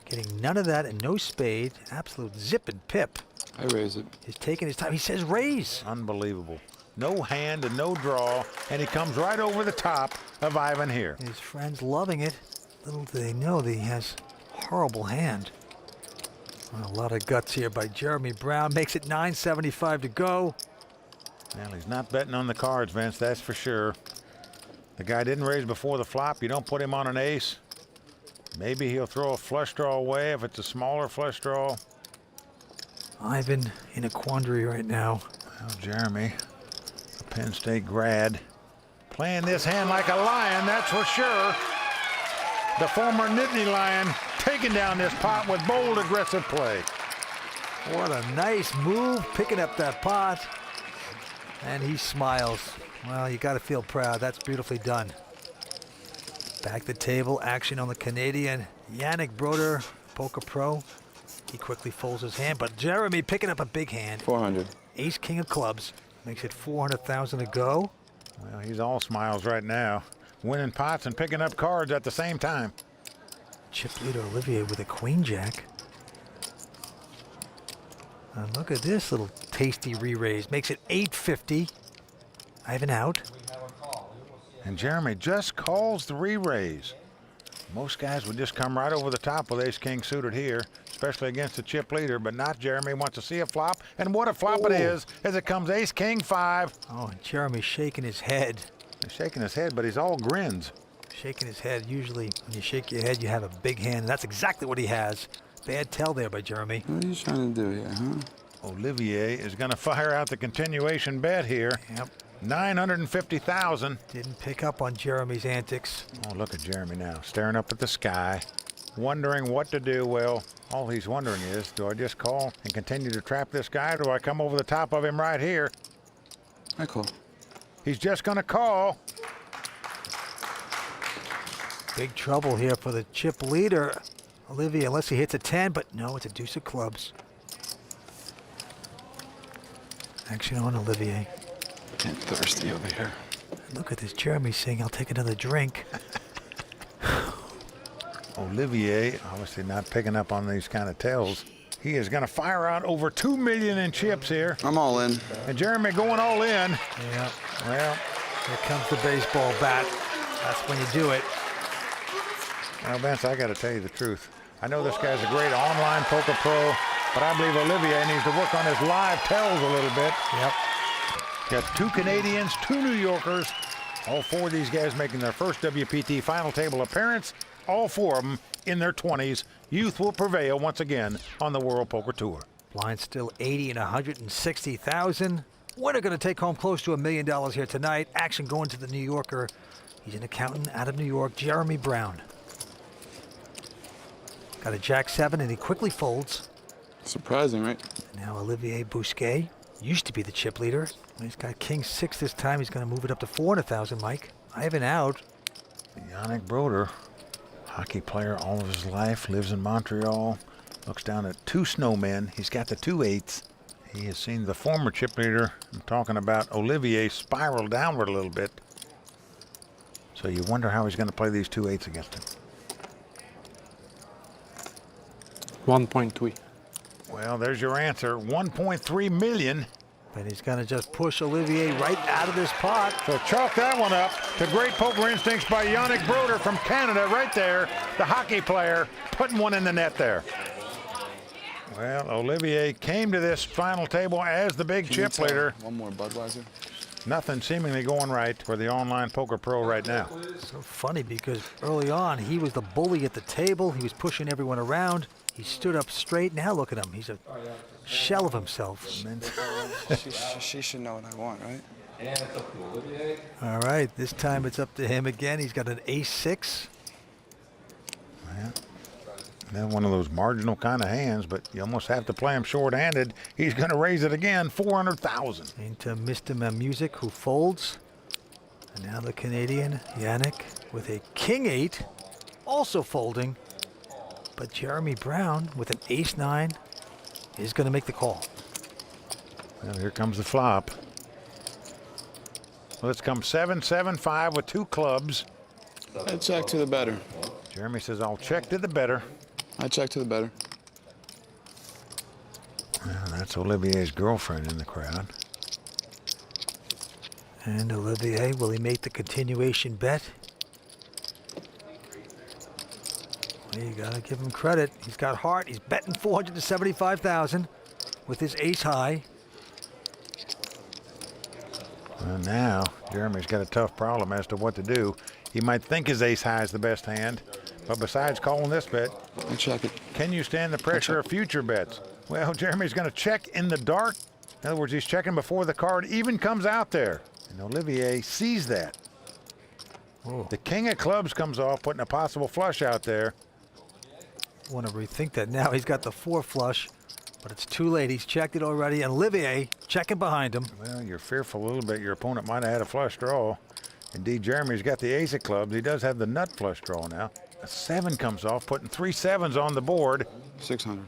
getting none of that and no spade. Absolute zip and pip. I raise it. He's taking his time. He says raise. Unbelievable. No hand and no draw, and he comes right over the top of Ivan here. His friends loving it. Little do they know that he has horrible hand. Well, a lot of guts here by Jeremy Brown. Makes it 9.75 to go. Well, he's not betting on the cards, Vince, that's for sure. The guy didn't raise before the flop. You don't put him on an ace. Maybe he'll throw a flush draw away if it's a smaller flush draw. Ivan in a quandary right now. Well, Jeremy, a Penn State grad, playing this hand like a lion, that's for sure. The former Nittany Lion taking down this pot with bold, aggressive play. What a nice move, picking up that pot. And he smiles. Well, you got to feel proud. That's beautifully done. Back the table, action on the Canadian. Yannick Broder, poker pro. He quickly folds his hand, but Jeremy picking up a big hand. 400. Ace, king of clubs. Makes it 400,000 to go. Well, he's all smiles right now. Winning pots and picking up cards at the same time. Chip leader Olivier with a queen jack. And look at this little tasty re-raise. Makes it 850. Ivan out. And Jeremy just calls the re-raise. Most guys would just come right over the top with ace-king suited here, especially against the chip leader, but not Jeremy. Wants to see a flop, and what a flop it is as it comes ace-king 5. Oh, and Jeremy shaking his head. He's shaking his head, but he's all grins. Shaking his head. Usually when you shake your head, you have a big hand, and that's exactly what he has. Bad tell there by Jeremy. What are you trying to do here, huh? Olivier is going to fire out the continuation bet here. Yep. 950,000. Didn't pick up on Jeremy's antics. Oh, look at Jeremy now, staring up at the sky, wondering what to do. Well, all he's wondering is, do I just call and continue to trap this guy, or do I come over the top of him right here? I call. He's just going to call. Big trouble here for the chip leader, Olivier, unless he hits a 10, but no, it's a deuce of clubs. Action on Olivier. Getting thirsty over here. Look at this Jeremy saying, I'll take another drink. Olivier, obviously not picking up on these kind of tells. He is going to fire out over $2 million in chips here. I'm all in. And Jeremy going all in. Yeah. Well, here comes the baseball bat. That's when you do it. Well, Vince, I got to tell you the truth. I know this guy's a great online poker pro, but I believe Olivier needs to work on his live tells a little bit. Yep. Got 2 Canadians, 2 New Yorkers. All 4 of these guys making their first WPT final table appearance. All 4 of them in their 20s. Youth will prevail once again on the World Poker Tour. Blind still 80 and 160,000. Winner going to take home close to $1 million here tonight. Action going to the New Yorker. He's an accountant out of New York, Jeremy Brown. Got a jack-7 and he quickly folds. Surprising, right? Now Olivier Bousquet used to be the chip leader. He's got king-6 this time. He's going to move it up to 400,000, Mike. Ivan out. Yannick Broder, hockey player all of his life, lives in Montreal, looks down at 2 snowmen. He's got the 2 8s. He has seen the former chip leader, I'm talking about Olivier, spiral downward a little bit. So you wonder how he's going to play these 2 8s against him. 1.3. Well, there's your answer, 1.3 million. But he's going to just push Olivier right out of this pot. So chalk that one up to great poker instincts by Yannick Broder from Canada right there. The hockey player putting one in the net there. Well, Olivier came to this final table as the big chip leader. One more Budweiser. Nothing seemingly going right for the online poker pro right now. So funny because early on he was the bully at the table. He was pushing everyone around. He stood up straight. Now look at him. He's a shell of himself. She should know what I want, right? All right, this time it's up to him again. He's got an ace-6. Well, Now one of those marginal kind of hands, but you almost have to play him short-handed. He's going to raise it again, 400,000. Into Mr. Music, who folds. And now the Canadian, Yannick, with a king-8, also folding. But Jeremy Brown, with an ace-9, is going to make the call. Well, here comes the flop. Let's come 7-7-5 with 2 clubs. I check to the better. Jeremy says, I'll check to the better. I check to the better. Well, that's Olivier's girlfriend in the crowd. And Olivier, will he make the continuation bet? Well, you gotta give him credit. He's got heart. He's betting 475,000 with his ace high. Well, now Jeremy's got a tough problem as to what to do. He might think his ace high is the best hand, but besides calling this bet, I check it. Can you stand the pressure of future bets? Well, Jeremy's going to check in the dark. In other words, he's checking before the card even comes out there. And Olivier sees that. Whoa. The king of clubs comes off, putting a possible flush out there. Want to rethink that now. He's got the 4 flush, but it's too late. He's checked it already, and Olivier checking behind him. Well, you're fearful a little bit your opponent might have had a flush draw. Indeed, Jeremy's got the ace of clubs. He does have the nut flush draw now. A 7 comes off, putting 3 sevens on the board. 600.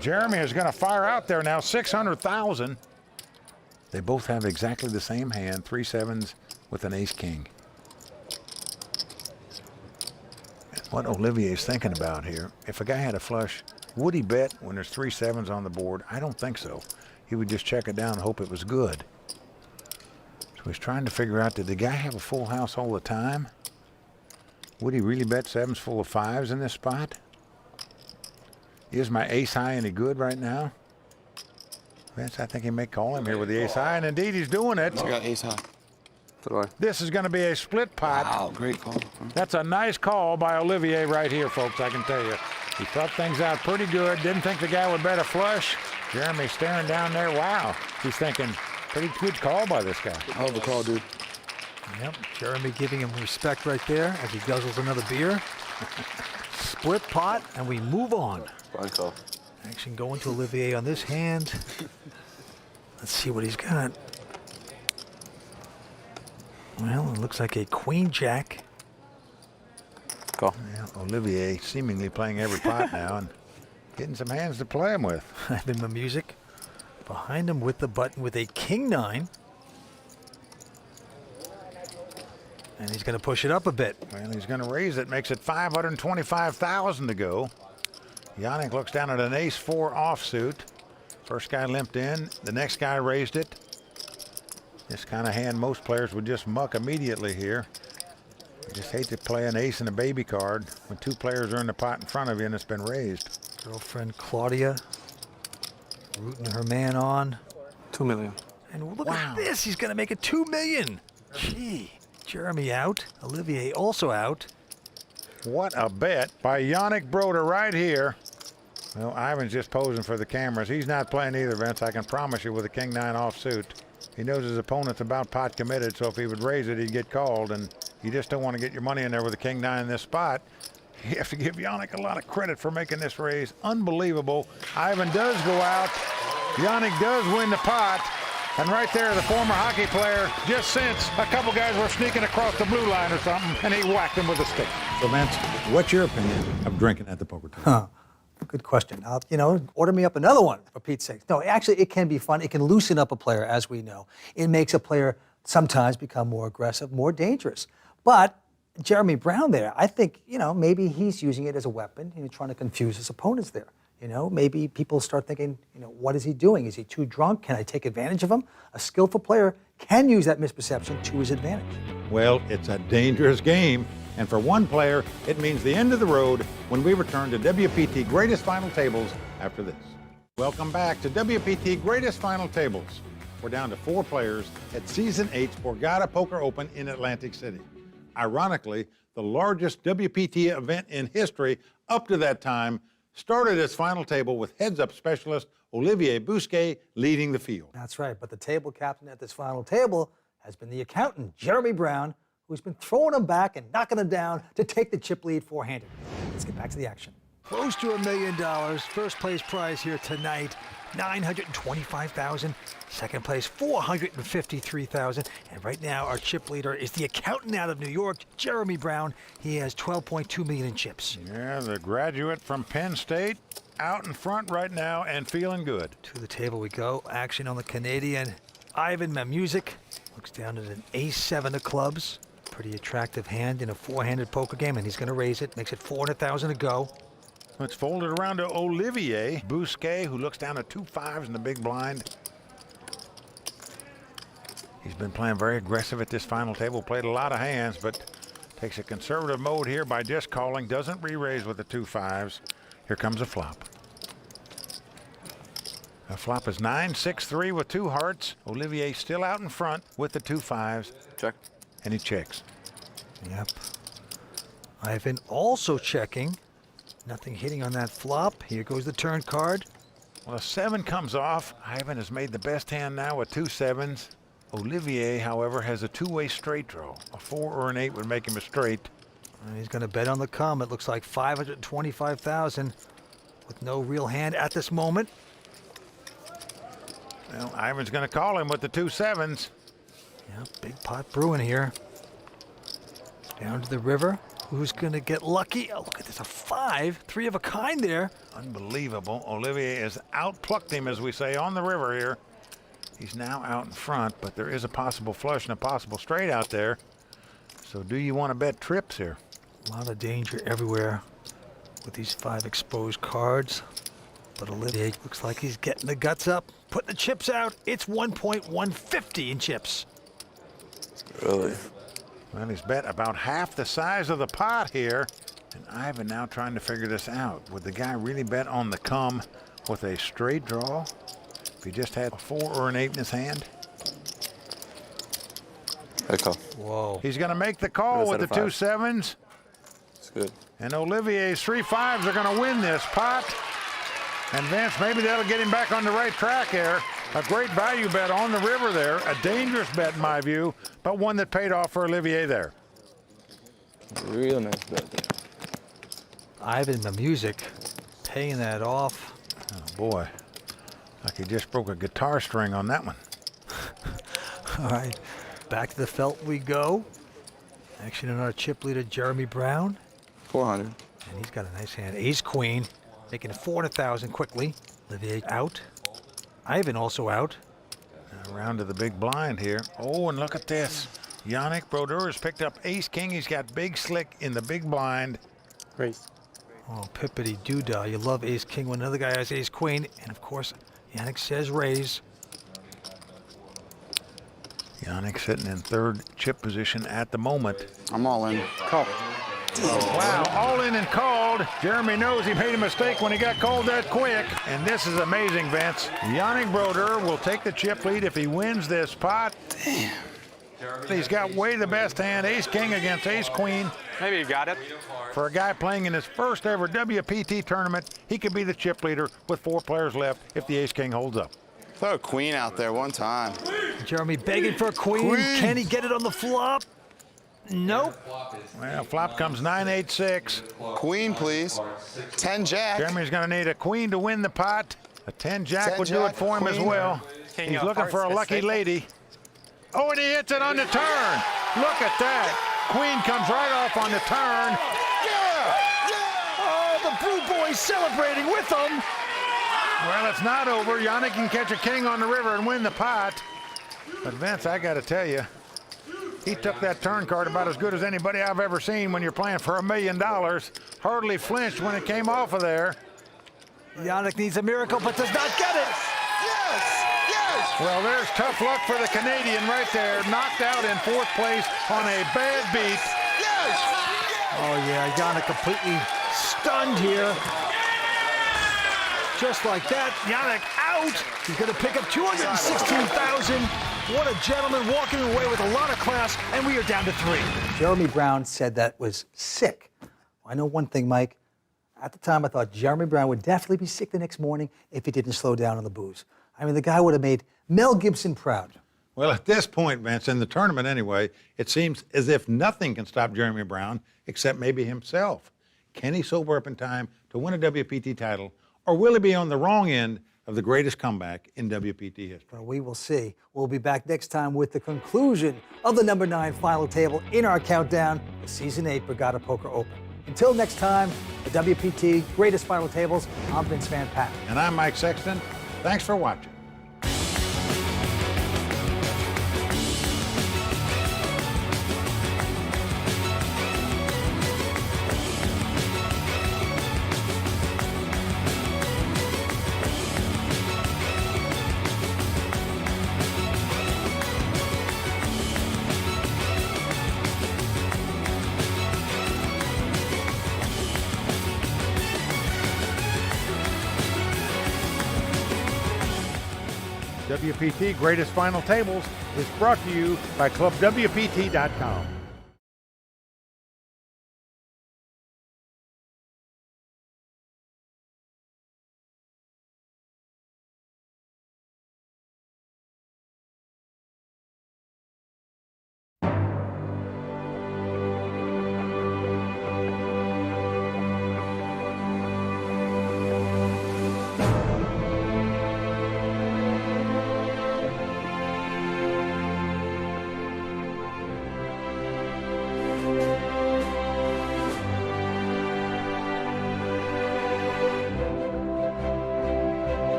Jeremy is going to fire out there now, 600,000. They both have exactly the same hand, 3 sevens with an ace king. What Olivier's thinking about here, if a guy had a flush, would he bet when there's 3 sevens on the board? I don't think so. He would just check it down and hope it was good. So he's trying to figure out, did the guy have a full house all the time? Would he really bet 7s full of 5s in this spot? Is my ace high any good right now? Vince, I think he may call him here with the ace high, and indeed he's doing it. I got ace high. This is going to be a split pot. Wow, great call. That's a nice call by Olivier right here, folks, I can tell you. He thought things out pretty good. Didn't think the guy would bet a flush. Jeremy staring down there. Wow. He's thinking, pretty good call by this guy. Hell of a call, dude. Yep, Jeremy giving him respect right there as he guzzles another beer. Split pot, and we move on. Fine call. Action going to Olivier on this hand. Let's see what he's got. Well, it looks like a queen jack. Call. Yeah, Olivier seemingly playing every pot now and getting some hands to play him with. Having the music behind him with the button with a king 9. And he's going to push it up a bit. Well, he's going to raise it, makes it 525,000 to go. Yannick looks down at an ace 4 offsuit. First guy limped in, the next guy raised it. This kind of hand, most players would just muck immediately here. You just hate to play an ace and a baby card when 2 players are in the pot in front of you and it's been raised. Girlfriend Claudia rooting her man on. 2 million. And look at this, he's going to make it 2 million. Gee, Jeremy out, Olivier also out. What a bet by Yannick Broder right here. Well, Ivan's just posing for the cameras. He's not playing either, Vince. I can promise you with a king 9 offsuit. He knows his opponent's about pot committed, so if he would raise it, he'd get called, and you just don't want to get your money in there with a king 9 in this spot. You have to give Yannick a lot of credit for making this raise. Unbelievable. Ivan does go out. Yannick does win the pot. And right there, the former hockey player just sensed a couple guys were sneaking across the blue line or something, and he whacked them with a stick. So, Vince, what's your opinion of drinking at the poker tournament? Good question. Order me up another one, for Pete's sake. No, actually, it can be fun. It can loosen up a player, as we know. It makes a player sometimes become more aggressive, more dangerous. But Jeremy Brown there, I think, maybe he's using it as a weapon, trying to confuse his opponents there. Maybe people start thinking, what is he doing? Is he too drunk? Can I take advantage of him? A skillful player can use that misperception to his advantage. Well, it's a dangerous game. And for one player, it means the end of the road when we return to WPT Greatest Final Tables after this. Welcome back to WPT Greatest Final Tables. We're down to 4 players at Season 8's Borgata Poker Open in Atlantic City. Ironically, the largest WPT event in history up to that time started its final table with heads-up specialist Olivier Bousquet leading the field. That's right, but the table captain at this final table has been the accountant, Jeremy Brown, who's been throwing them back and knocking them down to take the chip lead four-handed. Let's get back to the action. Close to $1 million. First place prize here tonight, $925,000. Second place, $453,000. And right now, our chip leader is the accountant out of New York, Jeremy Brown. He has $12.2 million in chips. Yeah, the graduate from Penn State out in front right now and feeling good. To the table we go. Action on the Canadian. Ivan Mamuzik looks down at an ace-7 of clubs. Pretty attractive hand in a four-handed poker game, and he's going to raise it. Makes it $400,000 to go. It's folded around to Olivier Bousquet, who looks down at 2 5s in the big blind. He's been playing very aggressive at this final table, played a lot of hands, but takes a conservative mode here by just calling, doesn't re-raise with the 2 5s. Here comes a flop. A flop is 9-6-3 with 2 hearts. Olivier still out in front with the 2 5s. Check. And he checks. Yep. Ivan also checking. Nothing hitting on that flop. Here goes the turn card. Well, a 7 comes off. Ivan has made the best hand now with 2 7s. Olivier, however, has a two-way straight draw. A 4 or an 8 would make him a straight. And he's going to bet on the come. It looks like $525,000 with no real hand at this moment. Well, Ivan's going to call him with the 2 7s. Yeah, big pot brewing here. Down to the river. Who's going to get lucky? Oh, look at this, a 5, 3 of a kind there. Unbelievable. Olivier has outplucked him, as we say, on the river here. He's now out in front, but there is a possible flush and a possible straight out there. So do you want to bet trips here? A lot of danger everywhere with these 5 exposed cards. But Olivier looks like he's getting the guts up, putting the chips out. It's 1.150 in chips. Really? Well, he's bet about half the size of the pot here. And Ivan now trying to figure this out. Would the guy really bet on the come with a straight draw if he just had a 4 or an 8 in his hand? I call. Whoa. He's going to make the call with the 2 7s. It's good. And Olivier's 3 5s are going to win this pot. And Vince, maybe that'll get him back on the right track here. A great value bet on the river there. A dangerous bet in my view, but one that paid off for Olivier there. Real nice bet there. Ivan Mamuzik paying that off. Oh boy, like he just broke a guitar string on that one. All right, back to the felt we go. Action on our chip leader, Jeremy Brown. 400. And he's got a nice hand. Ace Queen, making it $400,000 quickly. Olivier out. Ivan also out. Now around to the big blind here. Oh, and look at this. Yannick Brodeur has picked up Ace King. He's got big slick in the big blind. Raise. Oh, pippity doodah. You love Ace King when another guy has Ace Queen. And of course, Yannick says raise. Yannick sitting in 3rd chip position at the moment. I'm all in. Call. Wow, all in and called. Jeremy knows he made a mistake when he got called that quick. And this is amazing, Vince. Yannick Brodeur will take the chip lead if he wins this pot. Damn. He's got way the best hand. Ace King against Ace Queen. Maybe you got it. For a guy playing in his first ever WPT tournament, he could be the chip leader with 4 players left if the Ace King holds up. Throw a queen out there one time. Jeremy begging for a queen. Can he get it on the flop? Nope. Well, flop comes 9-8-6. Queen, please. 10 jack. Jeremy's going to need a queen to win the pot. A 10 jack would do it for him as well. He's looking for a lucky lady. Oh, and he hits it on the turn. Look at that. Queen comes right off on the turn. Oh, the Brew Boys celebrating with him. Well, it's not over. Yannick can catch a king on the river and win the pot. But Vince, I got to tell you, he took that turn card about as good as anybody I've ever seen when you're playing for $1 million. Hardly flinched when it came off of there. Yannick needs a miracle, but does not get it. Well, there's tough luck for the Canadian right there. Knocked out in 4th place on a bad beat. Oh, yeah, Yannick completely stunned here. Just like that, Yannick out. He's going to pick up $216,000. What a gentleman, walking away with a lot of class, and we are down to 3. Jeremy Brown said that was sick. I know one thing, Mike. At the time, I thought Jeremy Brown would definitely be sick the next morning if he didn't slow down on the booze. I mean, the guy would have made Mel Gibson proud. Well, at this point, Vince, in the tournament anyway, it seems as if nothing can stop Jeremy Brown except maybe himself. Can he sober up in time to win a WPT title, or will he be on the wrong end of the greatest comeback in WPT history? Well, we will see. We'll be back next time with the conclusion of the number 9 final table in our countdown, the Season 8 Borgata Poker Open. Until next time, the WPT Greatest Final Tables, I'm Vince Van Patten. And I'm Mike Sexton. Thanks for watching. WPT Greatest Final Tables is brought to you by ClubWPT.com.